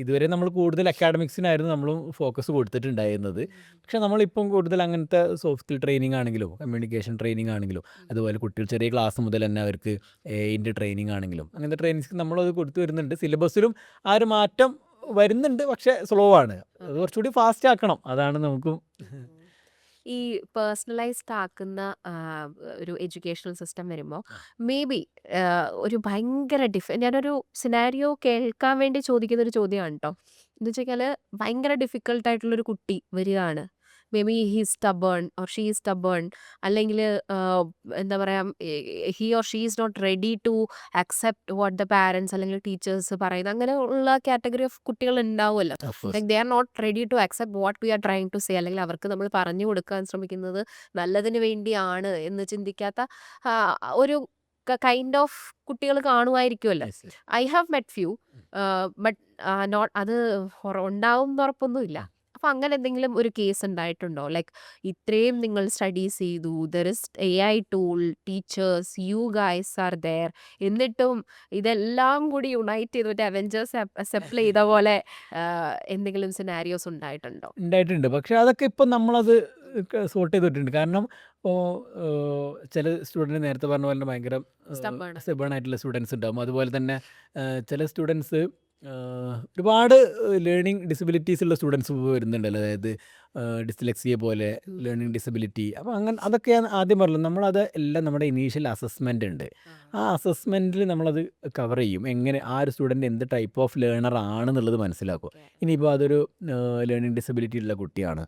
ഇതുവരെ നമ്മൾ കൂടുതൽ അക്കാഡമിക്സിനായിരുന്നു നമ്മൾ ഫോക്കസ് കൊടുത്തിട്ടുണ്ടായിരുന്നത്. പക്ഷേ നമ്മളിപ്പം കൂടുതൽ അങ്ങനത്തെ സോഫ്റ്റ് സ്കിൽ ട്രെയിനിങ് ആണെങ്കിലും കമ്മ്യൂണിക്കേഷൻ ട്രെയിനിങ് ആണെങ്കിലും അതുപോലെ കുട്ടികൾ ചെറിയ ക്ലാസ് മുതൽ തന്നെ അവർക്ക് AIൻ്റെ ട്രെയിനിങ് ആണെങ്കിലും അങ്ങനത്തെ ട്രെയിനിങ്സ് നമ്മളത് കൊടുത്തു വരുന്നുണ്ട്. സിലബസിലും ആ ഒരു മാറ്റം വരുന്നുണ്ട്, പക്ഷെ സ്ലോ ആണ്. അത് കുറച്ചുകൂടി ഫാസ്റ്റ് ആക്കണം, അതാണ് നമുക്കും. ഈ പേഴ്സണലൈസ്ഡ് ആക്കുന്ന ഒരു എഡ്യൂക്കേഷണൽ സിസ്റ്റം വരുമ്പോൾ മേ ബി ഒരു ഭയങ്കര ഞാനൊരു സിനാരിയോ കേൾക്കാൻ വേണ്ടി ചോദിക്കുന്ന ഒരു ചോദ്യമാണ് കേട്ടോ. എന്ന് വെച്ച് കഴിഞ്ഞാൽ ഭയങ്കര ഡിഫിക്കൽട്ടായിട്ടുള്ളൊരു കുട്ടി വരികയാണ്, may be he stubborn or she stubborn, അല്ലെങ്കിൽ എന്താ പറയുക, he or she is not ready to accept what the parents അല്ലെങ്കിൽ ടീച്ചേഴ്സ് പറയുന്നത്. അങ്ങനെ ഉള്ള കാറ്റഗറി ഓഫ് കുട്ടികൾ ഉണ്ടാവുമല്ലോ. Of course. Like they are not ready to accept what we are trying to say, അല്ലെങ്കിൽ അവർക്ക് നമ്മൾ പറഞ്ഞു കൊടുക്കാൻ ശ്രമിക്കുന്നത് നല്ലതിന് വേണ്ടിയാണ് എന്ന് ചിന്തിക്കാത്ത ഒരു കൈൻഡ് ഓഫ് കുട്ടികൾ കാണുമായിരിക്കുമല്ലോ. Yes, yes. I have met few, but not അത് ഉണ്ടാവും എന്ന് ഉറപ്പൊന്നുമില്ല. അപ്പൊ അങ്ങനെ എന്തെങ്കിലും ഒരു കേസ് ഉണ്ടായിട്ടുണ്ടോ? ലൈക്ക് ഇത്രയും നിങ്ങൾ സ്റ്റഡീസ് ചെയ്തു, there is AI tool, teachers, you guys are there, എന്നിട്ടും ഇതെല്ലാം കൂടി യുണൈറ്റ് ചെയ്തിട്ട് അവെഞ്ചേഴ്സ് അസെപ്റ്റ് ചെയ്ത പോലെ എന്തെങ്കിലും സിനാരിയോസ് ഉണ്ടായിട്ടുണ്ടോ? ഉണ്ടായിട്ടുണ്ട്. പക്ഷെ അതൊക്കെ ഇപ്പം നമ്മളത് സോർട്ട് ചെയ്തിട്ടുണ്ട്. കാരണം ഇപ്പോൾ ചില സ്റ്റുഡൻറ്റ് നേരത്തെ പറഞ്ഞ പോലെ തന്നെ ഭയങ്കര Stubborn. സ്റ്റബേൺ ആയിട്ടുള്ള സ്റ്റുഡൻസ് ഉണ്ടാകും. അതുപോലെ തന്നെ ചില സ്റ്റുഡൻസ് ഒരുപാട് ലേണിംഗ് ഡിസബിലിറ്റീസ് ഉള്ള സ്റ്റുഡൻസ് വരുന്നുണ്ടല്ലോ. അതായത് ഡിസ്ലെക്സിയ പോലെ ലേണിംഗ് ഡിസബിലിറ്റി. അപ്പോൾ അങ്ങനെ അതൊക്കെ ഞാൻ ആദ്യം പറഞ്ഞത് നമ്മളത് എല്ലാം നമ്മുടെ ഇനീഷ്യൽ അസസ്മെൻ്റ് ഉണ്ട്. ആ അസസ്മെൻറ്റിൽ നമ്മളത് കവർ ചെയ്യും. എങ്ങനെ ആ ഒരു സ്റ്റുഡൻറ്റ് എന്ത് ടൈപ്പ് ഓഫ് ലേണർ ആണെന്നുള്ളത് മനസ്സിലാക്കും. ഇനിയിപ്പോൾ അതൊരു ലേണിംഗ് ഡിസബിലിറ്റി ഉള്ള കുട്ടിയാണ്,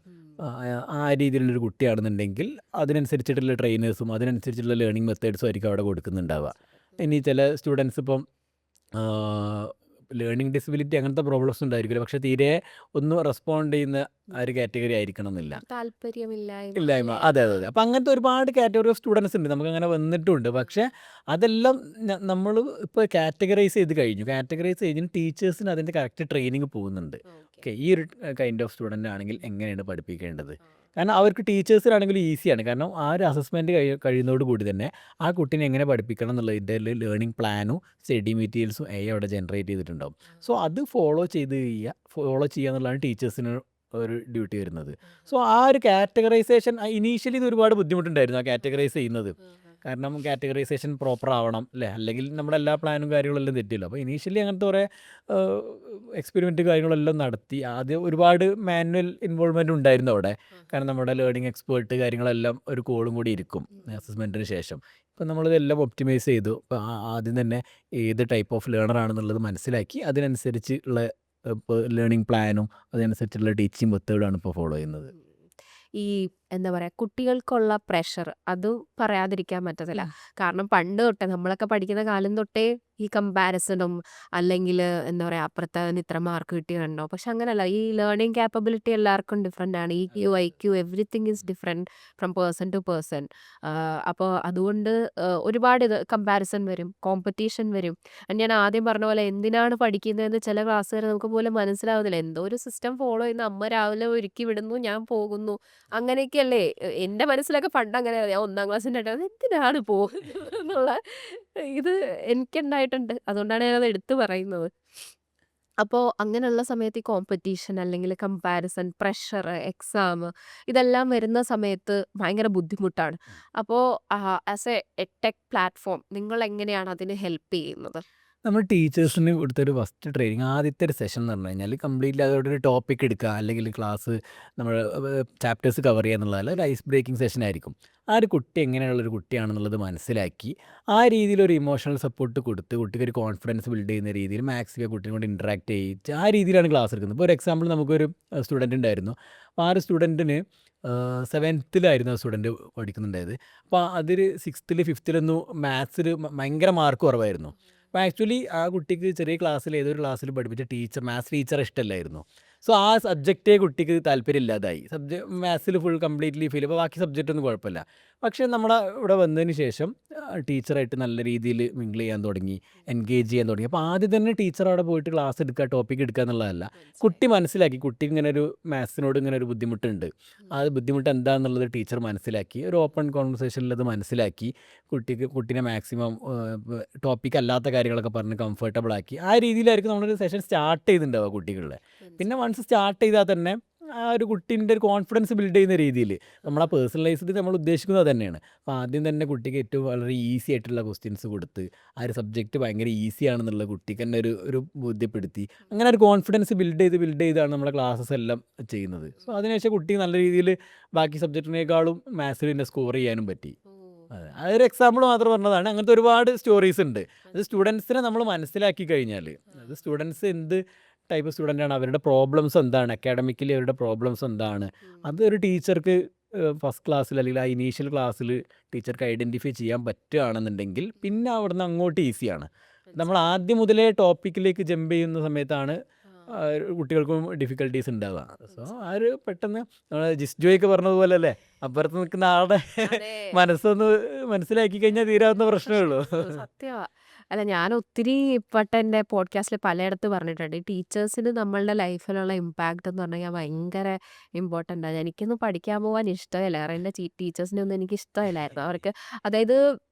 ആ രീതിയിലുള്ളൊരു കുട്ടിയാണെന്നുണ്ടെങ്കിൽ അതിനനുസരിച്ചിട്ടുള്ള ട്രെയിനേഴ്സും അതിനനുസരിച്ചുള്ള ലേണിംഗ് മെത്തേഡ്സും ആയിരിക്കും അവിടെ കൊടുക്കുന്നുണ്ടാവുക. ഇനി ചില സ്റ്റുഡൻസ് ഇപ്പം ലേണിംഗ് ഡിസബിലിറ്റി അങ്ങനത്തെ പ്രോബ്ലംസ് ഉണ്ടായിരിക്കില്ല, പക്ഷെ തീരെ ഒന്നും റെസ്പോണ്ട് ചെയ്യുന്ന ആ ഒരു കാറ്റഗറി ആയിരിക്കണം എന്നില്ല. താല്പര്യമില്ലായ്മ ഇല്ലായ്മ, അല്ലേ? അതെ. അപ്പം അങ്ങനത്തെ ഒരുപാട് കാറ്റഗറി ഓഫ് സ്റ്റുഡൻസ് ഉണ്ട്, നമുക്കങ്ങനെ വന്നിട്ടുണ്ട്. പക്ഷേ അതെല്ലാം നമ്മൾ ഇപ്പോൾ കാറ്റഗറൈസ് ചെയ്ത് കഴിഞ്ഞു. കാറ്റഗറൈസ് ചെയ്തിന് ടീച്ചേഴ്സിന് അതിൻ്റെ കറക്റ്റ് ട്രെയിനിങ് പോകുന്നുണ്ട്. ഓക്കെ, ഈ ഒരു കൈൻഡ് ഓഫ് സ്റ്റുഡൻ്റ് ആണെങ്കിൽ എങ്ങനെയാണ് പഠിപ്പിക്കേണ്ടത്. കാരണം അവർക്ക് ടീച്ചേഴ്സിനാണെങ്കിലും ഈസിയാണ്. കാരണം ആ ഒരു അസസ്മെൻറ്റ് കഴിയുന്നതോട് കൂടി തന്നെ ആ കുട്ടീനെ എങ്ങനെ പഠിപ്പിക്കണം എന്നുള്ളതിൻ്റെ ലേണിംഗ് പ്ലാനും സ്റ്റഡി മെറ്റീരിയൽസും അവിടെ ജനറേറ്റ് ചെയ്തിട്ടുണ്ടാവും. സോ അത് ഫോളോ ചെയ്യുക എന്നുള്ളതാണ് ടീച്ചേഴ്സിന് ഒരു ഡ്യൂട്ടി വരുന്നത്. സോ ആ ഒരു കാറ്റഗറൈസേഷൻ ഇനീഷ്യലി ഇത് ഒരുപാട് ബുദ്ധിമുട്ടുണ്ടായിരുന്നു ആ കാറ്റഗറൈസ് ചെയ്യുന്നത്. കാരണം കാറ്റഗറൈസേഷൻ പ്രോപ്പർ ആവണം അല്ലേ, അല്ലെങ്കിൽ നമ്മുടെ എല്ലാ പ്ലാനും കാര്യങ്ങളെല്ലാം തെറ്റില്ല. അപ്പോൾ ഇനീഷ്യലി അങ്ങനത്തെ കുറേ എക്സ്പെരിമെൻറ്റ് കാര്യങ്ങളെല്ലാം നടത്തി. ആദ്യം ഒരുപാട് മാനുവൽ ഇൻവോൾവ്മെൻറ്റ് ഉണ്ടായിരുന്നു അവിടെ. കാരണം നമ്മുടെ ലേണിംഗ് എക്സ്പേർട്ട് കാര്യങ്ങളെല്ലാം ഒരു കോളും കൂടി ഇരിക്കും അസസ്മെൻറ്റിന് ശേഷം. ഇപ്പം നമ്മളിതെല്ലാം ഒപ്റ്റിമൈസ് ചെയ്തു. ഇപ്പോൾ ആദ്യം തന്നെ ഏത് ടൈപ്പ് ഓഫ് ലേണർ ആണെന്നുള്ളത് മനസ്സിലാക്കി അതിനനുസരിച്ച് ഉള്ള ലേണിംഗ് പ്ലാനും അതിനനുസരിച്ചുള്ള ടീച്ചിങ് മെത്തേഡാണ് ഇപ്പോൾ ഫോളോ ചെയ്യുന്നത്. ഈ എന്താ പറയുക, കുട്ടികൾക്കുള്ള പ്രഷർ അത് പറയാതിരിക്കാൻ പറ്റത്തില്ല. കാരണം പണ്ട് തൊട്ടേ നമ്മളൊക്കെ പഠിക്കുന്ന കാലം തൊട്ടേ ഈ കമ്പാരിസണും അല്ലെങ്കിൽ എന്താ പറയുക അപ്പുറത്തെ ഇത്ര മാർക്ക് കിട്ടിയുണ്ടോ, പക്ഷെ അങ്ങനെയല്ല. ഈ ലേണിംഗ് കാപ്പബിലിറ്റി എല്ലാവർക്കും ഡിഫറെൻ്റ് ആണ്. IQ everything is different from person to person. അപ്പോൾ അതുകൊണ്ട് ഒരുപാട് ഇത് കമ്പാരിസൺ വരും, കോമ്പറ്റീഷൻ വരും. ഞാൻ ആദ്യം പറഞ്ഞ പോലെ എന്തിനാണ് പഠിക്കുന്നതെന്ന് ചില ക്ലാസ്സുകാർ നമുക്ക് പോലും മനസ്സിലാവുന്നില്ല. എന്തോ ഒരു സിസ്റ്റം ഫോളോ ചെയ്യുന്ന, അമ്മ രാവിലെ ഒരുക്കി വിടുന്നു, ഞാൻ പോകുന്നു, അങ്ങനെയൊക്കെയല്ലേ. എൻ്റെ മനസ്സിലൊക്കെ പണ്ട് അങ്ങനെയാണ്. ഞാൻ 1-ാം ക്ലാസ്സിൻ്റെ എന്തിനാണ് പോകുന്നത് എന്നുള്ള ഇത് എനിക്കുണ്ടായിട്ടുണ്ട്. അതുകൊണ്ടാണ് ഞാനത് എടുത്തു പറയുന്നത്. അപ്പോൾ അങ്ങനെയുള്ള സമയത്ത് ഈ കോമ്പറ്റീഷൻ അല്ലെങ്കിൽ കമ്പാരിസൺ, പ്രഷർ, എക്സാം ഇതെല്ലാം വരുന്ന സമയത്ത് ഭയങ്കര ബുദ്ധിമുട്ടാണ്. അപ്പോൾ ആസ് എ ടെക് പ്ലാറ്റ്ഫോം നിങ്ങൾ എങ്ങനെയാണ് അതിന് ഹെൽപ്പ് ചെയ്യുന്നത്? നമ്മൾ ടീച്ചേഴ്സിന് കൊടുത്തൊരു ഫസ്റ്റ് ട്രെയിനിങ് ആദ്യത്തെ ഒരു സെഷൻ എന്ന് പറഞ്ഞു കഴിഞ്ഞാൽ കംപ്ലീറ്റ്ലി അതോടെ ഒരു ടോപ്പിക് എടുക്കുക, അല്ലെങ്കിൽ ക്ലാസ് നമ്മൾ ചാപ്റ്റേഴ്സ് കവർ ചെയ്യുക എന്നുള്ളതല്ല, ഒരു ഐസ് ബ്രേക്കിംഗ് സെഷൻ ആയിരിക്കും. ആ ഒരു കുട്ടി എങ്ങനെയുള്ളൊരു കുട്ടിയാണെന്നുള്ളത് മനസ്സിലാക്കി ആ രീതിയിലൊരു ഇമോഷണൽ സപ്പോർട്ട് കൊടുത്ത് കുട്ടിക്ക് ഒരു കോൺഫിഡൻസ് ബിൽഡ് ചെയ്യുന്ന രീതിയിൽ മാക്സിമം കുട്ടിയെ കൊണ്ട് ഇൻട്രാക്ട് ചെയ്യിച്ച് ആ രീതിയിലാണ് ക്ലാസ് എടുക്കുന്നത്. ഇപ്പോൾ ഒരു എക്സാമ്പിൾ നമുക്കൊരു സ്റ്റുഡൻറ്റ് ഉണ്ടായിരുന്നു. അപ്പോൾ ആ ഒരു സ്റ്റുഡൻറ്റിന് 7th സ്റ്റുഡൻറ്റ് പഠിക്കുന്നുണ്ടായത്. അപ്പോൾ അതിൽ 6th 5th മാത്സിൽ ഭയങ്കര മാർക്ക് കുറവായിരുന്നു. അപ്പോൾ ആക്ച്വലി ആ കുട്ടിക്ക് ചെറിയ ക്ലാസ്സിൽ ഏതൊരു ക്ലാസ്സിൽ പഠിപ്പിച്ച മാത്സ് ടീച്ചറെ ഇഷ്ടമല്ലായിരുന്നു. സോ ആ സബ്ജക്റ്റേ കുട്ടിക്ക് താല്പര്യമില്ലാതായി. മാത്സിൽ ഫുൾ കംപ്ലീറ്റ്ലി ഫെയിൽ. അപ്പോൾ ബാക്കി സബ്ജക്റ്റ് ഒന്നും കുഴപ്പമില്ല. പക്ഷേ നമ്മുടെ ഇവിടെ വന്നതിന് ശേഷം ടീച്ചറായിട്ട് നല്ല രീതിയിൽ മിങ്കിൾ ചെയ്യാൻ തുടങ്ങി, എൻഗേജ് ചെയ്യാൻ തുടങ്ങി. അപ്പോൾ ആദ്യം തന്നെ ടീച്ചർ അവിടെ പോയിട്ട് ക്ലാസ് എടുക്കുക, ടോപ്പിക് എടുക്കുക എന്നുള്ളതല്ല. കുട്ടി മനസ്സിലാക്കി കുട്ടി ഇങ്ങനെ ഒരു മാത്സിനോട് ഇങ്ങനെ ഒരു ബുദ്ധിമുട്ടുണ്ട്. ആ ബുദ്ധിമുട്ട് എന്താണെന്നുള്ളത് ടീച്ചർ മനസ്സിലാക്കി, ഒരു ഓപ്പൺ കോൺവെർസേഷനിൽ അത് മനസ്സിലാക്കി കുട്ടീനെ മാക്സിമം ടോപ്പിക് അല്ലാത്ത കാര്യങ്ങളൊക്കെ പറഞ്ഞ് കംഫർട്ടബിൾ ആക്കി. ആ രീതിയിലായിരിക്കും നമ്മളൊരു സെഷൻ സ്റ്റാർട്ട് ചെയ്തിട്ടുണ്ടാവുക കുട്ടികളുടെ. പിന്നെ വൺസ് സ്റ്റാർട്ട് ചെയ്താൽ തന്നെ ആ ഒരു കുട്ടീൻ്റെ ഒരു കോൺഫിഡൻസ് ബിൽഡ് ചെയ്യുന്ന രീതിയിൽ നമ്മൾ ആ പേഴ്സണലൈസ്ഡ് നമ്മൾ ഉദ്ദേശിക്കുന്നത് തന്നെയാണ്. അപ്പോൾ ആദ്യം തന്നെ കുട്ടിക്ക് ഏറ്റവും വളരെ ഈസി ആയിട്ടുള്ള ക്വസ്റ്റ്യൻസ് കൊടുത്ത് ആ ഒരു സബ്ജക്റ്റ് ഭയങ്കര ഈസി ആണെന്നുള്ള കുട്ടിക്ക് തന്നെ ഒരു ബോധ്യപ്പെടുത്തി അങ്ങനെ ഒരു കോൺഫിഡൻസ് ബിൽഡ് ചെയ്താണ് നമ്മുടെ ക്ലാസ്സസ് എല്ലാം ചെയ്യുന്നത്. സോ അതിനുശേഷം കുട്ടി നല്ല രീതിയിൽ ബാക്കി സബ്ജക്റ്റിനേക്കാളും മാത്സിൽ തന്നെ സ്കോർ ചെയ്യാനും പറ്റി. അതെ, അതൊരു എക്സാമ്പിൾ മാത്രം പറഞ്ഞതാണ്. അങ്ങനത്തെ ഒരുപാട് സ്റ്റോറീസ് ഉണ്ട്. അത് സ്റ്റുഡൻസിനെ നമ്മൾ മനസ്സിലാക്കി കഴിഞ്ഞാൽ, അത് സ്റ്റുഡൻസ് എന്ത് ടൈപ്പ് സ്റ്റുഡൻ്റാണ്, അവരുടെ പ്രോബ്ലംസ് എന്താണ്, അക്കാഡമിക്കലി അവരുടെ പ്രോബ്ലംസ് എന്താണ്, അതൊരു ടീച്ചർക്ക് ഫസ്റ്റ് ക്ലാസ്സിൽ അല്ലെങ്കിൽ ആ ഇനീഷ്യൽ ക്ലാസ്സിൽ ടീച്ചർക്ക് ഐഡൻറ്റിഫൈ ചെയ്യാൻ പറ്റുകയാണെന്നുണ്ടെങ്കിൽ പിന്നെ അവിടുന്ന് അങ്ങോട്ട് ഈസിയാണ്. നമ്മൾ ആദ്യം മുതലേ ടോപ്പിക്കിലേക്ക് ജമ്പ് ചെയ്യുന്ന സമയത്താണ് കുട്ടികൾക്കും ഡിഫിക്കൽട്ടീസ് ഉണ്ടാവുക. സോ ആ ഒരു പെട്ടെന്ന് നമ്മൾ ജിസ്ജോയൊക്കെ പറഞ്ഞതുപോലെ അല്ലേ, അപ്പുറത്ത് നിൽക്കുന്ന ആളുടെ അതെ. മനസ്സൊന്ന് മനസ്സിലാക്കി കഴിഞ്ഞാൽ തീരാവുന്ന പ്രശ്നമേ ഉള്ളൂ. സത്യമാ. അല്ല, ഞാൻ ഒത്തിരി വട്ടം എൻ്റെ പോഡ്കാസ്റ്റിൽ പലയിടത്ത് പറഞ്ഞിട്ടുണ്ട്. ഈ ടീച്ചേഴ്സിന് നമ്മളുടെ ലൈഫിലുള്ള ഇമ്പാക്റ്റ് എന്ന് പറഞ്ഞു കഴിഞ്ഞാൽ ഭയങ്കര ഇമ്പോർട്ടൻ്റ് ആണ്. എനിക്കൊന്നും പഠിക്കാൻ പോകാൻ ഇഷ്ടമില്ല. കാരണം എൻ്റെ ടീച്ചേഴ്സിനെ ഒന്നും എനിക്ക് ഇഷ്ടമില്ലായിരുന്നു. അവർക്ക് അതായത്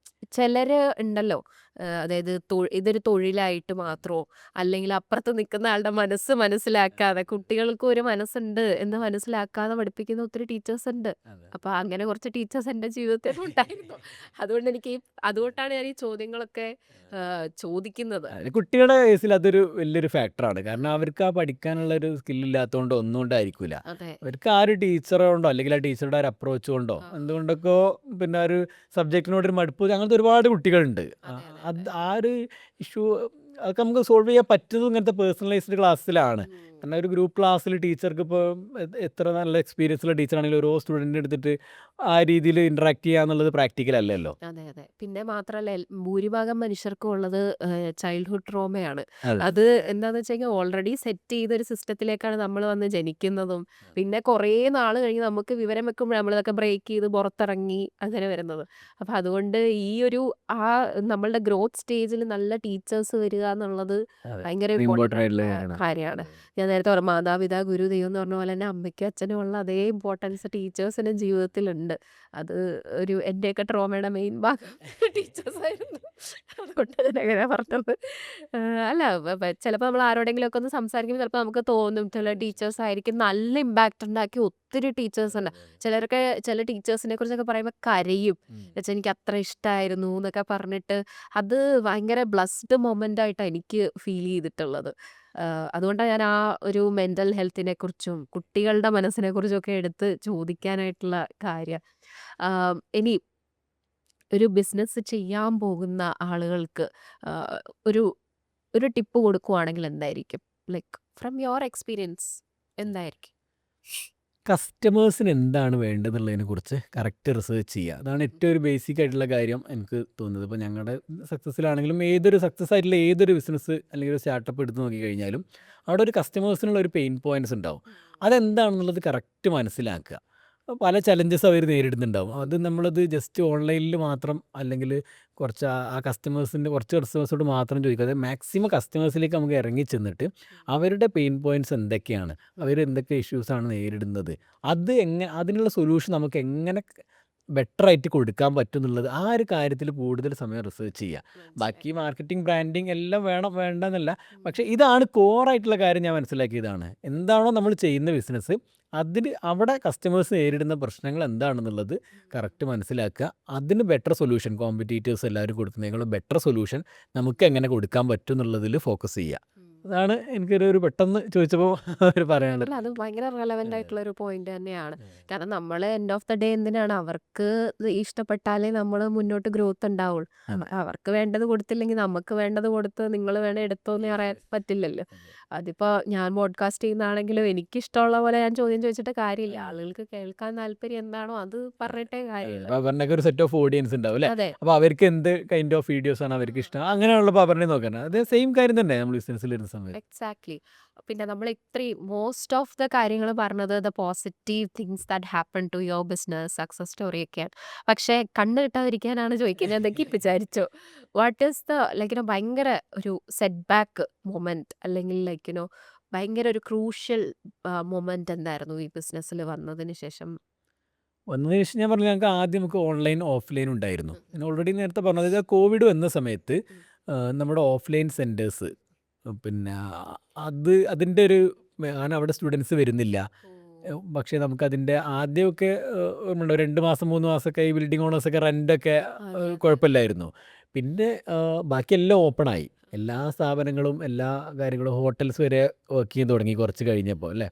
ചിലർ ഉണ്ടല്ലോ, അതായത് ഇതൊരു തൊഴിലായിട്ട് മാത്രമോ അല്ലെങ്കിൽ അപ്പുറത്ത് നിൽക്കുന്ന ആളുടെ മനസ്സ് മനസ്സിലാക്കാതെ, കുട്ടികൾക്ക് ഒരു മനസ്സുണ്ട് എന്ന് മനസ്സിലാക്കാതെ പഠിപ്പിക്കുന്ന ഒത്തിരി ടീച്ചേഴ്സ് ഉണ്ട്. അതെ. അപ്പോൾ അങ്ങനെ കുറച്ച് ടീച്ചേഴ്സ് എൻ്റെ ജീവിതത്തിൽ ഉണ്ടായിരുന്നു. അതുകൊണ്ട് അതുകൊണ്ടാണ് ഞാൻ ഈ ചോദ്യങ്ങളൊക്കെ ചോദിക്കുന്നത്. കുട്ടികളുടെ കേസിൽ അതൊരു വലിയൊരു ഫാക്ടറാണ്. കാരണം അവർക്ക് ആ പഠിക്കാനുള്ള ഒരു സ്കില്ലില്ലാത്തതുകൊണ്ടോ ഒന്നും കൊണ്ടായിരിക്കില്ല. അതെ. അവർക്ക് ആ ഒരു ടീച്ചറെ കൊണ്ടോ അല്ലെങ്കിൽ ആ ടീച്ചറുടെ ഒരു അപ്രോച്ച് കൊണ്ടോ എന്തുകൊണ്ടൊക്കെ പിന്നെ ഒരു സബ്ജക്റ്റിനോടൊരു മടുപ്പ്, അങ്ങനത്തെ ഒരുപാട് കുട്ടികളുണ്ട്. അതെ, അതെ, അത് അതെ. ആ ഒരു ഇഷ്യൂ അതൊക്കെ നമുക്ക് സോൾവ് ചെയ്യാൻ പറ്റുന്നത് ഇങ്ങനത്തെ പേഴ്സണലൈസ്ഡ് ക്ലാസ്സിലാണ്. ഉം. കാരണം ഒരു ഗ്രൂപ്പ് ക്ലാസ്സിൽ ടീച്ചർക്ക് ഇപ്പോൾ എത്ര നല്ല എക്സ്പീരിയൻസ് ഉള്ള ടീച്ചറാണെങ്കിലും ഓരോ സ്റ്റുഡൻറ്റിനെ എടുത്തിട്ട് ആ രീതിയിൽ ഇൻട്രാക്ട് ചെയ്യുക എന്നുള്ളത് പ്രാക്ടിക്കൽ അല്ലല്ലോ. അതെ, അതെ. പിന്നെ മാത്രമല്ല ഭൂരിഭാഗം മനുഷ്യർക്കും ഉള്ളത് ചൈൽഡ്ഹുഡ് ട്രോമയാണ്. അതെ. അത് എന്താന്ന് വെച്ച് കഴിഞ്ഞാൽ ഓൾറെഡി സെറ്റ് ചെയ്തൊരു സിസ്റ്റത്തിലേക്കാണ് നമ്മൾ വന്ന് ജനിക്കുന്നതും പിന്നെ കുറേ നാൾ കഴിഞ്ഞ് നമുക്ക് വിവരം വെക്കുമ്പോഴാണ് നമ്മളിതൊക്കെ ബ്രേക്ക് ചെയ്ത് പുറത്തിറങ്ങി അങ്ങനെ വരുന്നത്. അപ്പം അതുകൊണ്ട് ഈ ഒരു നമ്മളുടെ ഗ്രോത്ത് സ്റ്റേജിൽ നല്ല ടീച്ചേഴ്സ് വരിക എന്നുള്ളത് അതെ. ഭയങ്കര ഇമ്പോർട്ടൻ്റ് ഇമ്പോർട്ടൻ്റ് ആയിട്ടുള്ള കാര്യമാണ്. കാര്യമാണ്. ഞാൻ നേരത്തെ പറഞ്ഞു മാതാപിതാ ഗുരു ദൈവം എന്ന് പറഞ്ഞ പോലെ തന്നെ അമ്മയ്ക്കും അച്ഛനും ഉള്ള അതേ ഇമ്പോർട്ടൻസ് ടീച്ചേഴ്സിൻ്റെ ജീവിതത്തിലുണ്ട്. അത് എൻ്റെയൊക്കെ ട്രോമയുടെ മെയിൻ ഭാഗം ടീച്ചേഴ്സായിരുന്നു. അതുകൊണ്ട് ഞാൻ അങ്ങനെ പറഞ്ഞത്. അല്ല, ചിലപ്പോൾ നമ്മൾ ആരോടെങ്കിലുമൊക്കെ ഒന്ന് സംസാരിക്കുമ്പോൾ ചിലപ്പോൾ നമുക്ക് തോന്നും ചില ടീച്ചേഴ്സ് ആയിരിക്കും നല്ല ഇമ്പാക്റ്റ് ഉണ്ടാക്കി ഒത്തിരി ടീച്ചേഴ്സ് ഉണ്ട്. ചില ടീച്ചേഴ്സിനെ കുറിച്ചൊക്കെ പറയുമ്പോൾ കരയും. എന്നുവെച്ചാൽ എനിക്ക് അത്ര ഇഷ്ടമായിരുന്നു എന്നൊക്കെ പറഞ്ഞിട്ട് അത് ഭയങ്കര ബ്ലസ്ഡ് മൊമെൻ്റ് ആയിട്ടാണ് എനിക്ക് ഫീൽ ചെയ്തിട്ടുള്ളത്. അതുകൊണ്ടാണ് ഞാൻ ആ ഒരു മെൻ്റൽ ഹെൽത്തിനെ കുറിച്ചും കുട്ടികളുടെ മനസ്സിനെ കുറിച്ചൊക്കെ എടുത്ത് ചോദിക്കാനായിട്ടുള്ള കാര്യം. ഇനി ഒരു ബിസിനസ് ചെയ്യാൻ പോകുന്ന ആളുകൾക്ക് ഒരു ഒരു ടിപ്പ് കൊടുക്കുവാണെങ്കിൽ എന്തായിരിക്കും? ലൈക്ക് ഫ്രം യുവർ എക്സ്പീരിയൻസ് എന്തായിരിക്കും? കസ്റ്റമേഴ്സിന് എന്താണ് വേണ്ടതെന്നുള്ളതിനെ കുറിച്ച് കറക്റ്റ് റിസർച്ച് ചെയ്യുക. അതാണ് ഏറ്റവും ഒരു ബേസിക് ആയിട്ടുള്ള കാര്യം എനിക്ക് തോന്നുന്നത്. ഇപ്പോൾ ഞങ്ങളുടെ സക്സസ്സിലാണെങ്കിലും ഏതൊരു സക്സസ് ആയിട്ടുള്ള ഏതൊരു ബിസിനസ് അല്ലെങ്കിൽ ഒരു സ്റ്റാർട്ടപ്പ് എടുത്ത് നോക്കിക്കഴിഞ്ഞാലും അവിടെ ഒരു കസ്റ്റമേഴ്സിനുള്ള ഒരു പെയിൻ പോയിൻറ്റ്സ് ഉണ്ടാവും. അതെന്താണെന്നുള്ളത് കറക്റ്റ് മനസ്സിലാക്കുക. പല ചലഞ്ചസ് അവർ നേരിടുന്നുണ്ടാവും. അത് നമ്മളത് ജസ്റ്റ് ഓൺലൈനിൽ മാത്രം അല്ലെങ്കിൽ കുറച്ച് ആ കുറച്ച് കസ്റ്റമേഴ്സോട് മാത്രം ചോദിക്കുക. അതായത് മാക്സിമം കസ്റ്റമേഴ്സിലേക്ക് നമുക്ക് ഇറങ്ങി ചെന്നിട്ട് അവരുടെ പെയിൻ പോയിൻറ്റ്സ് എന്തൊക്കെയാണ്, അവരെന്തൊക്കെ ഇഷ്യൂസാണ് നേരിടുന്നത്, അതിനുള്ള സൊല്യൂഷൻ നമുക്ക് എങ്ങനെ ബെറ്ററായിട്ട് കൊടുക്കാൻ പറ്റും എന്നുള്ളത് ആ ഒരു കാര്യത്തിൽ കൂടുതൽ സമയം റിസർച്ച് ചെയ്യുക. ബാക്കി മാർക്കറ്റിംഗ് ബ്രാൻഡിങ് എല്ലാം വേണം വേണ്ടെന്നല്ല, പക്ഷേ ഇതാണ് കോറായിട്ടുള്ള കാര്യം. ഞാൻ മനസ്സിലാക്കിയതാണ് എന്താണോ നമ്മൾ ചെയ്യുന്ന ബിസിനസ് അവിടെ കസ്റ്റമേഴ്സ് നേരിടുന്ന പ്രശ്നങ്ങൾ എന്താണെന്നുള്ളത് കറക്റ്റ് മനസ്സിലാക്കുക. അതിന് ബെറ്റർ സൊല്യൂഷൻ കോമ്പറ്റീറ്റേഴ്സ് എല്ലാവരും കൊടുക്കുന്നതിനേക്കാളും ബെറ്റർ സൊല്യൂഷൻ നമുക്ക് എങ്ങനെ കൊടുക്കാൻ പറ്റും എന്നുള്ളതിൽ ഫോക്കസ് ചെയ്യുക. അതാണ് എനിക്കൊരു പെട്ടെന്ന് ചോദിച്ചപ്പോൾ പറയാനുള്ളത്. അല്ല, അത് ഭയങ്കര റെലവൻ്റ് ആയിട്ടുള്ള ഒരു പോയിന്റ് തന്നെയാണ്. കാരണം നമ്മൾ എൻഡ് ഓഫ് ദ ഡേ എന്തിനാണ് അവർക്ക് ഇത് ഇഷ്ടപ്പെട്ടാലേ നമ്മൾ മുന്നോട്ട് ഗ്രോത്ത് ഉണ്ടാവുള്ളൂ. അവർക്ക് വേണ്ടത് കൊടുത്തില്ലെങ്കിൽ നമുക്ക് വേണ്ടത് കൊടുത്ത് നിങ്ങൾ വേണേ എടുത്തോ എന്ന് പറയാൻ പറ്റില്ലല്ലോ. അതിപ്പോൾ ഞാൻ പോഡ്കാസ്റ്റ് ചെയ്യുന്നതാണെങ്കിലും എനിക്കിഷ്ടമുള്ള പോലെ ഞാൻ ചോദ്യം ചോദിച്ചിട്ട് കാര്യമില്ല. ആളുകൾക്ക് കേൾക്കാൻ താല്പര്യം എന്താണോ അത് പറഞ്ഞിട്ടേ കാര്യമില്ല. അവരുടെ ഒരു സെറ്റ് ഓഫ് ഓഡിയൻസ് ഉണ്ടാവും അല്ലേ? അതെ, അപ്പോൾ അവർക്ക് എന്ത് കൈൻഡ് ഓഫ് വീഡിയോസ് ആണ് അവർക്ക് ഇഷ്ടം, അങ്ങനെയുള്ള അവരെ നോക്കാൻ. അത് സെയിം കാര്യം തന്നെ നമ്മൾ ബിസിനസ്സിൽ ഇരുന്ന സമയത്ത്. എക്സാക്ട്ലി. പിന്നെ നമ്മൾ ഇത്രയും മോസ്റ്റ് ഓഫ് ദ കാര്യങ്ങൾ പറഞ്ഞത് the positive things that happen to your business success സ്റ്റോറിയൊക്കെയാണ്. പക്ഷേ കണ്ണ് കിട്ടാതിരിക്കാനാണ് ചോദിക്കുന്നത് എന്തൊക്കെ വിചാരിച്ചോ? വാട്ട് ഈസ് ദ ഭയങ്കര ഒരു സെറ്റ് ബാക്ക് മൊമെന്റ് അല്ലെങ്കിൽ ഭയങ്കര ഒരു ക്രൂഷ്യൽ മൊമെന്റ് എന്തായിരുന്നു ഈ ബിസിനസ്സിൽ വന്നതിന് ശേഷം? വന്നതിന് ശേഷം ഞാൻ പറഞ്ഞു ഞങ്ങൾക്ക് ആദ്യം നമുക്ക് ഓൺലൈൻ ഓഫ്ലൈൻ ഉണ്ടായിരുന്നു. ഞാൻ ഓൾറെഡി നേരത്തെ പറഞ്ഞത് കോവിഡ് വന്ന സമയത്ത് നമ്മുടെ ഓഫ്ലൈൻ സെൻറ്റേഴ്സ് പിന്നെ അതിൻ്റെ ഒരു കാരണം അവിടെ സ്റ്റുഡൻസ് വരുന്നില്ല. പക്ഷേ നമുക്കതിൻ്റെ ആദ്യമൊക്കെ 2 മാസം 3 മാസമൊക്കെ ഈ ബിൽഡിംഗ് ഓണേഴ്സൊക്കെ റെൻ്റൊക്കെ കുഴപ്പമില്ലായിരുന്നു. പിന്നെ ബാക്കിയെല്ലാം ഓപ്പണായി. എല്ലാ സ്ഥാപനങ്ങളും എല്ലാ കാര്യങ്ങളും ഹോട്ടൽസ് വരെ വർക്ക് ചെയ്യാൻ തുടങ്ങി കുറച്ച് കഴിഞ്ഞപ്പോൾ അല്ലേ?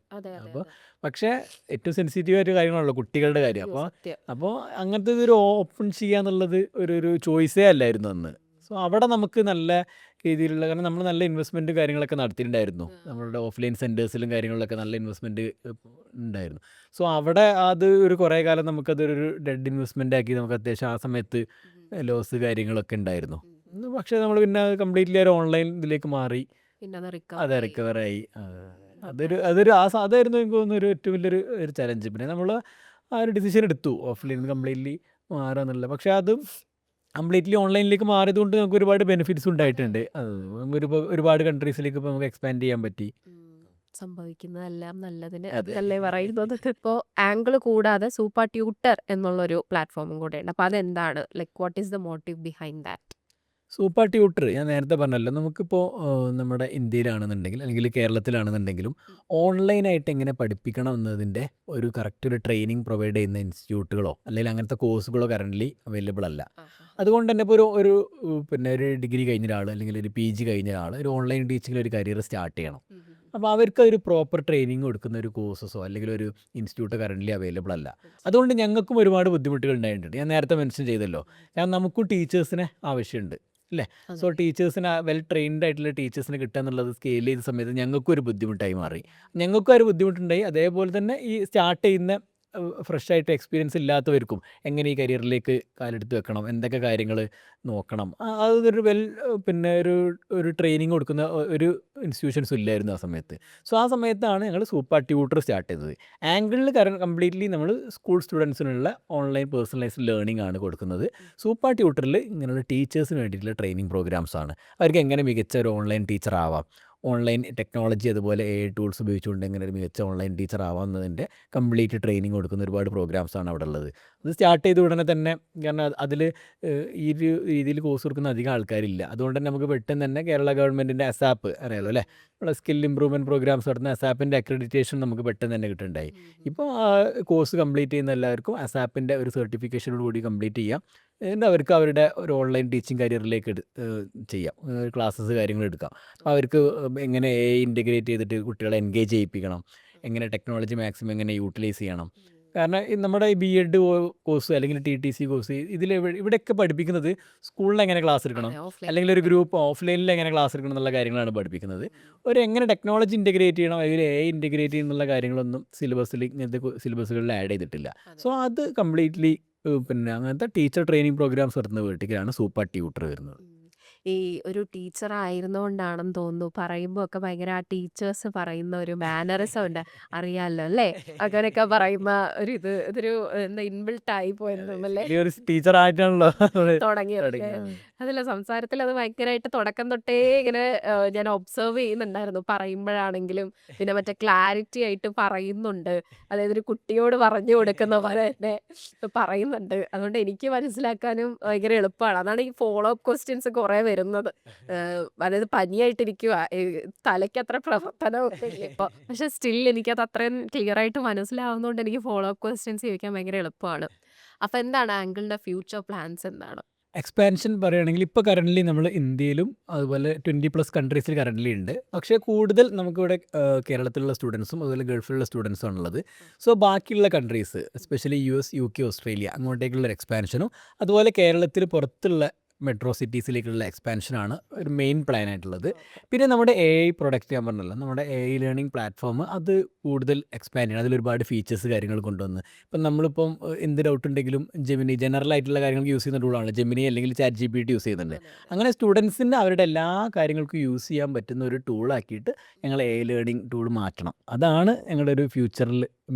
അപ്പോൾ പക്ഷേ ഏറ്റവും സെൻസിറ്റീവ് ആയിട്ട് കാര്യങ്ങളാണല്ലോ കുട്ടികളുടെ കാര്യം. അപ്പോൾ അങ്ങനത്തെ ഒരു ഓപ്പൺ ചെയ്യുക എന്നുള്ളത് ഒരു ചോയ്സേ അല്ലായിരുന്നു അന്ന്. സോ അവിടെ നമുക്ക് നല്ല രീതിയിലുള്ള, കാരണം നമ്മൾ നല്ല ഇൻവെസ്റ്റ്മെൻറ്റ് കാര്യങ്ങളൊക്കെ നടത്തിയിട്ടുണ്ടായിരുന്നു. നമ്മളുടെ ഓഫ്ലൈൻ സെൻറ്റേഴ്സിലും കാര്യങ്ങളിലൊക്കെ നല്ല ഇൻവെസ്റ്റ്മെൻറ്റ് ഉണ്ടായിരുന്നു. സോ അവിടെ അത് ഒരു കുറേ കാലം നമുക്കതൊരു ഡെഡ് ഇൻവെസ്റ്റ്മെൻ്റ് ആക്കി നമുക്ക് അത്യാവശ്യം ആ സമയത്ത് ലോസ് കാര്യങ്ങളൊക്കെ ഉണ്ടായിരുന്നു. പക്ഷേ നമ്മൾ പിന്നെ കംപ്ലീറ്റ്ലി ഒരു ഓൺലൈൻ ഇതിലേക്ക് മാറി. പിന്നെ അത് അതെ റിക്കവർ ചെയ്തു. റിക്കവറായി. അതൊരു അതായിരുന്നു എനിക്ക് തോന്നുന്നു ഏറ്റവും വലിയൊരു ചലഞ്ച്. പിന്നെ നമ്മൾ ആ ഒരു ഡിസിഷൻ എടുത്തു ഓഫ്ലൈനിൽ നിന്ന് കംപ്ലീറ്റ്ലി മാറാന്നുള്ളത്. പക്ഷേ അത് കംപ്ലീറ്റ്ലി ഓൺലൈനിലേക്ക് മാറിയത് കൊണ്ട് നമുക്ക് ഒരുപാട് ബെനിഫിറ്റ്സ് അതെ ഉണ്ടായിട്ടുണ്ട്. ഒരുപാട് കൺട്രീസിലേക്ക് ഇപ്പോൾ നമുക്ക് എക്സ്പാൻഡ് ചെയ്യാൻ പറ്റി. ഉം. സംഭവിക്കുന്നതെല്ലാം നല്ലതിന് അതെ എന്നല്ലേ പറയുന്നത്. ഇപ്പോൾ ആംഗിൾ കൂടാതെ സൂപ്പർ ട്യൂട്ടർ എന്നുള്ളൊരു പ്ലാറ്റ്ഫോമും കൂടെ ഉണ്ട്. അപ്പോൾ അതെന്താണ്, like what is the motive behind that? Super tutor ഞാൻ നേരത്തെ പറഞ്ഞല്ലോ, നമുക്കിപ്പോൾ നമ്മുടെ ഇന്ത്യയിലാണെന്നുണ്ടെങ്കിൽ അല്ലെങ്കിൽ കേരളത്തിലാണെന്നുണ്ടെങ്കിലും ഓൺലൈനായിട്ട് എങ്ങനെ പഠിപ്പിക്കണം എന്നതിൻ്റെ ഒരു ട്രെയിനിങ് പ്രൊവൈഡ് ചെയ്യുന്ന ഇൻസ്റ്റിറ്റ്യൂട്ടുകളോ അല്ലെങ്കിൽ അങ്ങനത്തെ കോഴ്സുകളോ കറൻ്റ്ലി അവൈലബിൾ അല്ല. അതുകൊണ്ട് തന്നെ ഇപ്പോൾ പിന്നെ ഒരു ഡിഗ്രി കഴിഞ്ഞ ഒരാൾ അല്ലെങ്കിൽ ഒരു PG കഴിഞ്ഞ ഒരാൾ ഒരു ഓൺലൈൻ ടീച്ചിങ്ങിൽ ഒരു കരിയർ സ്റ്റാർട്ട് ചെയ്യണം. അപ്പോൾ അവർക്ക് ഒരു പ്രോപ്പർ ട്രെയിനിങ് കൊടുക്കുന്ന ഒരു കോഴ്സസോ അല്ലെങ്കിൽ ഒരു ഇൻസ്റ്റിറ്റ്യൂട്ടോ കറൻ്റ്ലി അവൈലബിൾ അല്ല. അതുകൊണ്ട് ഞങ്ങൾക്കും ഒരുപാട് ബുദ്ധിമുട്ടുകൾ ഉണ്ടായിട്ടുണ്ട്. ഞാൻ നേരത്തെ മെൻഷൻ ചെയ്തല്ലോ, കാരണം നമുക്കും ടീച്ചേഴ്സിനെ ആവശ്യമുണ്ട് അല്ലേ. സോ അതെ. ടീച്ചേഴ്സിന് വെൽ ട്രെയിൻഡ് ആയിട്ടുള്ള ടീച്ചേഴ്സിനെ കിട്ടുക എന്നുള്ളത് സ്കെയിൽ ചെയ്ത സമയത്ത് ഞങ്ങൾക്കും ഒരു ബുദ്ധിമുട്ടായി മാറി. ഞങ്ങൾക്കും ഒരു ബുദ്ധിമുട്ടുണ്ടായി. അതേപോലെ തന്നെ ഈ സ്റ്റാർട്ട് ചെയ്യുന്ന ഫ്രഷ് ആയിട്ട് എക്സ്പീരിയൻസ് ഇല്ലാത്തവർക്കും എങ്ങനെ ഈ കരിയറിലേക്ക് കാലെടുത്ത് വെക്കണം, എന്തൊക്കെ കാര്യങ്ങൾ നോക്കണം, അതൊരു പിന്നെ ഒരു ട്രെയിനിങ് കൊടുക്കുന്ന ഒരു ഇൻസ്റ്റിറ്റ്യൂഷൻസും ഇല്ലായിരുന്നു ആ സമയത്ത്. സോ ആ സമയത്താണ് ഞങ്ങൾ സൂപ്പർ ട്യൂട്ടർ സ്റ്റാർട്ട് ചെയ്തത്. ആംഗിളിൽ കംപ്ലീറ്റ്ലി നമ്മൾ സ്കൂൾ സ്റ്റുഡൻസിനുള്ള ഓൺലൈൻ പേഴ്സണലൈസ്ഡ് ലേണിംഗ് ആണ് കൊടുക്കുന്നത്. സൂപ്പർ ട്യൂട്ടറിൽ ഇങ്ങനെയുള്ള ടീച്ചേഴ്സിന് വേണ്ടിയിട്ടുള്ള ട്രെയിനിങ് പ്രോഗ്രാംസ് ആണ്. അവർക്ക് എങ്ങനെ മികച്ച ഒരു ഓൺലൈൻ ടീച്ചർ ആവാം, ഓൺലൈൻ ടെക്നോളജി അതുപോലെ AI ടൂൾസ് ഉപയോഗിച്ചുകൊണ്ട് എങ്ങനെ ഒരു മികച്ച ഓൺലൈൻ ടീച്ചർ ആവാമെന്നതിൻ്റെ കംപ്ലീറ്റ് ട്രെയിനിങ് കൊടുക്കുന്ന ഒരുപാട് പ്രോഗ്രാംസാണ് അവിടെ ഉള്ളത്. അത് സ്റ്റാർട്ട് ചെയ്ത ഉടനെ തന്നെ, കാരണം അതിൽ ഈ ഒരു രീതിയിൽ കോഴ്സ് കൊടുക്കുന്ന അധികം ആൾക്കാരില്ല. അതുകൊണ്ട് തന്നെ നമുക്ക് പെട്ടെന്ന് തന്നെ കേരള ഗവൺമെൻറ്റിൻ്റെ അസാപ്പ് അറിയാലോ അല്ലേ, നമ്മുടെ സ്കിൽ ഇമ്പ്രൂവ്മെൻറ്റ് പ്രോഗ്രാംസ് നടത്തുന്ന അസാപ്പിൻ്റെ അക്രഡിറ്റേഷൻ നമുക്ക് പെട്ടെന്ന് തന്നെ കിട്ടുന്നുണ്ടായി. ഇപ്പോൾ ആ കോഴ്സ് കംപ്ലീറ്റ് ചെയ്യുന്ന എല്ലാവർക്കും അസാപ്പിൻ്റെ ഒരു സർട്ടിഫിക്കേഷനോട് കൂടി കംപ്ലീറ്റ് ചെയ്യാം. എന്നിട്ട് അവർക്ക് അവരുടെ ഒരു ഓൺലൈൻ ടീച്ചിങ് കരിയറിലേക്ക് ചെയ്യാം, ക്ലാസ്സസ് കാര്യങ്ങൾ എടുക്കാം. അപ്പോൾ അവർക്ക് എങ്ങനെ AI ഇൻറ്റഗ്രേറ്റ് ചെയ്തിട്ട് കുട്ടികളെ എൻഗേജ് ചെയ്യിപ്പിക്കണം, എങ്ങനെ ടെക്നോളജി മാക്സിമം എങ്ങനെ യൂട്ടിലൈസ് ചെയ്യണം. കാരണം നമ്മുടെ ഈ BEd കോഴ്സ് അല്ലെങ്കിൽ TTC കോഴ്സ് ഇവിടെയൊക്കെ പഠിപ്പിക്കുന്നത് സ്കൂളിൽ എങ്ങനെ ക്ലാസ് എടുക്കണം, അതെ, ഓഫ്ലൈൻ. അല്ലെങ്കിൽ ഒരു ഗ്രൂപ്പ് ഓഫ്ലൈനിൽ എങ്ങനെ ക്ലാസ് എടുക്കണം എന്നുള്ള കാര്യങ്ങളാണ് പഠിപ്പിക്കുന്നത്. എങ്ങനെ ടെക്നോളജി ഇൻറ്റഗ്രേറ്റ് ചെയ്യണം അല്ലെങ്കിൽ AI ഇൻറ്റഗ്രേറ്റ് ചെയ്യണം എന്നുള്ള കാര്യങ്ങളൊന്നും ഇങ്ങനത്തെ സിലബസുകളിൽ ആഡ് ചെയ്തിട്ടില്ല. അതെ. സോ അത് കംപ്ലീറ്റ്ലി പിന്നെ അങ്ങനത്തെ ടീച്ചർ ട്രെയിനിങ് പ്രോഗ്രാംസ് നടത്തുന്ന വീട്ടിലാണ് സൂപ്പർ ട്യൂട്ടർ വരുന്നത്. ഈ ഒരു ടീച്ചർ ആയിരുന്നോണ്ടാണെന്ന് തോന്നുന്നു പറയുമ്പോൾ ഒക്കെ ഭയങ്കര ആ ടീച്ചേഴ്സ് പറയുന്ന ഒരു മാനറിസം ഉണ്ട്, അറിയാലോ അല്ലേ? അങ്ങനെയൊക്കെ പറയുന്ന ഇതൊരു എന്താ ഇൻബിൽട്ട് ആയി പോയെന്നല്ലേ ഒരു ടീച്ചറായിട്ടാണല്ലോ തുടങ്ങിയതൊക്കെ. തുടങ്ങിയത്. അതല്ല, സംസാരത്തിൽ അത് ഭയങ്കരമായിട്ട് തുടക്കം തൊട്ടേ ഇങ്ങനെ ഞാൻ ഒബ്സർവ് ചെയ്യുന്നുണ്ടായിരുന്നു, പറയുമ്പോഴാണെങ്കിലും പിന്നെ മറ്റേ ക്ലാരിറ്റി ആയിട്ട് പറയുന്നുണ്ട്. അതായത് ഒരു കുട്ടിയോട് പറഞ്ഞു കൊടുക്കുന്ന പോലെ തന്നെ പറയുന്നുണ്ട്. അതുകൊണ്ട് എനിക്ക് മനസ്സിലാക്കാനും ഭയങ്കര എളുപ്പമാണ്. അതാണ് ഈ ഫോളോ അപ്പ് ക്വസ്റ്റ്യൻസ് കുറേ വരുന്നത്. അതായത് പനിയായിട്ടിരിക്കുക, തലയ്ക്ക് അത്ര പ്രവർത്തനമൊക്കെ ഇല്ല ഇപ്പോൾ, പക്ഷെ സ്റ്റിൽ എനിക്കത് അത്രയും ക്ലിയർ ആയിട്ട് മനസ്സിലാവുന്നതുകൊണ്ട് എനിക്ക് ഫോളോ അപ്പ് ക്വസ്റ്റ്യൻസ് ചോദിക്കാൻ ഭയങ്കര എളുപ്പമാണ്. അപ്പൊ എന്താണ് ആംഗിളിന്റെ ഫ്യൂച്ചർ പ്ലാൻസ് എന്താണ്? എക്സ്പാൻഷൻ പറയുകയാണെങ്കിൽ ഇപ്പോൾ കറൻ്റ്ലി നമ്മൾ ഇന്ത്യയിലും അതുപോലെ 20+ കൺട്രീസിൽ കറൻ്റ്ലി ഉണ്ട്. പക്ഷേ കൂടുതൽ നമുക്കിവിടെ കേരളത്തിലുള്ള സ്റ്റുഡൻസും അതുപോലെ ഗൾഫിലുള്ള സ്റ്റുഡൻസും ആണുള്ളത്. സോ ബാക്കിയുള്ള countries especially US, UK, Australia അങ്ങോട്ടേക്കുള്ള ഒരു എക്സ്പാൻഷനും അതുപോലെ കേരളത്തിൽ പുറത്തുള്ള മെട്രോ സിറ്റീസിലേക്കുള്ള എക്സ്പാൻഷനാണ് ഒരു മെയിൻ പ്ലാൻ ആയിട്ടുള്ളത്. പിന്നെ നമ്മുടെ AI പ്രൊഡക്റ്റ് ഞാൻ പറഞ്ഞല്ലോ, നമ്മുടെ AI ലേണിംഗ് പ്ലാറ്റ്ഫോം അത് കൂടുതൽ എക്സ്പാൻഡ് ചെയ്യണം. അതിലൊരുപാട് ഫീച്ചേഴ്സ് കാര്യങ്ങൾ കൊണ്ടുവന്ന് ഇപ്പം നമ്മളിപ്പം എന്ത് ഡൗട്ട് ഉണ്ടെങ്കിലും ജെമിനി ജനറൽ ആയിട്ടുള്ള കാര്യങ്ങൾക്ക് യൂസ് ചെയ്യുന്ന ടൂളാണ് ജെമിനി അല്ലെങ്കിൽ ChatGPT യൂസ് ചെയ്യുന്നുണ്ട്. അതെ, അതെ. അങ്ങനെ സ്റ്റുഡൻസിൻ്റെ അവരുടെ എല്ലാ കാര്യങ്ങൾക്കും യൂസ് ചെയ്യാൻ പറ്റുന്ന ഒരു ടൂളാക്കിയിട്ട് ഞങ്ങൾ AI ലേണിംഗ് ടൂൾ മാറ്റണം. അതാണ് ഞങ്ങളുടെ ഒരു ഫ്യൂച്ചറിൽ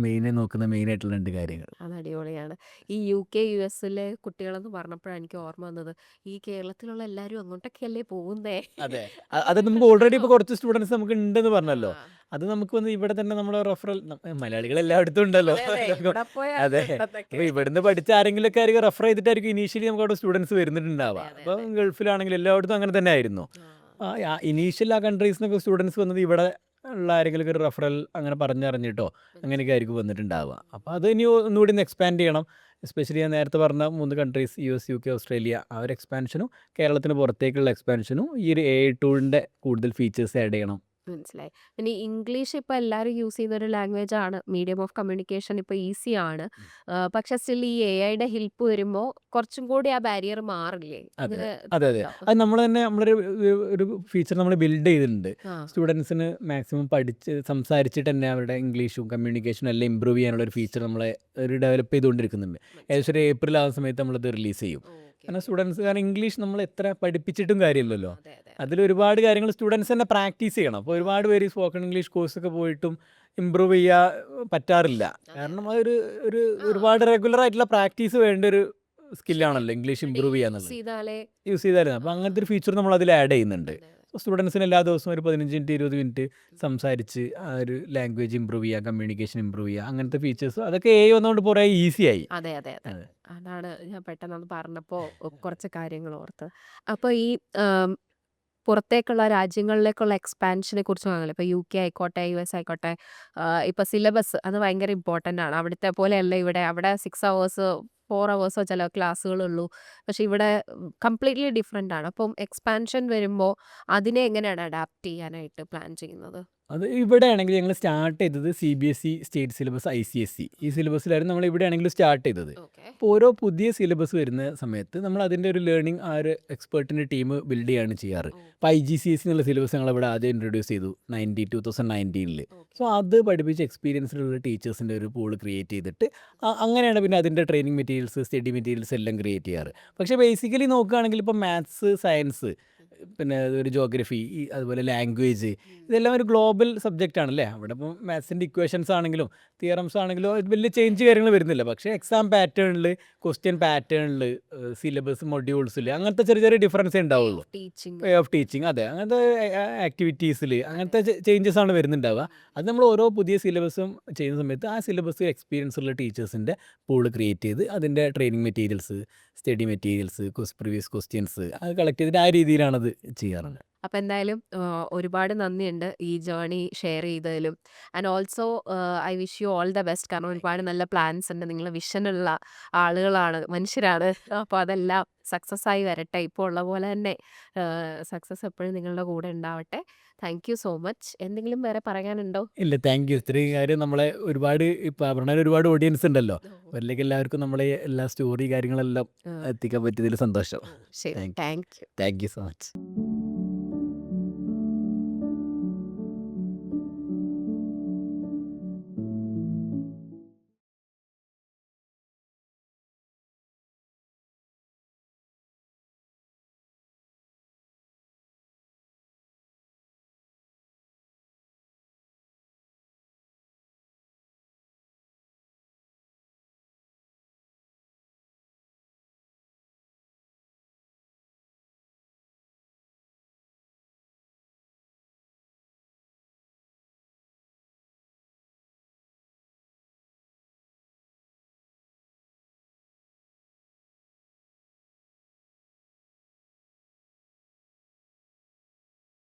നോക്കുന്ന മെയിനായിട്ടുള്ള 2 കാര്യങ്ങൾ. അത് അടിപൊളിയാണ്. ഈ UK, US-ലെ കുട്ടികളെന്ന് പറഞ്ഞപ്പോഴാണ് എനിക്ക് ഓർമ്മ വന്നത്, ഈ കേരളത്തിലുള്ള എല്ലാവരും അങ്ങോട്ടൊക്കെയല്ലേ പോകുന്നേ? അതെ, അത് നമുക്ക് ഓൾറെഡി ഇപ്പോൾ കുറച്ച് സ്റ്റുഡൻസ് നമുക്ക് ഉണ്ടെന്ന് പറഞ്ഞല്ലോ. ആ. അത് നമുക്ക് വന്ന് ഇവിടെ തന്നെ നമ്മുടെ മലയാളികൾ എല്ലായിടത്തും ഉണ്ടല്ലോ. അതെ, അതെ. ഇവിടെ പോയാ അതെ, ഉണ്ടെന്നൊക്കെ. അപ്പോൾ ഇവിടുന്ന് പഠിച്ച ആരെങ്കിലുമൊക്കെ ആയിരിക്കും റെഫർ ചെയ്തിട്ടായിരിക്കും ഇനീഷ്യലി നമുക്ക് അവിടെ സ്റ്റുഡൻസ് വരുന്നുണ്ടാവുക. അതെ, അപ്പോൾ അതെ. ഗൾഫിലാണെങ്കിൽ എല്ലായിടത്തും അങ്ങനെ തന്നെ ആയിരുന്നു. ഇനീഷ്യൽ ആ കൺട്രീസിൽ നിന്നൊക്കെ സ്റ്റുഡൻസ് വന്നത് ഇവിടെ ഉള്ള ആരെങ്കിലും ഒരു റെഫറൽ അങ്ങനെ പറഞ്ഞറിഞ്ഞിട്ടോ അങ്ങനെയൊക്കെ ആയിരിക്കും വന്നിട്ടുണ്ടാവുക. അപ്പോൾ അത് ഇനി ഒന്നുകൂടി ഒന്ന് എക്സ്പാൻഡ് ചെയ്യണം. എസ്പെഷ്യലി ഞാൻ നേരത്തെ പറഞ്ഞ 3 കൺട്രീസ് US, UK, ഓസ്ട്രേലിയ ആ ഒരു എക്സ്പാൻഷനും കേരളത്തിന് പുറത്തേക്കുള്ള എക്സ്പാൻഷനും ഈ ഒരു AI ടൂളിൻ്റെ കൂടുതൽ ഫീച്ചേഴ്സ് ആഡ് ചെയ്യണം. മനസ്സിലായി. ഇനി ഇംഗ്ലീഷ് ഇപ്പോൾ എല്ലാവരും യൂസ് ചെയ്യുന്ന ഒരു ലാംഗ്വേജ് ആണ്. മീഡിയം ഓഫ് കമ്മ്യൂണിക്കേഷൻ ഇപ്പോൾ ഈസി ആണ്. പക്ഷെ സ്റ്റിൽ ഈ AIയുടെ ഹെൽപ്പ് വരുമ്പോൾ കുറച്ചും കൂടി ആ ബാരിയർ മാറില്ലേ? അതെ, അങ്ങനെ അതെ, അതെ. ഉണ്ടോ? അത് നമ്മൾ തന്നെ ഒരു ഫീച്ചർ നമ്മൾ ബിൽഡ് ചെയ്തിട്ടുണ്ട്. ആ. സ്റ്റുഡൻസിന് മാക്സിമം പഠിച്ച് സംസാരിച്ചിട്ട് തന്നെ അവരുടെ ഇംഗ്ലീഷും കമ്മ്യൂണിക്കേഷനും എല്ലാം ഇമ്പ്രൂവ് ചെയ്യാനുള്ള ഒരു ഫീച്ചർ നമ്മളെ ഡെവലപ്പ് ചെയ്തുകൊണ്ടിരിക്കുന്നുണ്ട്. ഏകദേശം ഒരു ഏപ്രിൽ ആവുന്ന സമയത്ത് നമ്മളത് റിലീസ് ചെയ്യും. കാരണം സ്റ്റുഡൻസ് കാരണം ഇംഗ്ലീഷ് നമ്മൾ എത്ര പഠിപ്പിച്ചിട്ടും കാര്യമില്ലല്ലോ. അതെ അതെ അതിൽ ഒരുപാട് കാര്യങ്ങൾ സ്റ്റുഡൻസ് തന്നെ പ്രാക്ടീസ് ചെയ്യണം. അപ്പോൾ ഒരുപാട് പേര് സ്പോക്കൺ ഇംഗ്ലീഷ് കോഴ്സൊക്കെ പോയിട്ടും ഇമ്പ്രൂവ് ചെയ്യാൻ പറ്റാറില്ല. കാരണം അതൊരു ഒരു ഒരുപാട് റെഗുലർ ആയിട്ടുള്ള പ്രാക്ടീസ് വേണ്ട ഒരു സ്കില്ലാണല്ലോ ഇംഗ്ലീഷ് ഇമ്പ്രൂവ് ചെയ്യാന്നുള്ളത്. ചെയ്താലേ യൂസ് ചെയ്തായിരുന്നു. അപ്പോൾ അങ്ങനത്തെ ഒരു ഫീച്ചർ നമ്മൾ അതിൽ ആഡ് ചെയ്യുന്നുണ്ട്. സ്റ്റുഡൻസിന് എല്ലാ ദിവസവും ഒരു 15 മിനിറ്റ് 20 മിനിറ്റ് സംസാരിച്ച് ആ ഒരു ലാംഗ്വേജ് ഇമ്പ്രൂവ് ചെയ്യുക, കമ്മ്യൂണിക്കേഷൻ ഇമ്പ്രൂവ് ചെയ്യുക, അങ്ങനത്തെ ഫീച്ചേഴ്സ് അതൊക്കെ AI വന്നുകൊണ്ട് കുറേ ഈസി ആയി. അതെ അതെ അതെ അതെ. അതാണ് ഞാൻ പെട്ടെന്ന് പറഞ്ഞപ്പോൾ കുറച്ച് കാര്യങ്ങൾ ഓർത്ത്. അപ്പോൾ ഈ ആം, പുറത്തേക്കുള്ള രാജ്യങ്ങളിലേക്കുള്ള എക്സ്പാൻഷനെ കുറിച്ച് പറഞ്ഞല്ലോ. ഇപ്പോൾ UK ആയിക്കോട്ടെ, US ആയിക്കോട്ടെ, ഇപ്പോൾ സിലബസ് അത് ഭയങ്കര ഇമ്പോർട്ടൻ്റ് ആണ്. അവിടുത്തെ പോലെയല്ല ഇവിടെ. അവിടെ 6 അവേഴ്സ് 4 അവേഴ്സോ ചില ക്ലാസ്സുകളുള്ളൂ. പക്ഷെ ഇവിടെ കംപ്ലീറ്റ്ലി ഡിഫറെൻ്റ് ആണ്. അപ്പം എക്സ്പാൻഷൻ വരുമ്പോൾ അതിനെ എങ്ങനെയാണ് അഡാപ്റ്റ് ചെയ്യാനായിട്ട് പ്ലാൻ ചെയ്യുന്നത്? അത് ഇവിടെ ആണെങ്കിൽ ഞങ്ങൾ സ്റ്റാർട്ട് ചെയ്തത് CBSE സ്റ്റേറ്റ് സിലബസ് ICSE ഈ സിലബസിലായിരുന്നു നമ്മൾ ഇവിടെ ആണെങ്കിലും സ്റ്റാർട്ട് ചെയ്തത്. ഓക്കെ അപ്പോൾ ഓരോ പുതിയ സിലബസ് വരുന്ന സമയത്ത് നമ്മൾ അതിൻ്റെ ഒരു ലേണിംഗ് ആ ഒരു എക്സ്പേർട്ടിൻ്റെ ടീം ബിൽഡ് ചെയ്യാണ് ചെയ്യാറ്. ഇപ്പോൾ IGCSE എന്നുള്ള സിലബസ് ഞങ്ങൾ ഇവിടെ ആദ്യം ഇൻട്രൊഡ്യൂസ് ചെയ്തു 2019. സോ അത് പഠിപ്പിച്ച എക്സ്പീരിയൻസിലുള്ള ടീച്ചേഴ്സിൻ്റെ ഒരു പൂൾ ക്രിയേറ്റ് ചെയ്തിട്ട് അങ്ങനെയാണ് പിന്നെ അതിൻ്റെ ട്രെയിനിങ് മെറ്റീരിയൽസ് സ്റ്റഡി മെറ്റീരിയൽസ് എല്ലാം ക്രിയേറ്റ് ചെയ്യാറ്. പക്ഷേ ബേസിക്കലി നോക്കുകയാണെങ്കിൽ ഇപ്പോൾ മാത്സ് സയൻസ് പിന്നെ ഒരു ജോഗ്രഫി അതുപോലെ ലാംഗ്വേജ് ഇതെല്ലാം ഒരു ഗ്ലോബൽ സബ്ജക്റ്റ് ആണല്ലേ. അവിടെ ഇപ്പോൾ മാത്സിൻ്റെ ഇക്വേഷൻസ് ആണെങ്കിലും തിയറംസ് ആണെങ്കിലും അത് വലിയ ചേഞ്ച് കാര്യങ്ങൾ വരുന്നില്ല. പക്ഷേ എക്സാം പാറ്റേണിൽ ക്വസ്റ്റ്യൻ പാറ്റേണിൽ സിലബസ് മൊഡ്യൂൾസിൽ അങ്ങനത്തെ ചെറിയ ചെറിയ ഡിഫറൻസേ ഉണ്ടാവുള്ളൂ. ടീച്ചിങ് വേ ഓഫ് ടീച്ചിങ് അതെ അങ്ങനത്തെ ആക്ടിവിറ്റീസിൽ അങ്ങനത്തെ ചേഞ്ചസ് ആണ് വരുന്നുണ്ടാവുക. അത് നമ്മൾ ഓരോ പുതിയ സിലബസും ചെയ്യുന്ന സമയത്ത് ആ സിലബസ് എക്സ്പീരിയൻസ് ഉള്ള ടീച്ചേഴ്സിൻ്റെ പൂള് ക്രിയേറ്റ് ചെയ്ത് അതിൻ്റെ training materials study materials previous questions അത് കളക്ട് ചെയ്തിട്ട് ആ രീതിയിലാണത് ചെയ്യാറുള്ളത്. അപ്പം എന്തായാലും ഒരുപാട് നന്ദിയുണ്ട് ഈ ജേർണി ഷെയർ ചെയ്തതിലും. And also I wish you all the best. കാരണം ഒരുപാട് നല്ല പ്ലാൻസ് ഉണ്ട്. നിങ്ങൾ വിഷനുള്ള ആളുകളാണ്, മനുഷ്യരാണ്. അപ്പോൾ അതെല്ലാം സക്സസ് ആയി വരട്ടെ. ഇപ്പോൾ ഉള്ള പോലെ തന്നെ സക്സസ് എപ്പോഴും നിങ്ങളുടെ കൂടെ ഉണ്ടാവട്ടെ. Thank you so much. എന്തെങ്കിലും വേറെ പറയാനുണ്ടോ? ഇല്ല താങ്ക് യു. ഇത്രയും കാര്യം നമ്മളെ ഒരുപാട് ഇപ്പോൾ പറഞ്ഞാൽ ഒരുപാട് ഓഡിയൻസ് ഉണ്ടല്ലോ. അവരിലേക്ക് എല്ലാവർക്കും നമ്മളെ എല്ലാ സ്റ്റോറി കാര്യങ്ങളെല്ലാം എത്തിക്കാൻ പറ്റിയതിൽ സന്തോഷം. ശരി, thank thank you. Thank you so much.